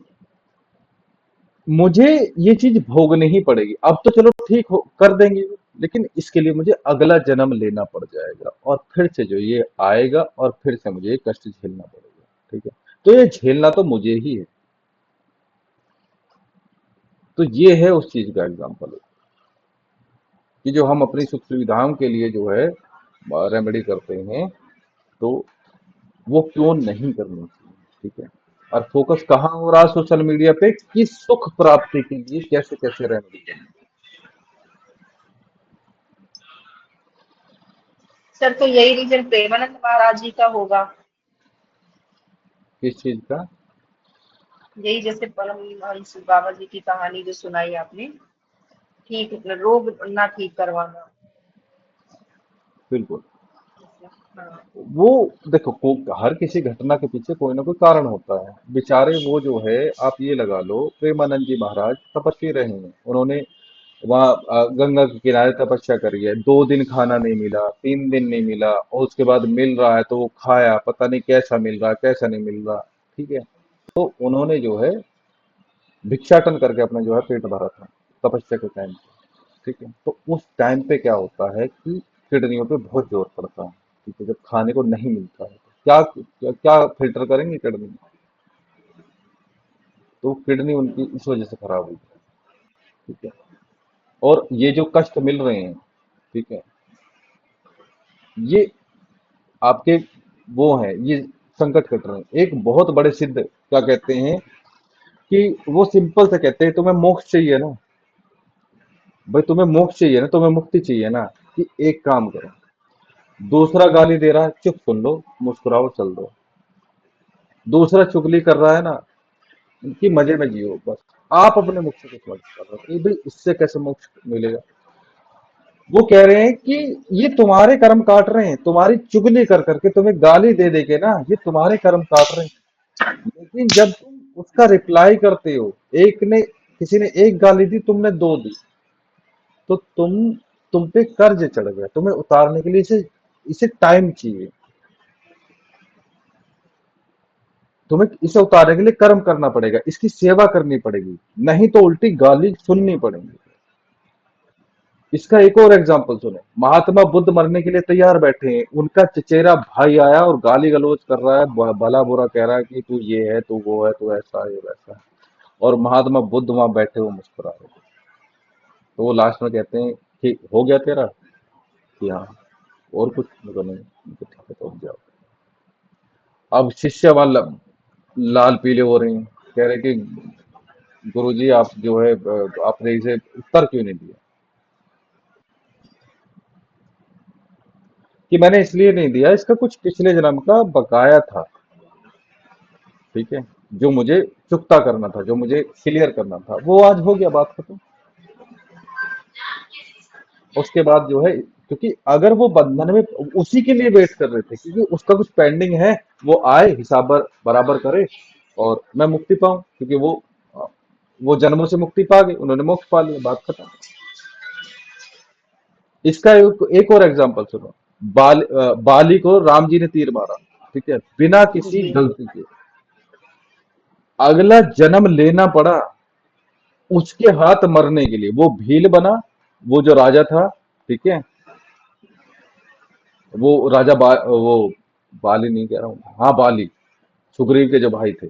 S1: मुझे ये चीज भोगनी ही पड़ेगी। अब तो चलो ठीक हो कर देंगे, लेकिन इसके लिए मुझे अगला जन्म लेना पड़ जाएगा और फिर से जो ये आएगा और फिर से मुझे ये कष्ट झेलना पड़ेगा, ठीक है। तो ये झेलना तो मुझे ही है। तो ये है उस चीज का एग्जाम्पल कि जो हम अपनी सुख सुविधाओं के लिए जो है रेमेडी करते हैं, तो वो क्यों नहीं करनी चाहिए। ठीक है। और फोकस कहाँ हो रहा है सोशल मीडिया पे कि सुख प्राप्ति के लिए कैसे कैसे रेमेडी करनी।
S2: सर तो यही रीजन प्रेमानंद महाराज जी का होगा।
S1: किस चीज का?
S2: यही जैसे परमहंस बाबा जी की कहानी जो सुनाई आपने, ठीक रोग ना ठीक करवाना।
S1: बिल्कुल।
S2: हाँ।
S1: वो देखो हर किसी घटना के पीछे कोई ना कोई कारण होता है। बेचारे वो जो है, आप ये लगा लो, प्रेमानंद जी महाराज तपस्वी रहे हैं। उन्होंने वहाँ गंगा के किनारे तपस्या करी है। 2 दिन खाना नहीं मिला, 3 दिन नहीं मिला, और उसके बाद मिल रहा है तो वो खाया, पता नहीं कैसा मिल रहा है कैसा नहीं मिल रहा। ठीक है। तो उन्होंने जो है भिक्षाटन करके अपना जो है पेट भरा था तपस्या के टाइम पे। ठीक है। तो उस टाइम पे क्या होता है कि किडनियों पे बहुत जोर पड़ता है। ठीक है। जब खाने को नहीं मिलता है तो क्या फिल्टर करेंगे किडनी। तो किडनी उनकी इस वजह से खराब हुई। ठीक है। और ये जो कष्ट मिल रहे हैं, ठीक है, ये आपके वो हैं, ये संकट कट रहे हैं। एक बहुत बड़े सिद्ध क्या कहते हैं कि वो सिंपल से कहते हैं तुम्हें मोक्ष चाहिए ना, भाई तुम्हें मोक्ष चाहिए ना, तुम्हें मुक्ति चाहिए ना, कि एक काम करो, दूसरा गाली दे रहा है चुप सुन लो, मुस्कुराओ चल दो। दूसरा चुगली कर रहा है ना, उनकी मजे में जियो बस। आप अपने मोक्ष को समझ कर रहे हो कि भाई इससे कैसे मोक्ष मिलेगा। वो कह रहे हैं कि ये तुम्हारे कर्म काट रहे हैं, तुम्हारी चुगली कर करके, तुम्हें गाली दे दे के ना, ये तुम्हारे कर्म काट रहे हैं। लेकिन जब तुम उसका रिप्लाई करते हो, एक ने किसी ने एक गाली दी, तुमने दो दी, तो तुम पे कर्ज चढ़ गया। तुम्हें उतारने के लिए इसे इसे टाइम चाहिए। तुम्हें इसे उतारने के लिए कर्म करना पड़ेगा, इसकी सेवा करनी पड़ेगी, नहीं तो उल्टी गाली सुननी पड़ेगी। इसका एक और एग्जाम्पल सुनो। महात्मा बुद्ध मरने के लिए तैयार बैठे हैं, उनका चचेरा भाई आया और गाली गलौज कर रहा है, भला बुरा कह रहा है कि तू ये है, तू वो है, तू ऐसा है, वैसा है। और महात्मा बुद्ध वहां बैठे हुए मुस्कुरा रहे हैं। तो वो लास्ट में कहते हैं कि हो गया तेरा, कि हाँ, और कुछ मतलब नहीं। ठीक है, तो हो गया। अब शिष्य वहां लाल पीले हो रहे हैं, कह रहे कि गुरुजी आप जो है आपने इसे उत्तर क्यों नहीं दिया। कि मैंने इसलिए नहीं दिया, इसका कुछ पिछले जन्म का बकाया था। ठीक है। जो मुझे चुकता करना था, जो मुझे क्लियर करना था, वो आज हो गया, बात खत्म। उसके बाद जो है, क्योंकि अगर वो बंधन में उसी के लिए वेट कर रहे थे, क्योंकि उसका कुछ पेंडिंग है, वो आए हिसाब बराबर करे और मैं मुक्ति पाऊं, क्योंकि वो जन्मों से मुक्ति पा गए, उन्होंने मोक्ष पा लिया, बात खत्म। इसका एक और एग्जांपल सुनो। बाली को राम जी ने तीर मारा, ठीक है, बिना किसी
S2: जी।
S1: गलती के। अगला जन्म लेना पड़ा उसके हाथ मरने के लिए, वो भील बना, वो जो राजा था। ठीक है। वो वो बाली नहीं कह रहा हूँ, हाँ बाली, सुग्रीव के जो भाई थे।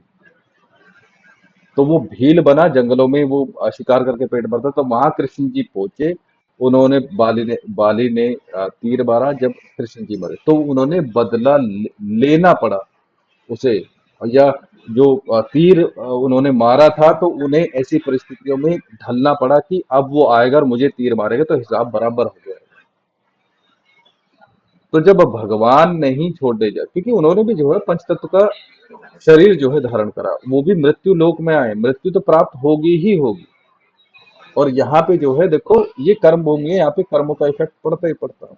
S1: तो वो भील बना, जंगलों में वो शिकार करके पेट भरता। तो वहां कृष्ण जी पहुंचे, उन्होंने बाली ने तीर मारा, जब कृष्ण जी मरे तो उन्होंने बदला लेना पड़ा उसे। या जो तीर उन्होंने मारा था, तो उन्हें ऐसी परिस्थितियों में ढलना पड़ा कि अब वो आएगा और मुझे तीर मारेगा, तो हिसाब बराबर हो गया। तो जब भगवान नहीं छोड़ने जा, क्योंकि उन्होंने भी जो है पंचतत्व का शरीर जो है धारण करा, वो भी मृत्यु लोक में आए, मृत्यु तो प्राप्त होगी ही होगी। और यहाँ पे जो है देखो, ये कर्म भूमि है, यहाँ पे कर्मों का इफेक्ट पड़ता ही पड़ता है।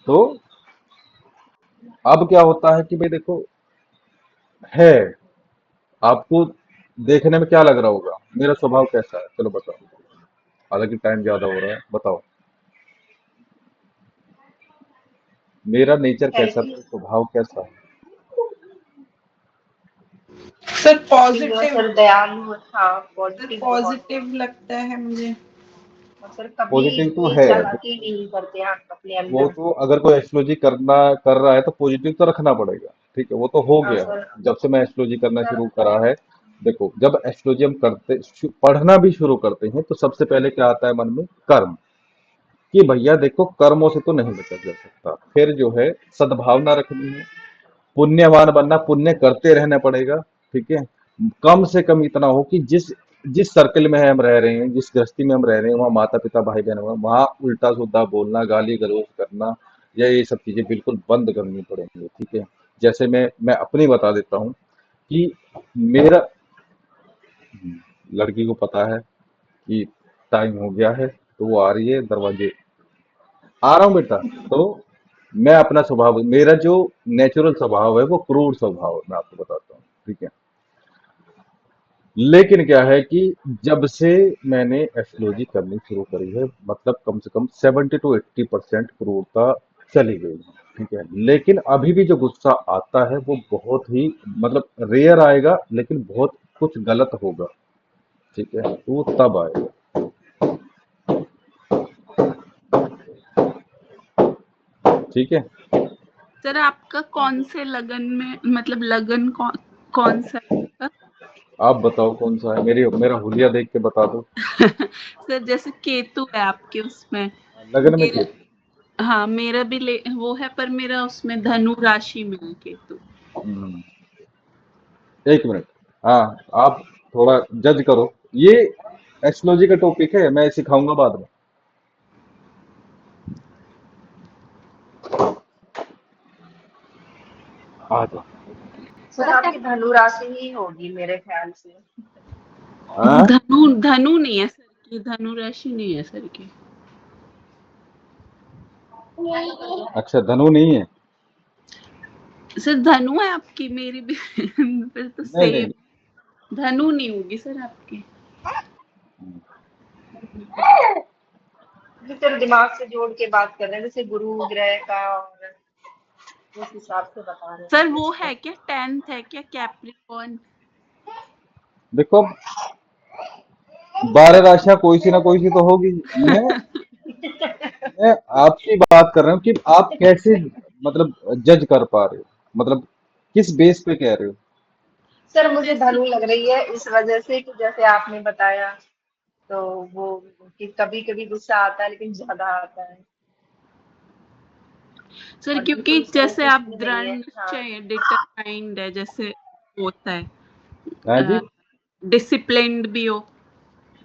S1: तो अब क्या होता है कि भाई देखो, है, आपको देखने में क्या लग रहा होगा, मेरा स्वभाव कैसा है, चलो बताओ। हालांकि टाइम ज्यादा हो रहा है, बताओ मेरा नेचर कैसा,
S2: हेल्दी।
S1: मेरा स्वभाव कैसा है।
S3: सर
S2: जो
S3: पॉजिटिव।
S2: सर दयालु, हाँ
S3: सर
S2: पॉजिटिव बहुत है।
S3: पॉजिटिव लगता है मुझे।
S2: और सर कभी
S1: पॉजिटिव तो
S2: कोई
S1: है।
S2: चालाकी नहीं करते आप अपने
S1: वो
S2: अंदर।
S1: तो अगर कोई एस्ट्रोलॉजी करना कर रहा है तो पॉजिटिव तो रखना पड़ेगा। ठीक है, वो तो हो
S2: हाँ
S1: गया है
S2: सर।
S1: जब से मैं एस्ट्रोलॉजी करना
S2: सर
S1: शुरू करा है। देखो, जब एस्ट्रोलॉजी हम पढ़ना भी शुरू करते हैं तो सबसे पहले क्या आता है मन में? कर्म। कि भैया देखो, कर्मों से तो नहीं बचा जा सकता। फिर जो है सद्भावना रखनी है, पुण्यवान बनना, पुण्य करते रहना पड़ेगा। ठीक है, कम से कम इतना हो कि जिस जिस सर्कल में हम रह रहे हैं, जिस गृहस्थी में हम रह रहे हैं, वहाँ माता पिता भाई बहन हो, वहाँ उल्टा सुल्टा बोलना, गाली गलौज करना, या ये सब चीजें बिल्कुल बंद करनी पड़ेंगी। ठीक है, जैसे मैं अपनी बता देता हूँ कि मेरा लड़की को पता है कि टाइम हो गया है, तो वो आ रही है, दरवाजे आ रहा हूँ बेटा। तो मैं अपना स्वभाव, मेरा जो नेचुरल स्वभाव है वो क्रूर स्वभाव है, मैं आपको बताता हूँ। ठीक है, लेकिन क्या है कि जब से मैंने एस्ट्रोलॉजी करनी शुरू करी है, मतलब कम से कम 70 to 80% क्रूरता चली गई है। ठीक है, लेकिन अभी भी जो गुस्सा आता है वो बहुत ही, मतलब रेयर आएगा, लेकिन बहुत कुछ गलत होगा। ठीक है, तो वो तब आएगा। ठीक है,
S3: सर आपका कौन से लगन में, मतलब लगन कौन कौन सा है
S1: आप बताओ कौन सा है? मेरा हुलिया देख के बता दो।
S3: आपका? सर जैसे केतु है आपके उसमें।
S1: लगन में
S3: मेरा, हाँ मेरा भी वो है, पर मेरा उसमें धनु राशि में है केतु।
S1: हम्म, एक मिनट। हाँ, आप थोड़ा जज करो। ये एस्ट्रोलॉजी का टॉपिक है, मैं सिखाऊंगा बाद में। आ जाओ।
S2: सर आपकी धनु राशि ही होगी मेरे ख्याल से।
S1: हाँ,
S3: धनु धनु नहीं है सर की, धनु राशि नहीं है सर की।
S1: अच्छा, धनु नहीं है।
S3: सर धनु है आपकी, मेरी भी फिर तो
S1: नहीं नहीं
S3: सेम। धनु नहीं होगी सर आपकी।
S2: जी सर, दिमाग से जोड़ के बात कर रहे हैं, जैसे गुरु ग्रह का, और उस हिसाब से बता रहे
S3: सर
S2: हैं
S3: वो
S2: इसको।
S3: है क्या, 10th है क्या कैप्रिकॉन?
S1: देखो, 12 राशियां कोई सी ना कोई सी तो होगी। मैं मैं आपकी बात कर रहा हूँ कि आप कैसे, मतलब जज कर पा रहे हो, मतलब किस बेस पे कह रहे हो?
S2: सर मुझे
S3: जैसे
S2: धनु लग रही है इस वजह से कि जैसे आपने बताया, तो वो कि कभी कभी गुस्सा आता है लेकिन ज्यादा आता है,
S3: सर
S2: और
S3: क्योंकि
S2: बिल्कुल
S3: जैसे
S2: सेल्फिश
S3: आप
S2: भी नहीं
S3: दृढ़
S2: है। हाँ।
S3: निश्चय डिटरमाइंड है, जैसे होता
S1: हाँ
S3: है
S1: जी।
S3: डिसिप्लिन्ड भी हो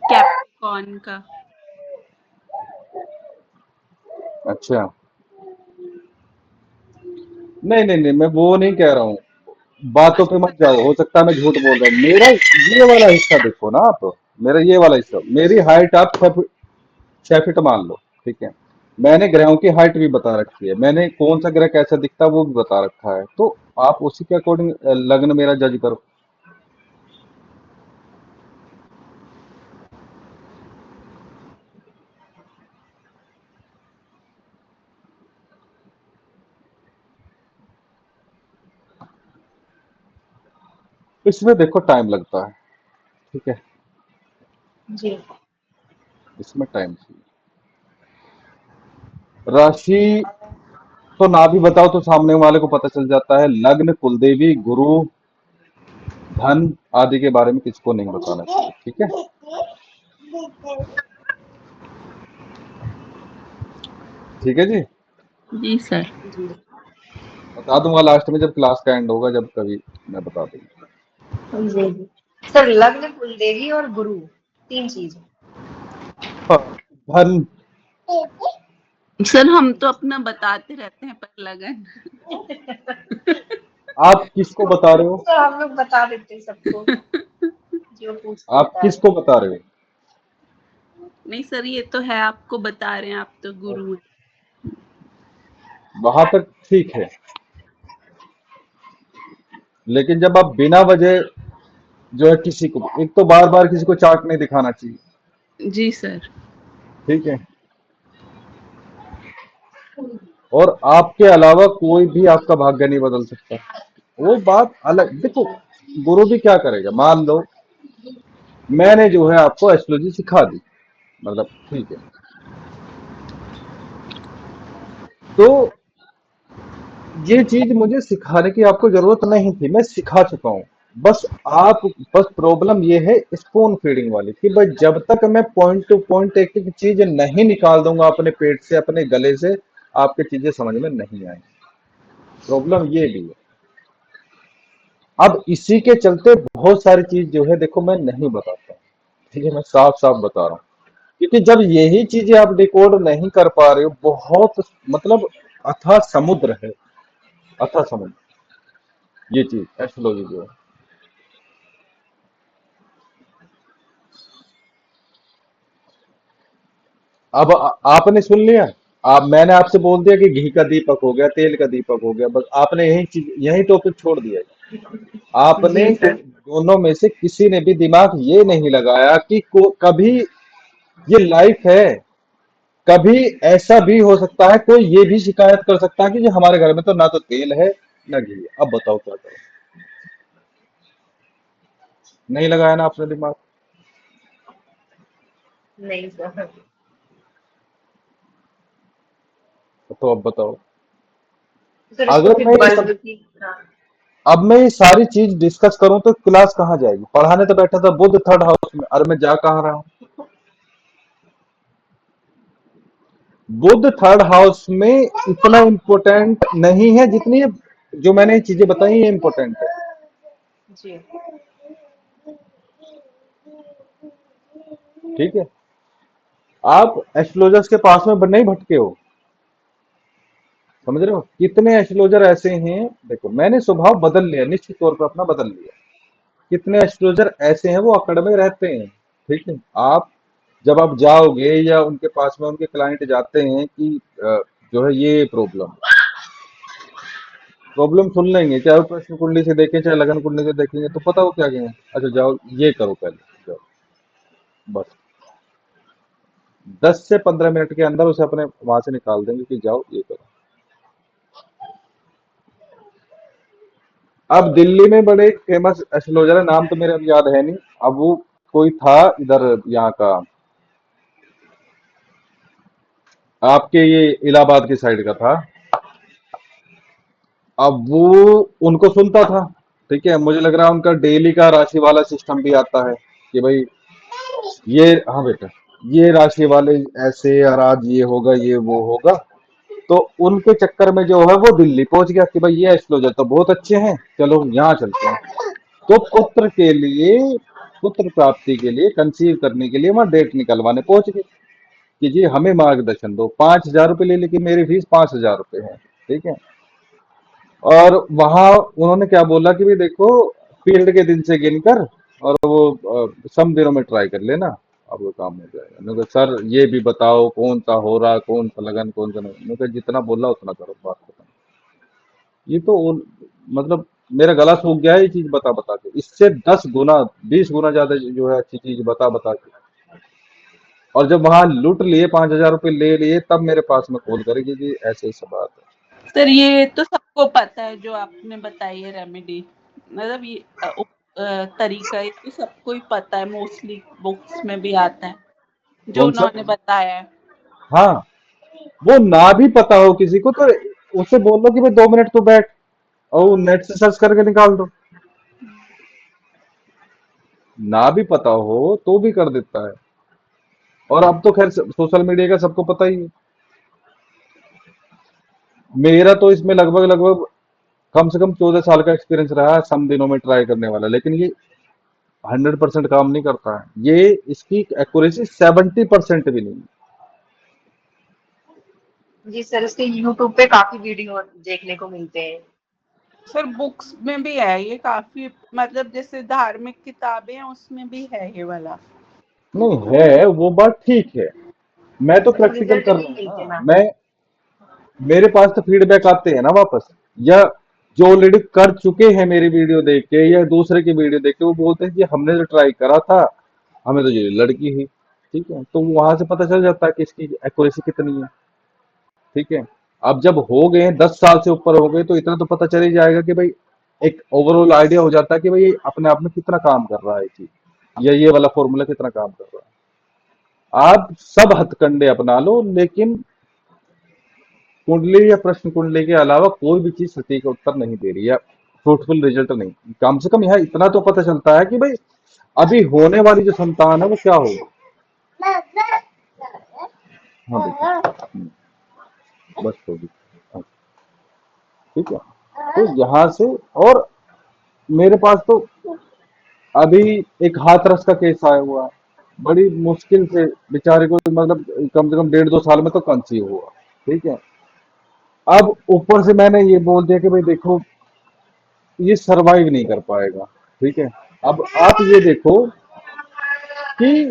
S3: कैप्रिकॉन का।
S1: अच्छा, नहीं नहीं नहीं, मैं वो नहीं कह रहा हूँ। बातों पे मत जाओ, हो सकता है मैं झूठ बोल रहा हूँ। मेरा ये वाला हिस्सा देखो ना आप, मेरा ये वाला हिस्सा, मेरी हाइट आप 6 फीट मान लो। ठीक है, मैंने ग्रहों की हाइट भी बता रखी है, मैंने कौन सा ग्रह कैसा दिखता है वो भी बता रखा है, तो आप उसी के अकॉर्डिंग लग्न मेरा जज करो। इसमें देखो टाइम लगता है। ठीक है,
S2: जी।
S1: इसमें टाइम चाहिए। राशि तो ना भी बताओ तो सामने वाले को पता चल जाता है। लग्न, कुलदेवी, गुरु, धन आदि के बारे में किसको नहीं बताना चाहिए। ठीक है, ठीक है जी।
S3: जी सर।
S2: जी।
S1: बता दूंगा लास्ट में जब क्लास का एंड होगा, जब कभी मैं बता दूंगा।
S2: जी जी। सर लग्न, कुलदेवी और गुरु, तीन चीज।
S1: हाँ, धन।
S3: सर हम तो अपना बताते रहते हैं पर लगन।
S1: आप किसको बता रहे हो?
S2: सर हम लोग बता देते हैं सबको, जो पूछते हैं
S1: आप
S2: बता
S1: किसको
S2: देते
S1: बता रहे हो?
S3: नहीं सर, ये तो है, आपको बता रहे हैं, आप तो गुरु हैं।
S1: वहां तक ठीक है, लेकिन जब आप बिना वजह जो है किसी को, एक तो बार बार किसी को चार्ट नहीं दिखाना चाहिए।
S3: जी सर।
S1: ठीक है, और आपके अलावा कोई भी आपका भाग्य नहीं बदल सकता, वो बात अलग। देखो, गुरु भी क्या करेगा? मान लो मैंने जो है आपको एस्ट्रोलॉजी सिखा दी, मतलब ठीक है। तो ये चीज मुझे सिखाने की आपको जरूरत नहीं थी, मैं सिखा चुका हूँ। बस आप बस प्रॉब्लम ये है स्पून फीडिंग वाली कि भाई जब तक मैं पॉइंट टू पॉइंट एक एक चीज नहीं निकाल दूंगा अपने पेट से अपने गले से, आपके चीजें समझ में नहीं आएंगी। प्रॉब्लम ये भी है। अब इसी के चलते बहुत सारी चीज जो है देखो मैं नहीं बताता, ठीक है, मैं साफ साफ बता रहा हूँ। क्योंकि जब यही चीजें आप डिकोड नहीं कर पा रहे हो, बहुत मतलब अथाह समुद्र है, अथाह समुद्र ये चीज एस्ट्रोलॉजी जो है। अब आपने सुन लिया, आप मैंने आपसे बोल दिया कि घी का दीपक हो गया, तेल का दीपक हो गया, बस आपने यही चीज यही टॉपिक छोड़ दिया। आपने
S2: जी सर।
S1: दोनों में से किसी ने भी दिमाग ये नहीं लगाया कि कभी ये लाइफ है, कभी ऐसा भी हो सकता है कोई ये भी शिकायत कर सकता है कि जो हमारे घर में तो ना तो तेल है ना घी है, अब बताओ क्या करें। नहीं लगाया ना आपने दिमाग।
S2: नहीं सर।
S1: तो अब बताओ।
S2: सर इसको
S1: अगर
S2: फिर
S1: मैं ये सब
S2: बल्ब की, हाँ।
S1: अब मैं ये सारी चीज डिस्कस करूं तो क्लास कहाँ जाएगी। पढ़ाने तो बैठा था बुद्ध थर्ड हाउस में, अरे मैं जा कहाँ रहा हूँ। बुद्ध थर्ड हाउस में इतना इम्पोर्टेंट नहीं है जितनी जो मैंने ये चीजें बताई ये इम्पोर्टेंट है।
S2: जी।
S1: ठीक है, आप एस्ट्रोलॉजर्स के पास में नहीं भटके हो, समझ रहे हो। कितने एस्ट्रोलॉजर ऐसे हैं, देखो मैंने स्वभाव बदल लिया, निश्चित तौर पर अपना बदल लिया। कितने एस्ट्रोलॉजर ऐसे हैं वो अकड़ में रहते हैं। ठीक है, आप जब आप जाओगे या उनके पास में उनके क्लाइंट जाते हैं कि जो है ये प्रॉब्लम प्रॉब्लम सुन लेंगे, चाहे वो प्रश्न कुंडली से देखें चाहे लगन कुंडली से देखेंगे, तो पता हो क्या कहेंगे, अच्छा जाओ ये करो पहले जाओ, बस 10 से 15 मिनट के अंदर उसे अपने वहां से निकाल देंगे कि जाओ ये करो। अब दिल्ली में बड़े फेमस एस्ट्रोलॉजर है, नाम तो मेरे अब याद है नहीं। अब वो कोई था इधर यहाँ का, आपके ये इलाहाबाद की साइड का था। अब वो उनको सुनता था, ठीक है, मुझे लग रहा है उनका डेली का राशि वाला सिस्टम भी आता है कि भाई ये, हाँ बेटा, ये राशि वाले ऐसे और आज ये होगा ये वो होगा। तो उनके चक्कर में जो है वो दिल्ली पहुंच गया कि भाई ये एस्ट्रोलॉजर तो बहुत अच्छे हैं, चलो यहाँ चलते हैं। तो पुत्र के लिए, पुत्र प्राप्ति के लिए, कंसीव करने के लिए वहां डेट निकलवाने पहुंच गए कि जी हमें मार्गदर्शन दो। 5,000 रुपये ले, लेकिन मेरी फीस 5,000 रुपये है। ठीक है, और वहां उन्होंने क्या बोला कि भाई देखो फील्ड के दिन से गिनकर और वो सम दिनों में ट्राई कर लेना, अब वो काम हो जाएगा। मैंने कहा सर ये भी बताओ कौन सा हो रहा, कौन सा लगन कौन सा नहीं। मैंने कहा जितना बोला उतना करो, बात खत्म। ये तो मतलब मेरा गला सूख गया है ये चीज बता बता के, इससे 10 गुना 20 गुना ज्यादा जो है अच्छी चीज बता बता के। और जब वहां लूट लिए 5,000 रुपये ले लिए, तब मेरे पास में कॉल करेगी जी ऐसे ऐसे बात है।
S3: सर ये तो सबको पता है जो आपने बताई है रेमेडी, मतलब ये तरीका ये तो सबको ही पता है, मोस्टली बुक्स में भी आता है जो
S1: कौन सा?
S3: उन्होंने बताया है।
S1: हाँ, वो ना भी पता हो किसी को तो उसे बोल दो कि भाई 2 मिनट तू बैठ और नेट से सर्च करके निकाल दो। ना भी पता हो तो भी कर देता है। और अब तो खैर सोशल मीडिया का सबको पता ही है। मेरा तो इसमें लगभग लगभग कम से कम 14 साल का एक्सपीरियंस रहा है सम दिनों में ट्राई करने वाला, लेकिन ये 100% काम नहीं करता है। ये इसकी एक्यूरेसी 70% भी नहीं।
S2: जी सर, इसके यूट्यूब पे काफी वीडियो देखने को मिलते हैं।
S3: सर बुक्स में भी है ये काफी, मतलब जैसे धार्मिक किताबें हैं उसमें भी है ये वाला।
S1: नहीं है वो बात ठीक है, मैं तो
S2: बस
S1: प्रैक्टिकल
S2: रिजल्ट
S1: कर रहा
S2: नहीं
S1: हूँ
S2: मिलते
S1: ना।
S2: ना।
S1: मैं मेरे पास तो फीडबैक आते हैं ना वापस, या जो ऑलरेडी कर चुके हैं मेरी वीडियो देख के या दूसरे की वीडियो देख के, वो बोलते हैं कि हमने जो ट्राई करा था हमें तो ये लड़की ही। ठीक है, तो वहां से पता चल जाता है कि इसकी एक्यूरेसी कितनी है। ठीक है, अब जब हो गए 10 साल से ऊपर हो गए तो इतना तो पता चल ही जाएगा कि भाई एक ओवरऑल आइडिया हो जाता है कि भाई ये अपने आप में कितना काम कर रहा है ये चीज, या ये वाला फॉर्मूला कितना काम कर रहा है। आप सब हथकंडे अपना लो, लेकिन कुंडली या प्रश्न कुंडली के अलावा कोई भी चीज सटीक उत्तर नहीं दे रही है, फ्रूटफुल रिजल्ट नहीं। कम से कम यहाँ इतना तो पता चलता है कि भाई अभी होने वाली जो संतान है वो क्या होगी। हाँ देखिए, बस होगी। हाँ, ठीक है। तो यहाँ से, और मेरे पास तो अभी एक हाथरस का केस आया हुआ है, बड़ी मुश्किल से बेचारे को, मतलब कम से कम 1.5-2 साल में तो कंसीव हुआ। ठीक है। अब ऊपर से मैंने ये बोल दिया कि भाई देखो ये सरवाइव नहीं कर पाएगा। ठीक है। अब आप ये देखो कि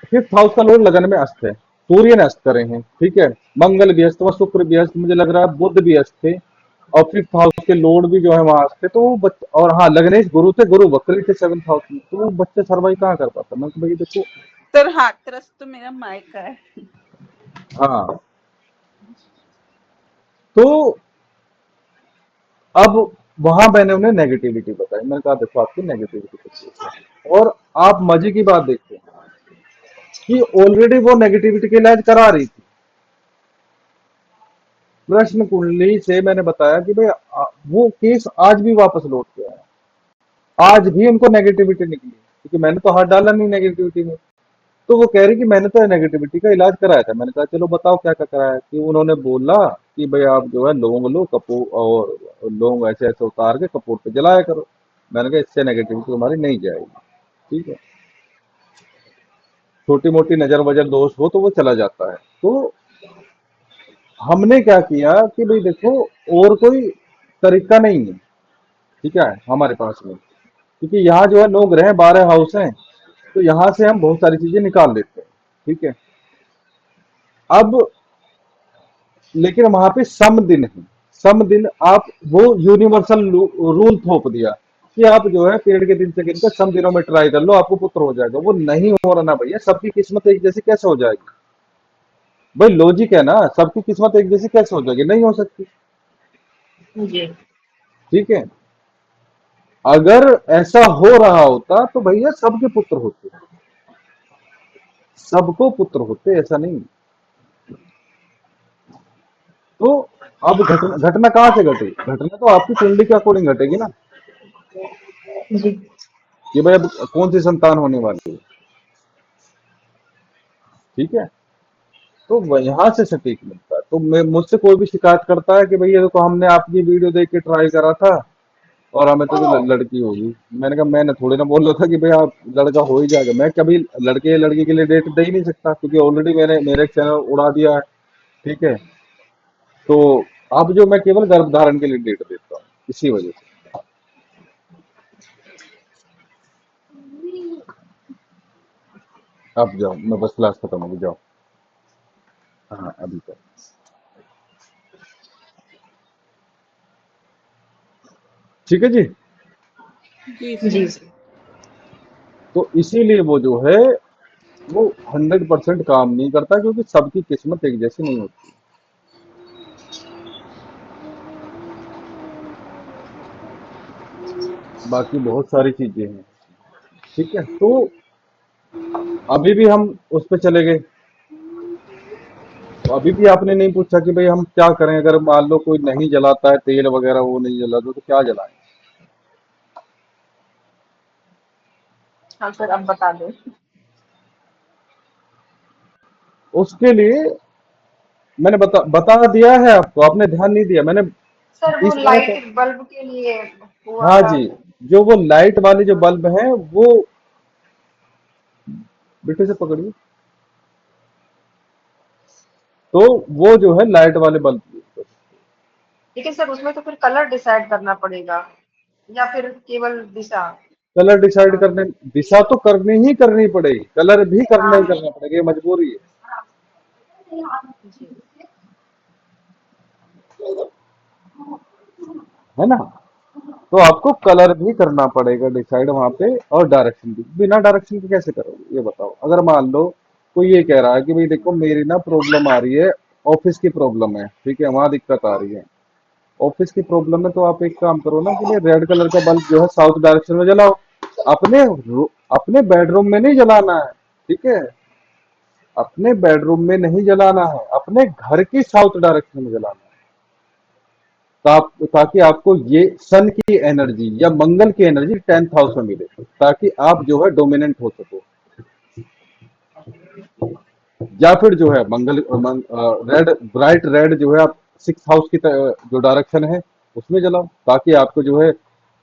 S1: 5th हाउस का लोड लगन में अस्त है, सूर्य ने अस्त करे हैं। ठीक है। मंगल भी अस्त हुआ, शुक्र भी अस्त, मुझे लग रहा है बुध भी अस्त थे, और 5th हाउस के लोड भी जो है वहां अस्त थे। तो वो और हाँ, लग्नेश गुरु थे, गुरु वक्री थे 7th हाउस में, तो वो बच्चे सर्वाइव कहाँ कर पाता। मैं तो भाई देखो।
S3: सर हाथरस तो मेरा मायका है।
S1: हाँ, तो अब वहां मैंने उन्हें नेगेटिविटी बताई, मैंने कहा देखो आपकी नेगेटिविटी कुछ है। और आप मजे की बात देखते हैं कि ऑलरेडी वो नेगेटिविटी के इलाज करा रही थी। प्रश्न कुंडली से मैंने बताया कि भाई वो केस आज भी वापस लौट के आया, आज भी उनको नेगेटिविटी निकली, क्योंकि मैंने तो हाथ डाला नहीं नेगेटिविटी में। तो वो कह रही कि मैंने तो नेगेटिविटी का इलाज कराया था। मैंने कहा चलो बताओ क्या क्या कराया। कि उन्होंने बोला कि भाई आप जो है लौंग लो, कपूर, और लौंग ऐसे ऐसे उतार के कपूर पे जलाया करो। मैंने कहा इससे नेगेटिविटी तुम्हारी नहीं जाएगी। ठीक है। छोटी मोटी नजर वजर दोष हो तो वो चला जाता है। तो हमने क्या किया कि भाई देखो और कोई तरीका नहीं है, ठीक है, हमारे पास में, क्योंकि यहाँ जो है 9 ग्रह 12 हाउस हैं, तो यहाँ से हम बहुत सारी चीजें निकाल लेते हैं। ठीक है। अब लेकिन वहां पे सम दिन है, सम दिन आप वो यूनिवर्सल रूल थोप दिया कि आप जो है पेड़ के दिन से गिनकर सम दिनों में ट्राई कर लो, आपको पुत्र हो जाएगा। वो नहीं हो रहा ना भैया, सबकी किस्मत एक जैसी कैसे हो जाएगी। भाई लॉजिक है ना, सबकी किस्मत एक जैसी कैसे हो जाएगी, नहीं हो सकती।
S2: जी।
S1: ठीक है। अगर ऐसा हो रहा होता तो भैया सबके पुत्र होते, सबको पुत्र होते, ऐसा नहीं। तो अब घटना घटना कहां से घटी, घटना तो आपकी कुंडली के अकॉर्डिंग घटेगी ना,
S2: जी।
S1: कि भाई अब कौन सी संतान होने वाली है। ठीक है। तो यहाँ से सटीक मिलता है। तो मैं, मुझसे कोई भी शिकायत करता है कि भैया देखो हमने आपकी वीडियो देख के ट्राई करा था और हमें तो लड़की होगी। मैंने कहा मैंने थोड़ी ना बोल रहा था कि भाई आप लड़का हो ही जाएगा। मैं कभी लड़के या लड़की के लिए डेट दे ही नहीं सकता, क्योंकि ऑलरेडी मैंने मेरे चैनल उड़ा दिया है। ठीक है। तो अब जो मैं केवल गर्भ धारण के लिए डेट देता हूँ, इसी वजह से। अब जाओ, मैं बस क्लास खत्म होगी, जाओ। हाँ अभी तक। ठीक है जी।
S3: जी
S2: जी।
S3: सर।
S2: जी।
S1: तो इसीलिए वो जो है वो 100% काम नहीं करता, क्योंकि सबकी किस्मत एक जैसी नहीं होती, बाकी बहुत सारी चीजें हैं। ठीक है। तो अभी भी हम उस पर चले गए, तो अभी भी आपने नहीं पूछा कि भाई हम क्या करें, अगर मान लो कोई नहीं जलाता है तेल वगैरह, वो नहीं जलाता तो क्या जलाएं।
S2: हाँ सर, अब बता दो।
S1: उसके लिए मैंने बता दिया है आपको, आपने ध्यान नहीं दिया। मैंने
S2: सर वो
S1: इस तरह का,
S2: लाइट बल्ब के लिए हुआ
S1: हाँ
S2: था।
S1: जी, जो वो लाइट वाले जो
S2: हाँ।
S1: बल्ब हैं वो, बेटे से पकड़िए, तो वो जो है लाइट वाले बल्ब यूज करो।
S2: लेकिन सर उसमें तो फिर कलर डिसाइड करना पड़ेगा, या फिर केवल दिशा।
S1: कलर डिसाइड
S2: हाँ।
S1: करने, दिशा तो करनी ही करनी पड़ेगी, कलर भी करना ही
S2: हाँ।
S1: करना पड़ेगा, ये मजबूरी है।
S2: जी।
S1: है ना। तो आपको कलर भी करना पड़ेगा डिसाइड वहां पे, और डायरेक्शन भी। बिना डायरेक्शन के कैसे करोगे ये बताओ। अगर मान लो कोई ये कह रहा है कि भाई देखो मेरी ना प्रॉब्लम आ रही है, ऑफिस की प्रॉब्लम है, ठीक है, वहां दिक्कत आ रही है, ऑफिस की प्रॉब्लम है, तो आप एक काम करो ना कि रेड कलर का बल्ब जो है साउथ डायरेक्शन में जलाओ। अपने अपने बेडरूम में नहीं जलाना है। ठीक है। अपने बेडरूम में नहीं जलाना है, अपने घर की साउथ डायरेक्शन में जलाना है। ताकि आपको ये सन की एनर्जी या मंगल की एनर्जी 10th हाउस में मिले, ताकि आप जो है डोमिनेंट हो सको। या फिर जो है रेड, ब्राइट रेड जो है आप 6th हाउस की जो डायरेक्शन है उसमें जलाओ, ताकि आपको जो है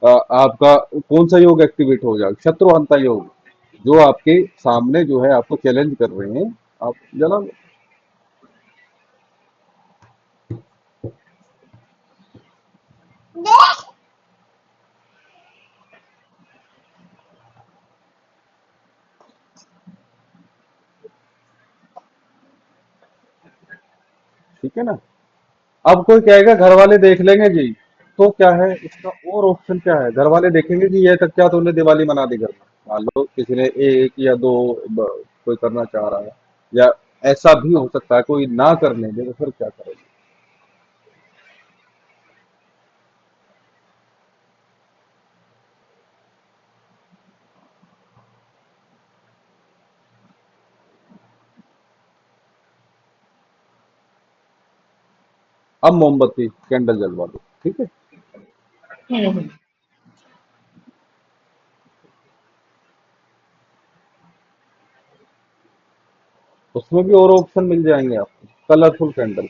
S1: आपका कौन सा योग एक्टिवेट हो जाए, शत्रुहंता योग, जो आपके सामने जो है आपको चैलेंज कर रहे हैं, आप जलाओ। ठीक है ना। अब कोई कहेगा घर वाले देख लेंगे जी, तो क्या है इसका और ऑप्शन क्या है? घर वाले देखेंगे कि ये तक क्या तूने दिवाली मना दी घर में, मान लो किसी ने एक या दो कोई करना चाह रहा है, या ऐसा भी हो सकता है कोई ना करने दे, तो फिर क्या करेंगे? अब मोमबत्ती कैंडल जलवा दो, ठीक है।
S2: हम्म।
S1: उसमें भी और ऑप्शन मिल जाएंगे आपको, कलरफुल कैंडल,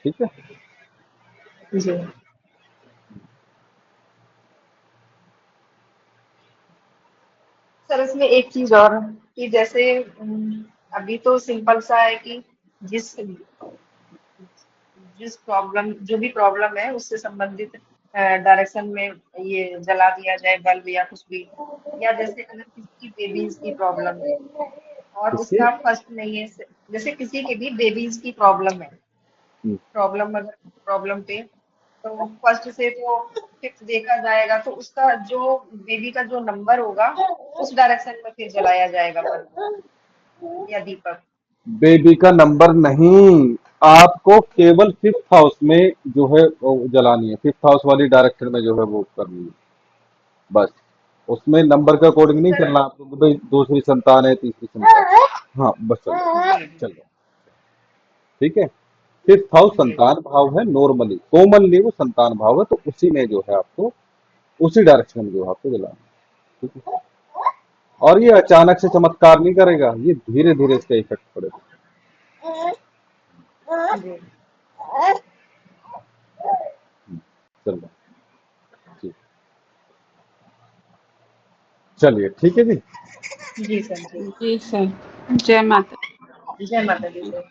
S1: ठीक है।
S2: जी सर, इसमें एक चीज और है कि जैसे अभी तो सिंपल सा है कि जिस जिस प्रॉब्लम जो भी प्रॉब्लम है उससे संबंधित डायरेक्शन में ये जला दिया जाए बल्ब या कुछ भी। या जैसे अगर किसी की बेबीज की प्रॉब्लम है और
S1: इससे
S2: उसका फर्स्ट नहीं है, जैसे किसी के भी बेबीज की प्रॉब्लम है,
S1: हम्म,
S2: प्रॉब्लम पे तो फर्स्ट से तो फिफ्थ देखा जाएगा, तो उसका जो बेबी का जो नंबर होगा उस डायरेक्शन में फिर जलाया जाएगा बल्ब या दीपक।
S1: बेबी का नंबर नहीं, आपको केवल 5th हाउस में जो है वो जलानी है, 5th हाउस वाली डायरेक्शन में जो है वो करनी है, बस। उसमें नंबर के अकॉर्डिंग नहीं
S2: सर
S1: चलना आपको कि भाई दूसरी संतान है, तीसरी संतान। हाँ बस चलो,
S2: जी
S1: चलो, ठीक है। 5th हाउस
S2: जी
S1: संतान भाव है, नॉर्मली कॉमनली वो संतान भाव है, तो उसी में जो है आपको उसी डायरेक्शन में जो है आपको जलाना है, ठीक है। और ये अचानक से चमत्कार नहीं करेगा, ये धीरे धीरे इसका इफेक्ट पड़ेगा।
S2: जी
S1: चलो, ठीक, चलिए ठीक है जी।
S2: जी सर जी।
S3: जी सर। जय माता।
S2: जय माता दी सर।